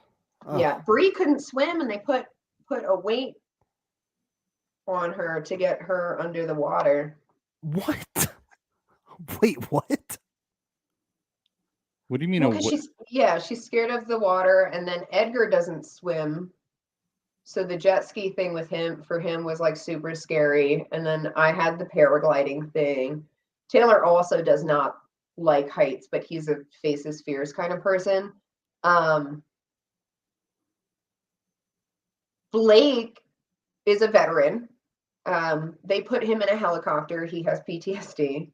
S3: Yeah, Bree couldn't swim, and they put a weight on her to get her under the water.
S2: What? Wait, what?
S4: What do you mean?
S3: Well, because she's scared of the water, and then Edgar doesn't swim, so the jet ski thing with him was like super scary. And then I had the paragliding thing. Taylor also does not like heights, but he's a faces fears kind of person. Blake is a veteran. They put him in a helicopter. He has PTSD.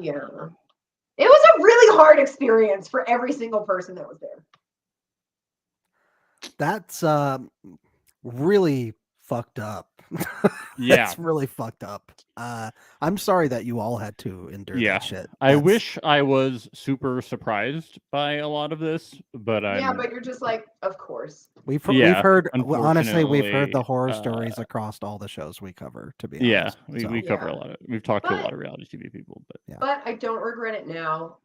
S3: Yeah. It was a really hard experience for every single person that was there.
S2: That's really fucked up.
S4: Yeah.
S2: That's really fucked up. I'm sorry that you all had to endure
S4: Yeah.
S2: that shit.
S4: I
S2: That's-
S4: wish I was super surprised by a lot of this, but
S3: Yeah,
S4: I'm
S3: but you're just like, of course.
S2: we've
S4: Yeah,
S2: heard honestly we've heard the
S4: unfortunately,
S2: horror stories across all the shows we cover. To be
S4: yeah,
S2: honest,
S4: we,
S2: so.
S4: we cover
S3: Yeah.
S4: a lot of we've talked to a
S3: But-
S4: lot of reality TV people, but
S3: But I don't regret it now.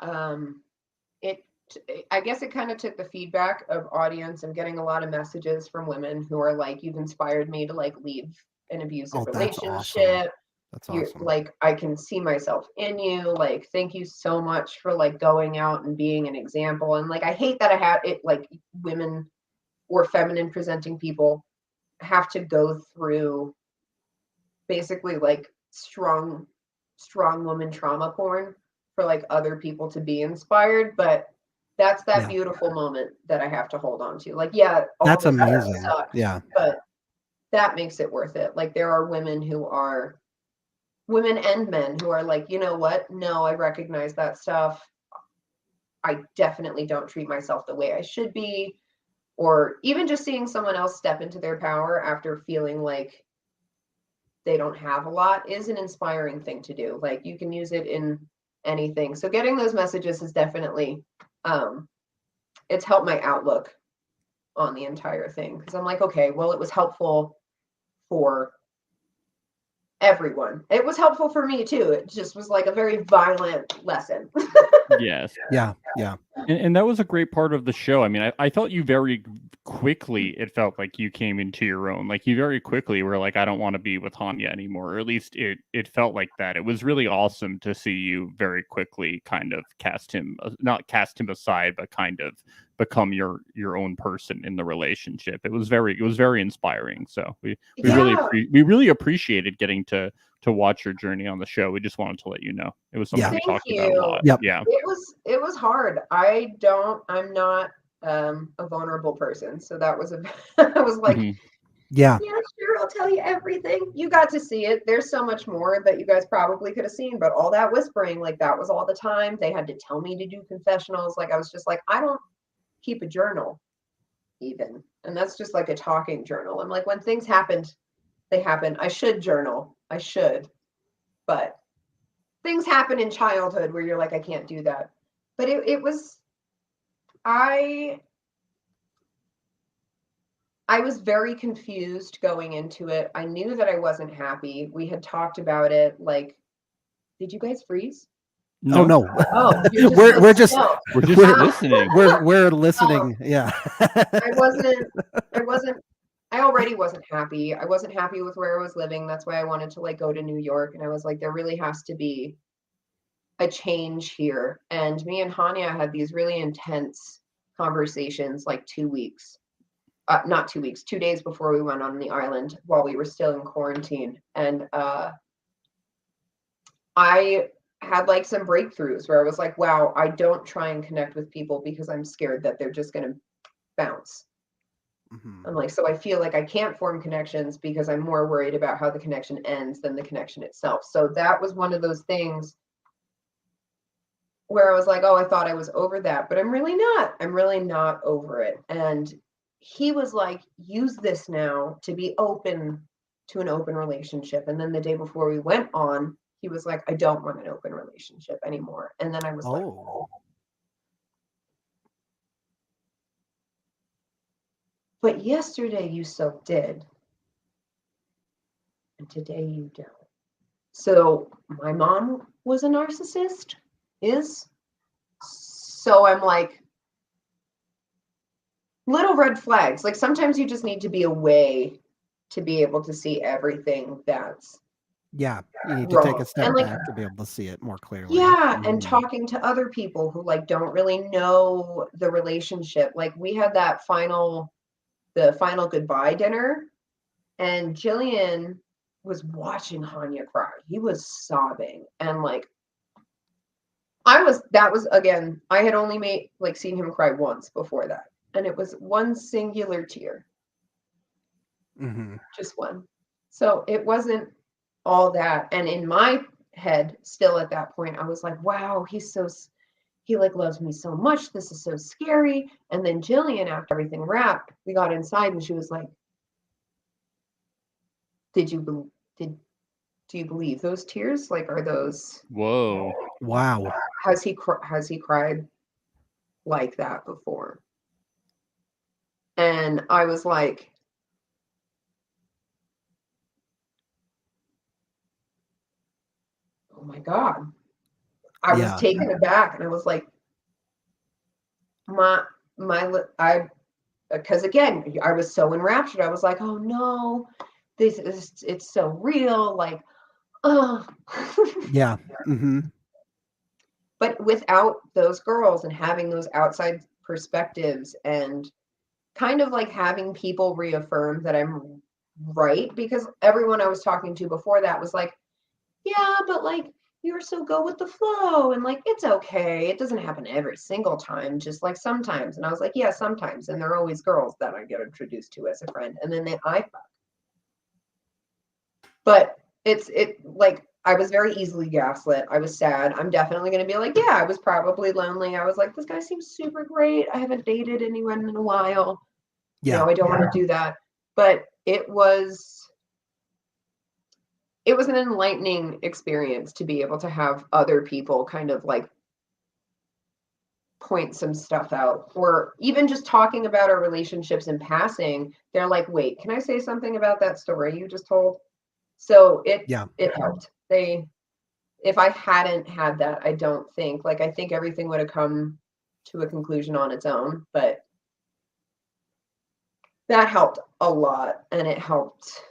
S3: I guess it kind of took the feedback of audience and getting a lot of messages from women who are like, you've inspired me to like leave an abusive
S2: Oh, that's awesome.
S3: relationship.
S2: That's
S3: You're
S2: awesome.
S3: like, I can see myself in you. Like, thank you so much for like going out and being an example. And like, I hate that I had it, like women or feminine presenting people have to go through basically like strong woman trauma porn for like other people to be inspired. But that's that
S2: Yeah.
S3: beautiful moment that I have to hold on to. Like, yeah, all
S2: That's
S3: the stuff
S2: amazing.
S3: sucks,
S2: Yeah.
S3: but that makes it worth it. Like, there are women and men who are like, you know what? No, I recognize that stuff. I definitely don't treat myself the way I should be. Or even just seeing someone else step into their power after feeling like they don't have a lot is an inspiring thing to do. Like, you can use it in anything. So getting those messages has definitely it's helped my outlook on the entire thing, because I'm like, okay, well, it was helpful for everyone. It was helpful for me too. It just was like a very violent lesson.
S4: Yes.
S2: Yeah.
S4: And that was a great part of the show. I mean, I felt you very quickly, it felt like you came into your own. Like you very quickly were like, I don't want to be with Hanya anymore. Or at least it felt like that. It was really awesome to see you very quickly kind of not cast him aside, but kind of become your own person in the relationship. It was very inspiring. So we really appreciated getting to watch your journey on the show. We just wanted to let you know it was something we talked about a lot.
S2: Yep.
S4: Yeah.
S3: It was hard. I'm not a vulnerable person. So that was I was like,
S2: Yeah.
S3: yeah, sure, I'll tell you everything. You got to see it. There's so much more that you guys probably could have seen, but all that whispering, like that was all the time. They had to tell me to do confessionals. Like I was just like, I don't keep a journal even. And that's just like a talking journal. I'm like, when things happened, they happen. I should journal. I should. But things happen in childhood where you're like, I can't do that. But it was, I was very confused going into it. I knew that I wasn't happy. We had talked about it. Like, did you guys freeze?
S2: No. Oh no.
S3: Oh,
S2: we're just
S4: listening.
S2: We're listening. Yeah.
S3: I already wasn't happy. I wasn't happy with where I was living. That's why I wanted to like go to New York. And I was like, there really has to be a change here. And me and Hanya had these really intense conversations, like 2 weeks. Not 2 weeks, 2 days before we went on the island while we were still in quarantine. And I had like some breakthroughs where I was like, wow, I don't try and connect with people because I'm scared that they're just going to bounce. I'm like, so I feel like I can't form connections because I'm more worried about how the connection ends than the connection itself. So that was one of those things where I was like, oh, I thought I was over that, but I'm really not. I'm really not over it. And he was like, use this now to be open to an open relationship. And then the day before we went on, he was like, I don't want an open relationship anymore. And then I was like, oh. But yesterday you so did. And today you don't. So my mom was a narcissist, so I'm like, little red flags. Like sometimes you just need to be away to be able to see everything that's
S2: you need to
S3: wrong.
S2: take a step
S3: and, like,
S2: back to be able to see it more clearly.
S3: Yeah, and talking to other people who like don't really know the relationship. Like we had the final goodbye dinner, and Jillian was watching Hanya cry. He was sobbing, and like that was again, I had only seen him cry once before that, and it was one singular tear. Just one. So it wasn't all that. And in my head, still at that point, I was like, wow, he like loves me so much. This is so scary. And then Jillian, after everything wrapped, we got inside and she was like, do you believe those tears? Like, are those?
S4: Whoa.
S2: Wow.
S3: Has he cried like that before? And I was like, oh my God. I was taken aback, and I was like, because again, I was so enraptured. I was like, oh no, it's so real. Like, oh.
S2: Yeah.
S3: But without those girls and having those outside perspectives and kind of like having people reaffirm that I'm right, because everyone I was talking to before that was like, yeah, but like, you're so go with the flow, and like, it's okay. It doesn't happen every single time, just like sometimes. And I was like, yeah, sometimes. And there are always girls that I get introduced to as a friend, and then I fuck. But like, I was very easily gaslit. I was sad. I'm definitely going to be like, yeah, I was probably lonely. I was like, this guy seems super great. I haven't dated anyone in a while.
S2: Yeah.
S3: You know, I don't want to do that. But it was an enlightening experience to be able to have other people kind of like point some stuff out, or even just talking about our relationships in passing, they're like, wait, can I say something about that story you just told? So it helped. If I hadn't had that, I don't think, like, I think everything would have come to a conclusion on its own, but that helped a lot. And it helped,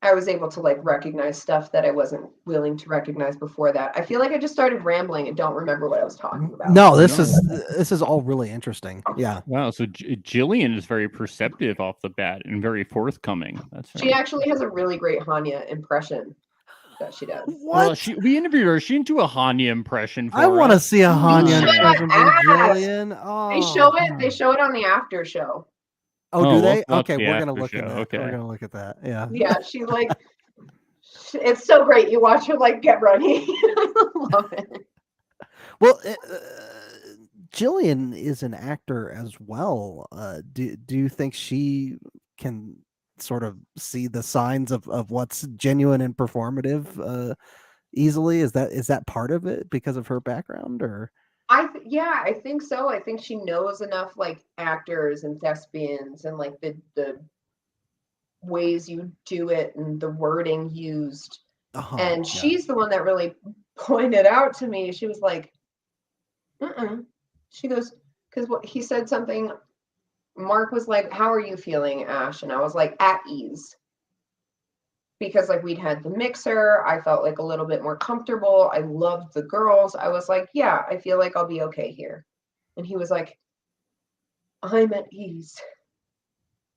S3: I was able to like recognize stuff that I wasn't willing to recognize before that. I feel like I just started rambling and don't remember what I was talking about.
S2: No, this is all really interesting. Yeah.
S4: Wow. So Jillian is very perceptive off the bat and very forthcoming.
S3: She actually has a really great Hanya impression that she does.
S4: Well, we interviewed her. She didn't do a Hanya impression.
S2: I want to see a Hanya impression from
S3: ass.
S2: Jillian. Oh,
S3: They show it on the after show.
S2: Oh, do they?
S4: We'll
S2: Okay,
S4: watch the
S2: we're gonna look
S4: after
S2: at
S4: show.
S2: that.
S4: Okay.
S2: We're gonna look at that. Yeah.
S3: Yeah, she like, it's so great. You watch her like get ready. I love it.
S2: Well, Jillian is an actor as well. Do you think she can sort of see the signs of what's genuine and performative easily? Is that part of it because of her background, or?
S3: I think so. I think she knows enough like actors and thespians and like the ways you do it and the wording used. And she's the one that really pointed out to me. She was like, she goes, because what he said something, Mark was like, how are you feeling, Ashe? And I was like, at ease. Because like we'd had the mixer, I felt like a little bit more comfortable. I loved the girls. I was like, yeah, I feel like I'll be okay here. And he was like, I'm at ease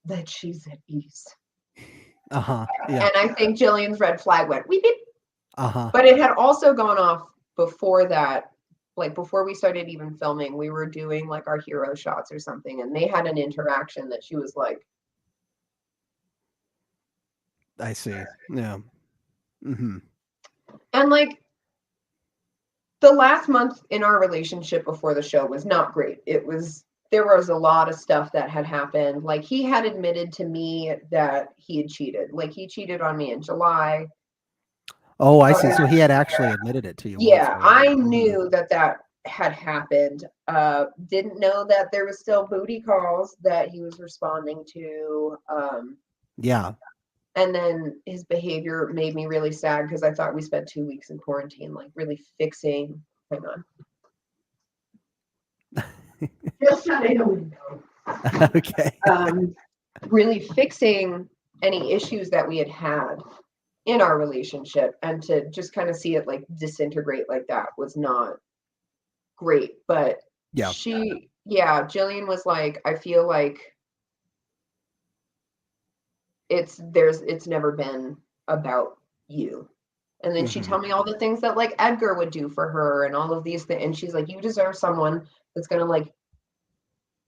S3: that she's at ease.
S2: Yeah.
S3: And I think Jillian's red flag went, weep, beep.
S2: But
S3: it had also gone off before that. Like before we started even filming, we were doing like our hero shots or something. And they had an interaction that she was like,
S2: I see. Yeah. Mm-hmm.
S3: And like the last month in our relationship before the show was not great. There was a lot of stuff that had happened. Like he had admitted to me that he had cheated. Like he cheated on me in July.
S2: Oh, I see. So he had actually admitted it to you.
S3: Yeah, I knew that had happened. Didn't know that there was still booty calls that he was responding to.
S2: Yeah.
S3: And then his behavior made me really sad because I thought we spent 2 weeks in quarantine, like really fixing. Hang on. Just shutting the window.
S2: Okay.
S3: Really fixing any issues that we had in our relationship, and to just kind of see it like disintegrate like that was not great. But Jillian was like, I feel like it's never been about you. And then she'd tell me all the things that like Edgar would do for her and all of these things. And she's like, you deserve someone that's going to like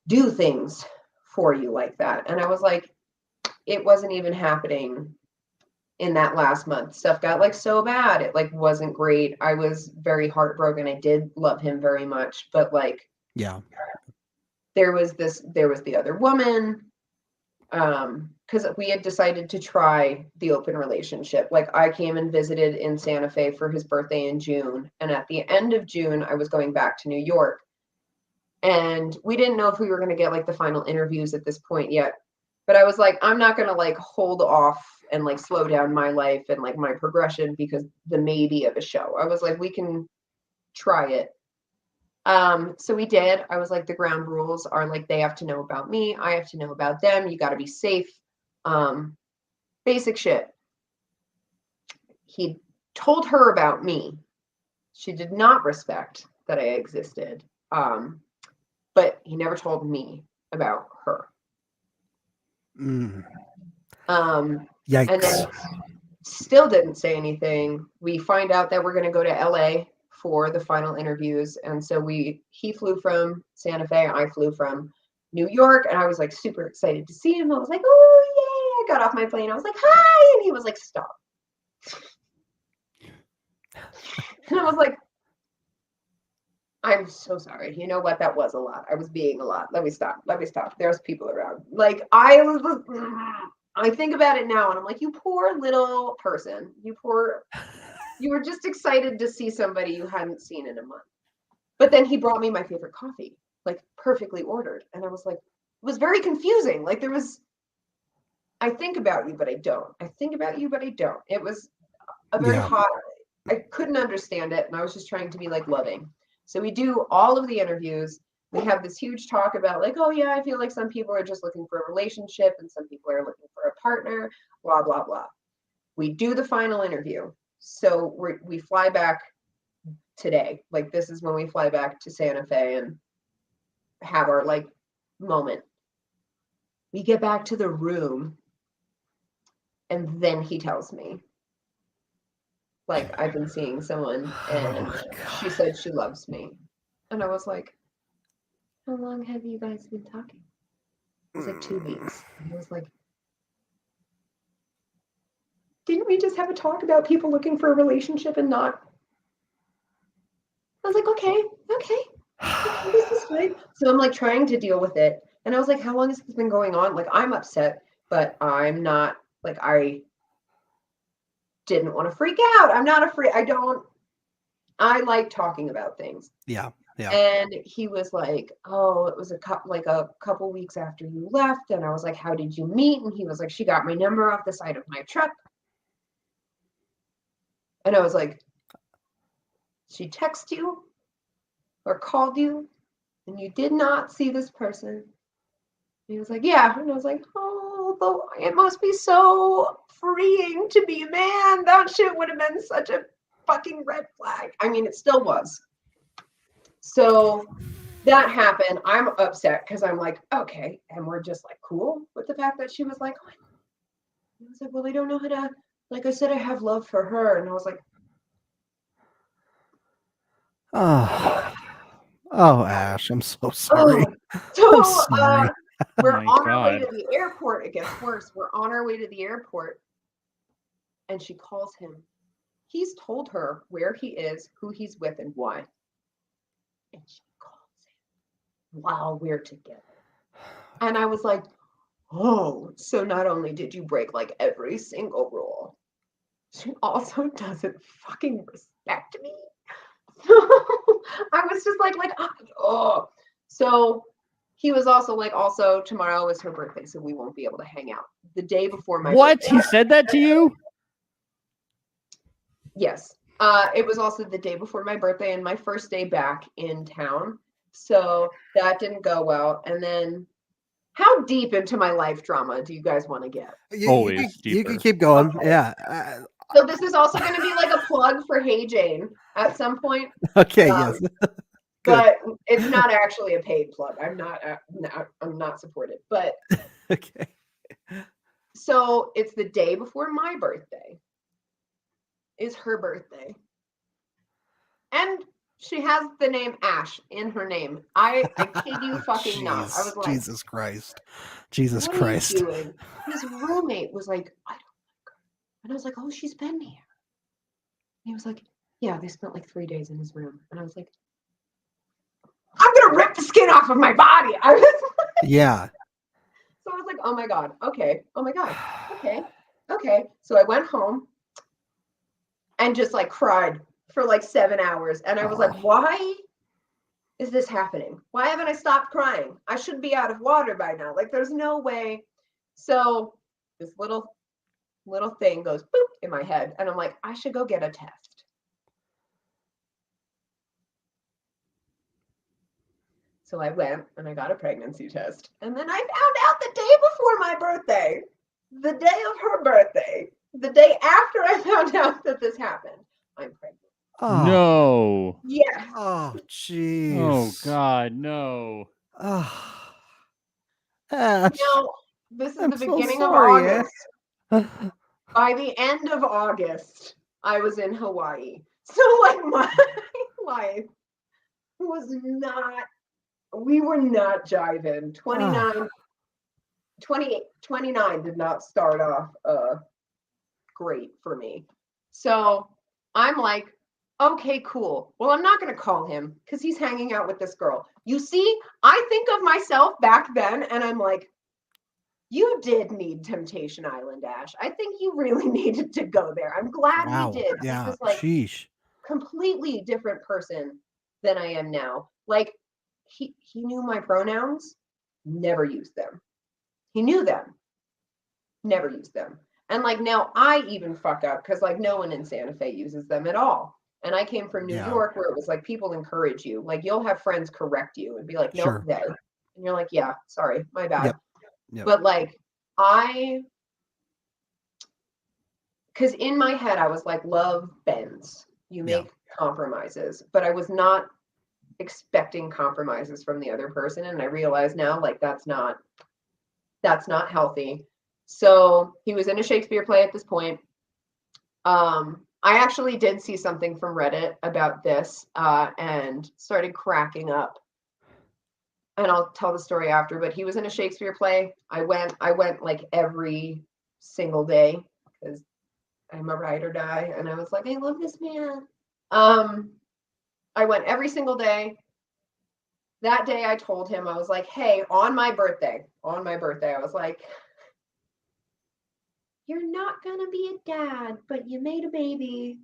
S3: do things for you like that. And I was like, it wasn't even happening in that last month. Stuff got like so bad. It like wasn't great. I was very heartbroken. I did love him very much, but like, there was the other woman. Because we had decided to try the open relationship. Like I came and visited in Santa Fe for his birthday in June. And at the end of June, I was going back to New York. And we didn't know if we were going to get like the final interviews at this point yet. But I was like, I'm not going to like hold off and like slow down my life and like my progression because the maybe of a show. I was like, we can try it. So we did. I was like, the ground rules are like, they have to know about me. I have to know about them. You got to be safe. Basic shit. He told her about me. She did not respect that I existed. But he never told me about her.
S2: Yikes.
S3: And then still didn't say anything. We find out that we're going to go to LA for the final interviews. And so he flew from Santa Fe. I flew from New York. And I was like super excited to see him. I was like, oh, yay. I got off my plane. I was like, hi. And he was like, stop. And I was like, I'm so sorry. You know what? That was a lot. I was being a lot. Let me stop. There's people around. Like I think about it now and I'm like, you poor little person. You were just excited to see somebody you hadn't seen in a month. But then he brought me my favorite coffee, like perfectly ordered. And I was like, it was very confusing. Like there was, I think about you, but I don't. I think about you, but I don't. It was a very hot, I couldn't understand it. And I was just trying to be like loving. So we do all of the interviews. We have this huge talk about like, oh yeah, I feel like some people are just looking for a relationship and some people are looking for a partner, blah, blah, blah. We do the final interview. So we fly back today. Like this is when we fly back to Santa Fe and have our like moment. We get back to the room and then he tells me, like, I've been seeing someone and she said she loves me. And I was like, how long have you guys been talking? It was like 2 weeks. And I was like, didn't we just have a talk about people looking for a relationship and not? I was like, okay, this is fine. So I'm like trying to deal with it. And I was like, how long has this been going on? Like, I'm upset, but I'm not, like, I didn't want to freak out. I'm not afraid. I like talking about things.
S2: Yeah.
S3: And he was like, oh, it was a couple weeks after you left. And I was like, how did you meet? And he was like, she got my number off the side of my truck. And I was like, she texted you or called you and you did not see this person? And he was like, yeah. And I was like, oh, it must be so freeing to be a man. That shit would have been such a fucking red flag. I mean, it still was. So that happened. I'm upset because I'm like, okay. And we're just like cool with the fact that she was like, oh. I was like, well, I don't know how to, like I said, I have love for her. And I was like,
S2: oh, Ash, I'm so sorry.
S3: So
S2: I'm sorry.
S3: we're
S4: my
S3: on our way
S4: God.
S3: to the airport. It gets worse. We're on our way to the airport. And she calls him. He's told her where he is, who he's with, and why. And she calls him while we're together. And I was like, oh, so not only did you break like every single rule, she also doesn't fucking respect me. I was just like, oh. So he was also like, also tomorrow is her birthday, so we won't be able to hang out. The day before my birthday.
S4: He said that to you?
S3: Yes. It was also the day before my birthday and my first day back in town. So that didn't go well. And then how deep into my life drama do you guys want to get?
S2: You can keep going.
S3: Okay.
S2: Yeah.
S3: So this is also going to be like a plug for Hey Jane at some point.
S2: Okay. Yes.
S3: But it's not actually a paid plug. I'm not supported. But
S2: Okay.
S3: so it's the day before my birthday. Is her birthday. And she has the name Ashe in her name. I kid you fucking not. I was like,
S2: Jesus Christ. Jesus
S3: what
S2: Christ.
S3: are you doing? His roommate was like, I don't like her. And I was like, oh, she's been here. And he was like, yeah, they spent like 3 days in his room. And I was like, I'm gonna rip the skin off of my body. I was like,
S2: yeah.
S3: So I was like, oh my God, okay. Oh my God, okay. So I went home and just like cried for like 7 hours. And I was like, why is this happening? Why haven't I stopped crying? I should be out of water by now. Like there's no way. So this little thing goes boop in my head. And I'm like, I should go get a test. So I went and I got a pregnancy test. And then I found out the day before my birthday, the day of her birthday, the day after I found out that this happened, I'm pregnant.
S2: Oh.
S4: No.
S3: Yeah.
S2: Oh, jeez.
S4: Oh, God, no.
S2: Oh. Ash,
S3: Now, this is
S2: I'm
S3: the
S2: so
S3: beginning
S2: sorry,
S3: of August. By the end of August, I was in Hawaii. So like my life was not, we were not jiving. 29 did not start off great for me. So I'm like, okay, cool. Well, I'm not going to call him because he's hanging out with this girl. You see, I think of myself back then and I'm like, you did need Temptation Island, Ash. I think you really needed to go there. I'm glad you did.
S2: Yeah.
S3: He was like
S2: Sheesh.
S3: completely different person than I am now. Like he knew my pronouns, never used them. He knew them, never used them. And like now I even fuck up because like no one in Santa Fe uses them at all. And I came from New York where it was like people encourage you. Like you'll have friends correct you and be like, no, they. And you're like, yeah, sorry, my bad.
S2: Yep.
S3: But like because in my head I was like, love bends. You make compromises. But I was not expecting compromises from the other person. And I realize now like that's not healthy. So he was in a Shakespeare play at this point. I actually did see something from Reddit about this and started cracking up. And I'll tell the story after, but he was in a Shakespeare play. I went like every single day because I'm a ride or die. And I was like, I love this man. I went every single day. That day I told him, I was like, hey, on my birthday, I was like, you're not going to be a dad, but you made a baby.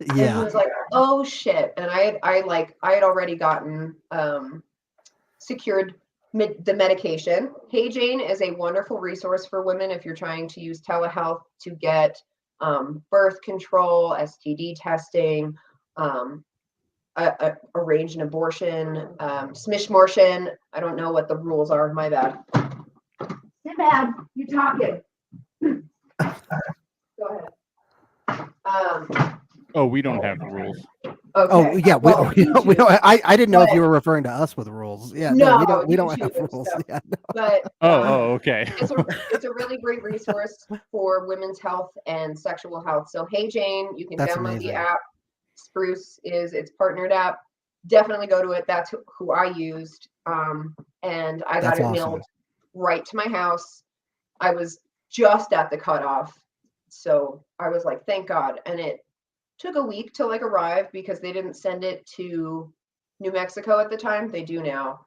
S2: Yeah.
S3: And he was like, oh shit. And I had already gotten secured the medication. Hey Jane is a wonderful resource for women if you're trying to use telehealth to get birth control, STD testing, arrange an abortion, smishmortion. I don't know what the rules are. My bad. Sit bad. You talking. Go ahead.
S4: Oh, we don't have rules.
S3: Okay.
S2: Oh yeah,
S3: Well,
S2: we don't. I didn't know if
S3: But-
S2: you were referring to us with rules. Yeah,
S3: No,
S2: we don't
S3: you
S2: have
S3: do
S2: rules.
S3: stuff.
S2: Yeah, no.
S3: But
S4: Okay.
S3: it's a really great resource for women's health and sexual health. So Hey Jane, you can
S2: That's
S3: download
S2: amazing.
S3: the app. Spruce is its partnered app. Definitely go to it. That's who I used. And I got
S2: That's
S3: it
S2: awesome.
S3: mailed right to my house. I was just at the cutoff. So I was like, thank God. And it took a week to like arrive because they didn't send it to New Mexico at the time. They do now.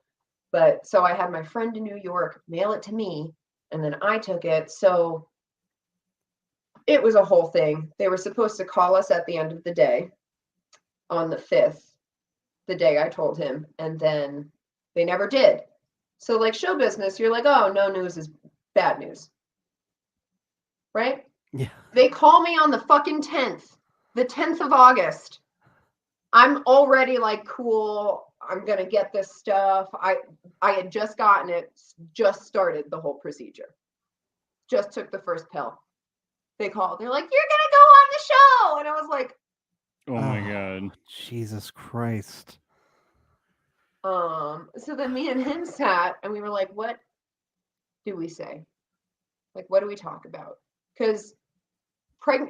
S3: But so I had my friend in New York mail it to me and then I took it. So it was a whole thing. They were supposed to call us at the end of the day on the 5th, the day I told him, and then they never did. So like show business, you're like, oh, no news is bad news. Right?
S2: Yeah.
S3: They call me on the fucking 10th, the 10th of August. I'm already like, cool, I'm going to get this stuff. I had just gotten it, just started the whole procedure. Just took the first pill. They called. They're like, you're going to go on the show. And I was like,
S4: Oh my God.
S2: Jesus Christ.
S3: so then me and him sat and we were like, what do we say? Like, what do we talk about? Because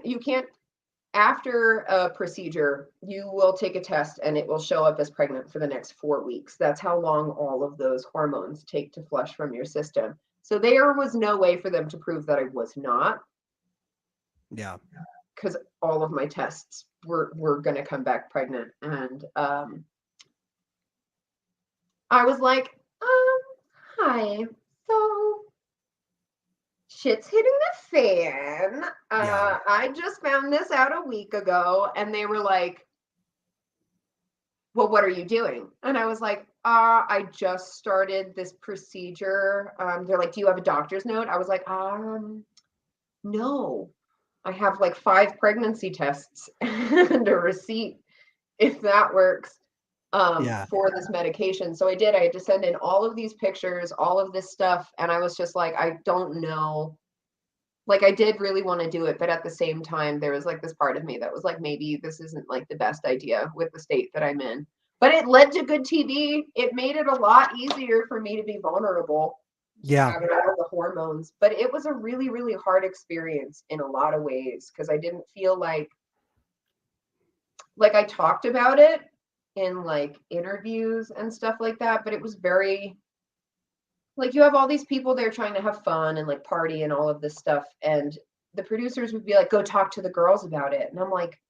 S3: you can't, after a procedure, you will take a test and it will show up as pregnant for the next 4 weeks. That's how long all of those hormones take to flush from your system. So there was no way for them to prove that I was not.
S2: Yeah.
S3: Because all of my tests were going to come back pregnant. And I was like, hi, so shit's hitting the fan. I just found this out a week ago. And they were like, well, what are you doing? And I was like, I just started this procedure. They're like, do you have a doctor's note? I was like, no. I have like 5 pregnancy tests and a receipt if that works for this medication. So I did. I had to send in all of these pictures, all of this stuff. And I was just like, I don't know. Like I did really want to do it. But at the same time, there was like this part of me that was like, maybe this isn't like the best idea with the state that I'm in. But it led to good TV. It made it a lot easier for me to be vulnerable.
S2: Yeah.
S3: Having all the hormones, but it was a really, really hard experience in a lot of ways because I didn't feel like I talked about it in like interviews and stuff like that, but it was very like you have all these people there trying to have fun and like party and all of this stuff, and the producers would be like, go talk to the girls about it, and I'm like,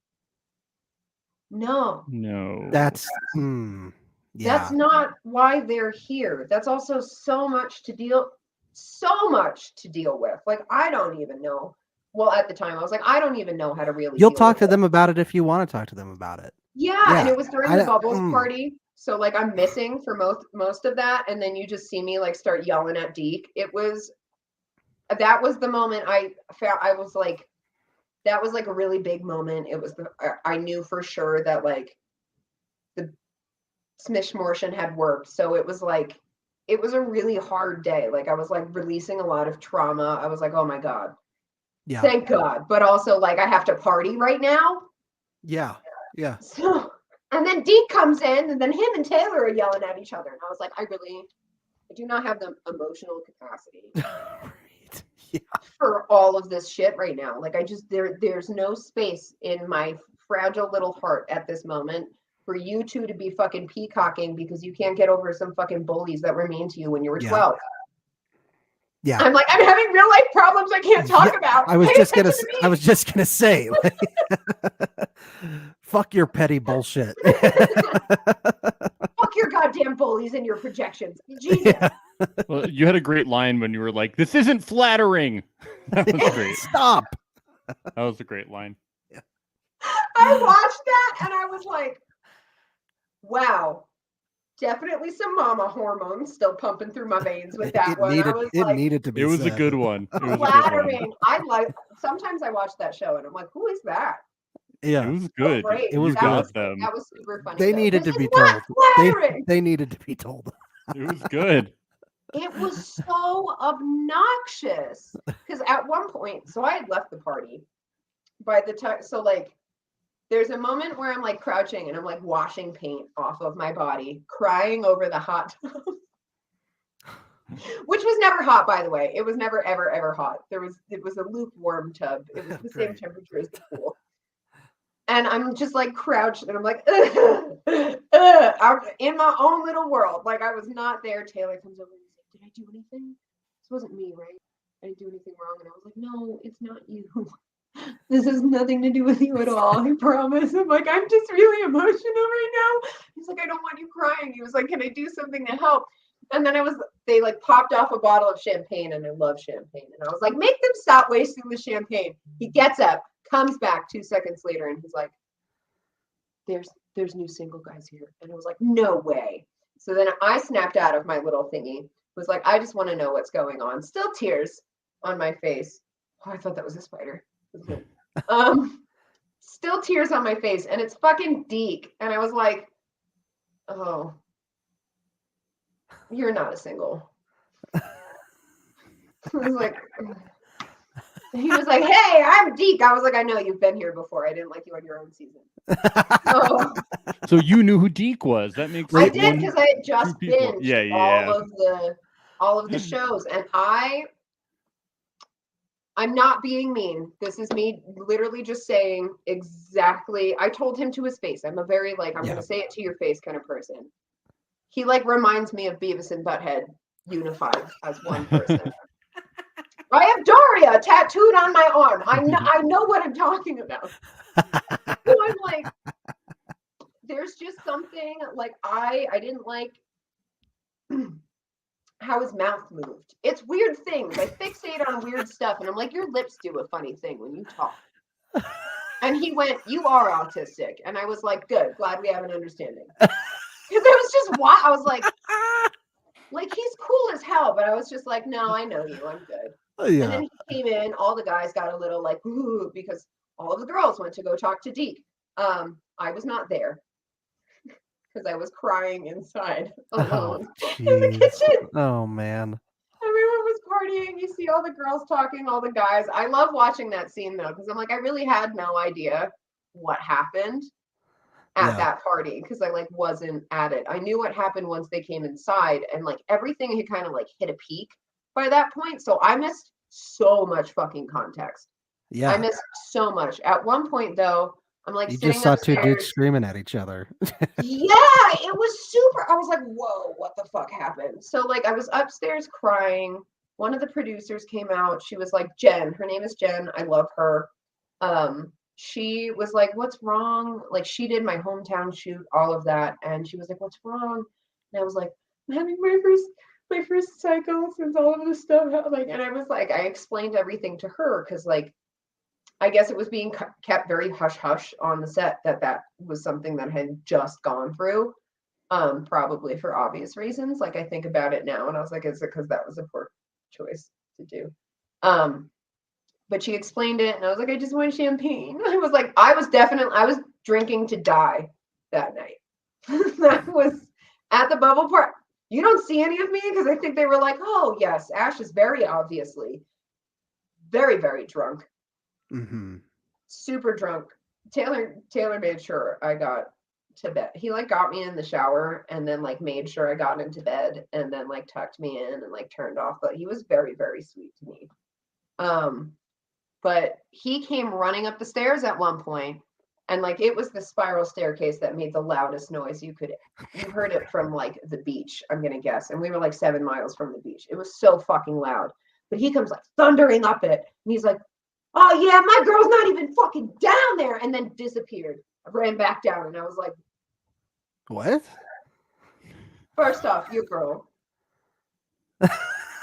S3: no,
S2: That's
S3: that's not why they're here. That's also so much to deal with. Like, I don't even know. Well, at the time I was like, I don't even know how to really
S2: You'll
S3: deal
S2: talk
S3: with
S2: to
S3: it.
S2: them about it if you want to talk to them about it.
S3: Yeah, and
S2: Yeah,
S3: it was during
S2: I
S3: the
S2: don't-
S3: bubbles
S2: mm.
S3: party. So like I'm missing for most of that, and then you just see me like start yelling at Deke. That was the moment I found I was like, that was like a really big moment. It was I knew for sure that like the smishmortion had worked. So it was like it was a really hard day. Like I was like releasing a lot of trauma. I was like, oh my God.
S2: Yeah.
S3: Thank God. But also like I have to party right now.
S2: Yeah. Yeah.
S3: So and then Deke comes in, and then him and Taylor are yelling at each other. And I was like, I do not have the emotional capacity
S2: Right. Yeah.
S3: for all of this shit right now. Like I just there's no space in my fragile little heart at this moment for you two to be fucking peacocking because you can't get over some fucking bullies that were mean to you when you were
S2: Yeah.
S3: 12.
S2: Yeah.
S3: I'm like, I'm having real life problems I can't talk
S2: Yeah,
S3: about.
S2: I was
S3: Pay
S2: just gonna
S3: attention to me.
S2: I was just gonna say like, fuck your petty bullshit.
S3: Fuck your goddamn bullies and your projections. Jesus.
S2: Yeah.
S4: Well, you had a great line when you were like, "This isn't flattering." That was great.
S2: Stop.
S4: That was a great line.
S3: I watched that and I was like, wow, definitely some mama hormones still pumping through my veins with that one. I was like,
S2: needed to be
S4: It was a
S2: said.
S4: good one. It was a good one.
S3: flattering. Sometimes I watch that show and I'm like, who is that?
S4: It
S2: Yeah.
S4: was good.
S3: Great.
S2: It was
S3: that
S2: good.
S3: was,
S4: them.
S3: that was super funny.
S2: They
S3: though.
S2: needed
S3: This
S2: to be
S3: is not
S2: told.
S3: flattering.
S2: They needed to be told.
S4: It was good.
S3: It was so obnoxious because at one point, so I had left the party by the time, so like there's a moment where I'm like crouching and I'm like washing paint off of my body, crying over the hot tub, which was never hot, by the way. It was never, ever, ever hot. It was a lukewarm tub. It was the same
S2: Great.
S3: temperature as the pool. And I'm just like crouched and I'm like, I'm in my own little world. Like I was not there. Taylor comes over and he's like, did I do anything? This wasn't me, right? I didn't do anything wrong. And I was like, no, it's not you. This has nothing to do with you at all. I promise. I'm like, I'm just really emotional right now. He's like, I don't want you crying. He was like, can I do something to help? And then they like popped off a bottle of champagne, and I love champagne. And I was like, make them stop wasting the champagne. He gets up, comes back 2 seconds later, and he's like, there's new single guys here. And I was like, no way. So then I snapped out of my little thingy, was like, I just want to know what's going on. Still tears on my face. Oh, I thought that was a spider. Still tears on my face, and it's fucking Deke. And I was like, oh, you're not a single. I was like, he was like, hey, I'm Deke. I was like, I know you've been here before. I didn't like you on your own season. So,
S4: So you knew who Deke was. That makes
S3: I
S4: it
S3: did
S4: one-
S3: because I had just
S4: two people.
S3: binged
S4: Yeah.
S3: all of the shows, and I'm not being mean. This is me literally just saying exactly. I told him to his face. I'm a very I'm
S2: Yeah.
S3: going to say it to your face kind of person. He reminds me of Beavis and Butthead unified as one person. I have Daria tattooed on my arm. I know what I'm talking about. So I'm like, there's just something I didn't like how his mouth moved. It's weird things. I fixate on weird stuff, and I'm like, your lips do a funny thing when you talk. And he went, you are autistic. And I was like, good, glad we have an understanding. Because I was just I was like he's cool as hell, but I was just like, no, I know you, I'm good.
S2: Yeah.
S3: And then he came in, all the guys got a little ooh, because all of the girls went to go talk to Deke. I was not there because I was crying inside alone in the
S2: jeez.
S3: kitchen.
S2: Oh man.
S3: Everyone was partying. You see all the girls talking, all the guys. I love watching that scene though, because I'm like, I really had no idea what happened at that party because I wasn't at it. I knew what happened once they came inside, and everything had kind of hit a peak by that point. So I missed so much fucking context.
S2: Yeah.
S3: I missed so much. At one point though, I'm
S2: You
S3: sitting
S2: just saw two
S3: upstairs.
S2: dudes screaming at each other.
S3: Yeah, it was super. I was like, whoa, what the fuck happened? So I was upstairs crying. One of the producers came out. She was like, Jen, her name is Jen. I love her. She was like, what's wrong? She did my hometown shoot, all of that. And she was like, what's wrong? And I was like, I'm having my first cycle since all of this stuff. And I was like, I explained everything to her because I guess it was being kept very hush hush on the set that was something that had just gone through. Probably for obvious reasons. Like I think about it now and I was like, is it because that was a poor choice to do? But she explained it and I was like, I just want champagne. I was like, I was drinking to die that night. That was at the bubble park. You don't see any of me because I think they were like, oh yes, Ashe is very obviously very, very drunk.
S2: Mm-hmm.
S3: Super drunk. Taylor made sure I got to bed. He like got me in the shower and then like made sure I got into bed and then like tucked me in and like turned off. But he was very, very sweet to me. But he came running up the stairs at one point, and like it was the spiral staircase that made the loudest noise you heard it from like the beach, I'm gonna guess. And we were like 7 miles from the beach. It was so fucking loud. But he comes like thundering up it, and he's like, oh yeah, my girl's not even fucking down there, and then disappeared. I ran back down and I was like,
S2: What?
S3: first off, your girl.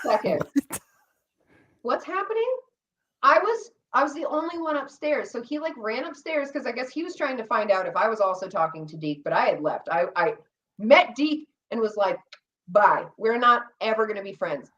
S3: Second, what's happening? I was the only one upstairs. So he like ran upstairs because I guess he was trying to find out if I was also talking to Deke, but I had left. I met Deke and was like, bye. We're not ever gonna be friends.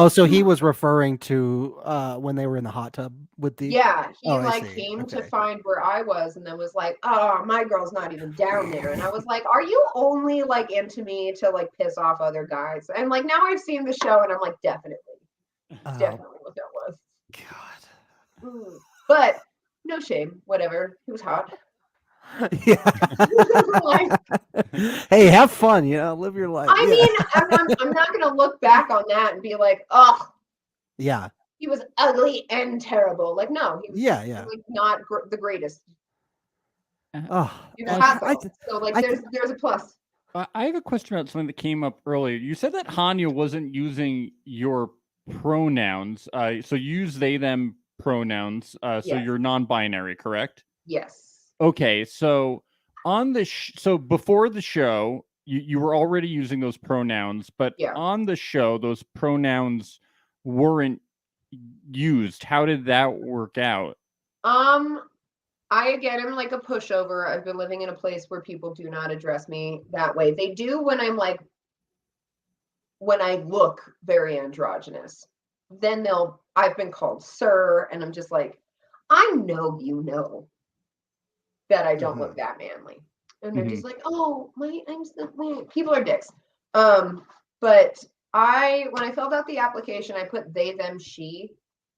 S2: So he was referring to when they were in the hot tub with the
S3: Yeah, he
S2: I
S3: like
S2: see.
S3: came to
S2: Okay.
S3: find where I was and then was like, oh, my girl's not even down there. And I was like, are you only like into me to like piss off other guys? And like now I've seen the show and I'm like, definitely what that was.
S2: God.
S3: But no shame, whatever. He was hot.
S2: Yeah.
S3: Like,
S2: Hey, have fun, live your life.
S3: I mean, I'm not gonna look back on that and be like, oh,
S2: yeah.
S3: he was ugly and terrible. Like, no, he was
S2: Yeah.
S3: like not the greatest.
S2: Oh,
S3: He was hot though. So like, there's a plus.
S4: I have a question about something that came up earlier. You said that Hanya wasn't using your pronouns. So you use they them pronouns. So
S3: Yes.
S4: you're non-binary, correct?
S3: Yes.
S4: Okay, so on the so before the show, you were already using those pronouns, but
S3: Yeah.
S4: on the show, those pronouns weren't used. How did that work out?
S3: I again am like a pushover. I've been living in a place where people do not address me that way. They do when I look very androgynous. Then I've been called sir, and I'm just like, I know you know that I don't look that manly. And they're just like, oh, I'm so people are dicks. But when I filled out the application, I put they, them, she,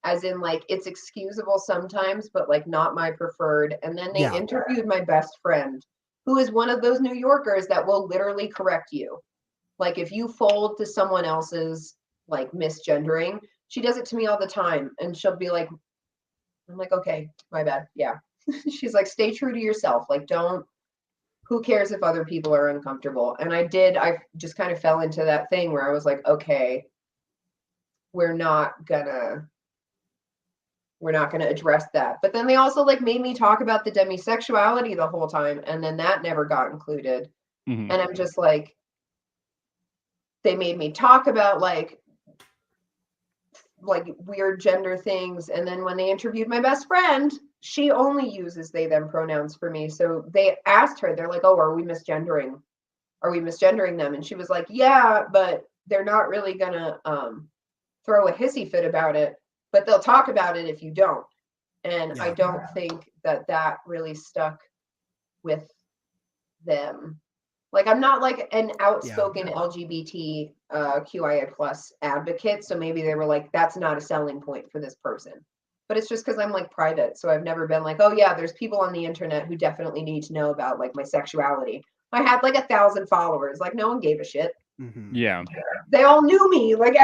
S3: as in like it's excusable sometimes, but like not my preferred. And then they interviewed my best friend, who is one of those New Yorkers that will literally correct you. Like if you fold to someone else's like misgendering, she does it to me all the time. And she'll be like, I'm like, okay, my bad. Yeah. She's like, stay true to yourself. Like, who cares if other people are uncomfortable? And I just kind of fell into that thing where I was like, okay, we're not gonna address that. But then they also like made me talk about the demisexuality the whole time. And then that never got included. And I'm just like, they made me talk about like weird gender things. And then when they interviewed my best friend, she only uses they, them pronouns for me. So they asked her, they're like, oh, are we misgendering them? And she was like, yeah, but they're not really gonna throw a hissy fit about it, but they'll talk about it if you don't. And I don't think that really stuck with them. Like, I'm not like an outspoken LGBT QIA plus advocate. So maybe they were like, that's not a selling point for this person. But it's just because I'm like private. So I've never been like, oh yeah, there's people on the internet who definitely need to know about like my sexuality. I had like 1,000 followers. Like no one gave a shit.
S4: Yeah.
S3: They all knew me. Like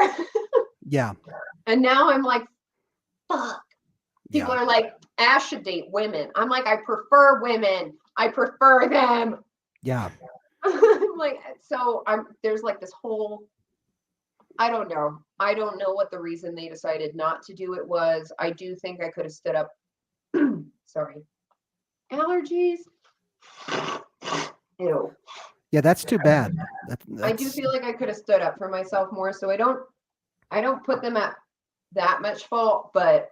S2: yeah.
S3: And now I'm like, fuck. People are like, Ashe should date women. I'm like, I prefer women. I prefer them.
S2: Yeah.
S3: Like, so there's like this whole, I don't know what the reason they decided not to do it was. I do think I could have stood up. Sorry. Allergies. Ew.
S2: Yeah, that's too bad.
S3: I do feel like I could have stood up for myself more. So I don't put them at that much fault, but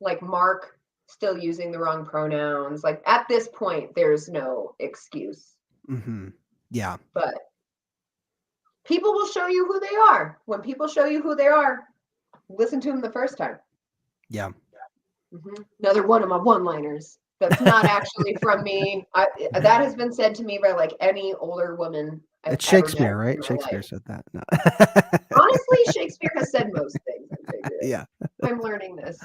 S3: like Mark still using the wrong pronouns. Like at this point, there's no excuse.
S2: Yeah.
S3: But people will show you who they are. When people show you who they are, listen to them the first time.
S2: Yeah.
S3: Another one of my one-liners. That's not actually from me. That has been said to me by like any older woman.
S2: It's Shakespeare, right? Shakespeare
S3: life.
S2: said that. No.
S3: Honestly, Shakespeare has said most things. I'm figuring.
S2: Yeah.
S3: I'm learning this.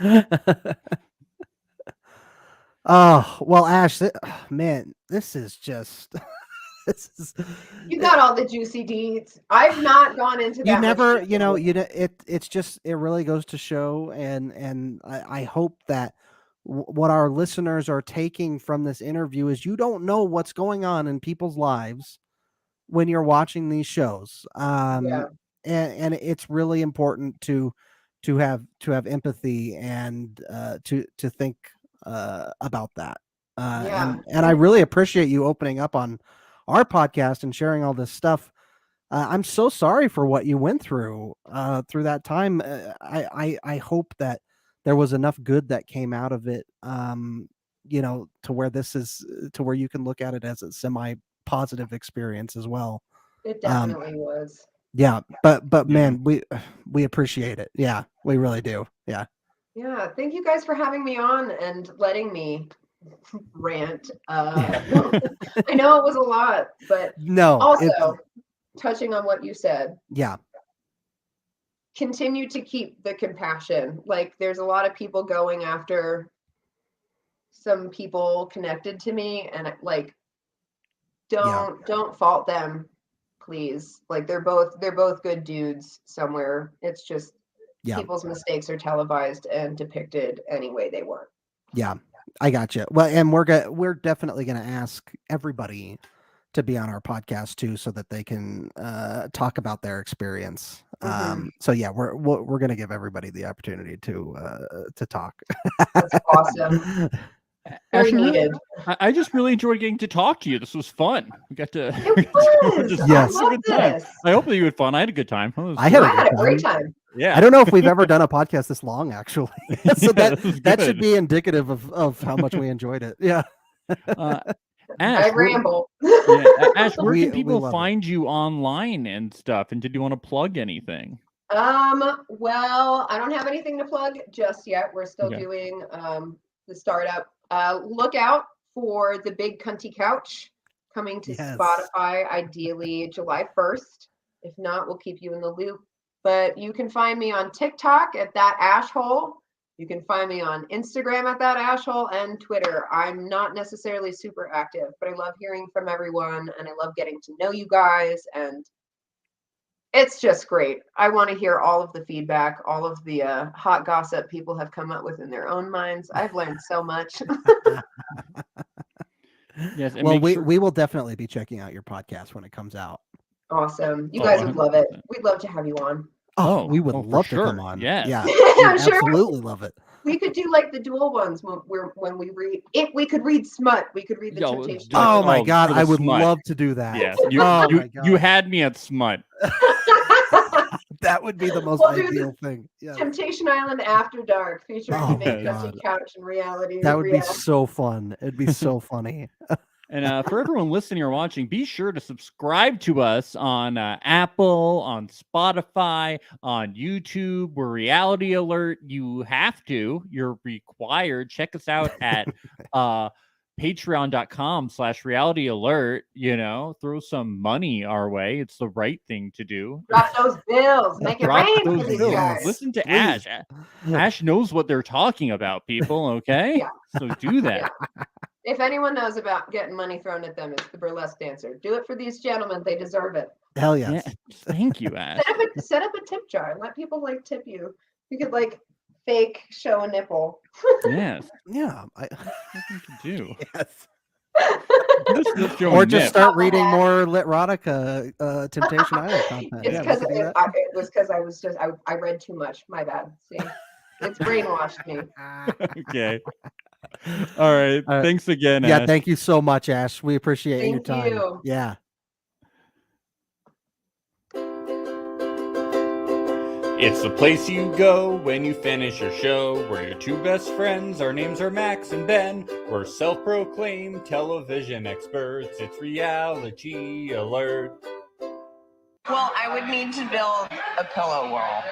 S2: Oh, well, Ash, man, this is just this is
S3: You got all the juicy deeds. I've not gone into that.
S2: you never,
S3: much
S2: you know, it's just, it really goes to show, and I hope that what our listeners are taking from this interview is you don't know what's going on in people's lives when you're watching these shows. And it's really important to have empathy and to think about that. And I really appreciate you opening up on our podcast and sharing all this stuff. I'm so sorry for what you went through that time. I hope that there was enough good that came out of it, you know, to where you can look at it as a semi-positive experience as well.
S3: It definitely was.
S2: Yeah, but man, we appreciate it. Yeah, we really do. Yeah.
S3: Yeah, thank you guys for having me on and letting me rant. I know it was a lot, but
S2: no.
S3: Also, touching on what you said.
S2: Yeah.
S3: Continue to keep the compassion. Like there's a lot of people going after some people connected to me, and like don't fault them, please. Like they're both good dudes somewhere. It's just people's mistakes are televised and depicted any way they want.
S2: Yeah, I got you. Well, and we're definitely going to ask everybody to be on our podcast too, so that they can talk about their experience. So yeah, we're going to give everybody the opportunity to talk.
S3: That's awesome. Very needed.
S4: I just really enjoyed getting to talk to you. This was fun. We got to.
S2: Yes.
S3: I love this.
S4: I hope that you had fun. I had a good time.
S2: I had
S3: a great time.
S4: Yeah.
S2: I don't know if we've ever done a podcast this long, actually. So that should be indicative of how much we enjoyed it. Yeah.
S4: Ash,
S3: I ramble.
S4: Ash, where can people find you online and stuff? And did you want to plug anything?
S3: Well, I don't have anything to plug just yet. We're still doing the startup. Look out for the Big Cunty Couch coming to Spotify, ideally July 1st. If not, we'll keep you in the loop. But you can find me on TikTok at that Ashhole. You can find me on Instagram at that Ashhole and Twitter. I'm not necessarily super active, but I love hearing from everyone and I love getting to know you guys, and it's just great. I want to hear all of the feedback, all of the hot gossip people have come up with in their own minds. I've learned so much.
S4: Yes.
S2: Well, we will definitely be checking out your podcast when it comes out.
S3: Awesome. You guys would love it. We'd love to have you on.
S2: Oh, we would love to come on.
S4: Yeah.
S3: I'm sure.
S2: Absolutely love it.
S3: We could do like the dual ones when we read it. We could read smut. We could read the Temptation.
S2: Oh my God, I would love to do that.
S4: Yes, you had me at smut.
S2: That would be the most ideal thing. Yeah.
S3: Temptation Island After Dark featuring the Big Cunty Couch and reality.
S2: That would be so fun. It'd be so funny.
S4: And for everyone listening or watching, be sure to subscribe to us on Apple, on Spotify, on YouTube. We're Reality Alert. You have to. You're required. Check us out at patreon.com/reality alert. You know, throw some money our way. It's the right thing to do.
S3: Drop those bills. Make it rain for these guys.
S4: Listen to Ash. Ash knows what they're talking about, people. Okay?
S3: Yeah.
S4: So do that.
S3: Yeah. If anyone knows about getting money thrown at them, it's the burlesque dancer. Do it for these gentlemen. They deserve it.
S2: Hell yes.
S4: Yeah. Thank you, Ash.
S3: Set up a tip jar and let people like tip you. You could like fake show a nipple.
S4: Yes.
S2: Yeah.
S4: I think you do.
S2: Yes.
S4: Or
S2: just start reading more Litrotica Temptation Island content.
S3: It was because I read too much. My bad. See, it's brainwashed me.
S4: Okay. All right. Thanks again, Ash.
S2: Yeah, thank you so much, Ash. We appreciate your time.
S3: You.
S2: Yeah.
S1: It's the place you go when you finish your show. We're your two best friends. Our names are Max and Ben. We're self-proclaimed television experts. It's reality alert.
S7: Well, I would need to build a pillow wall.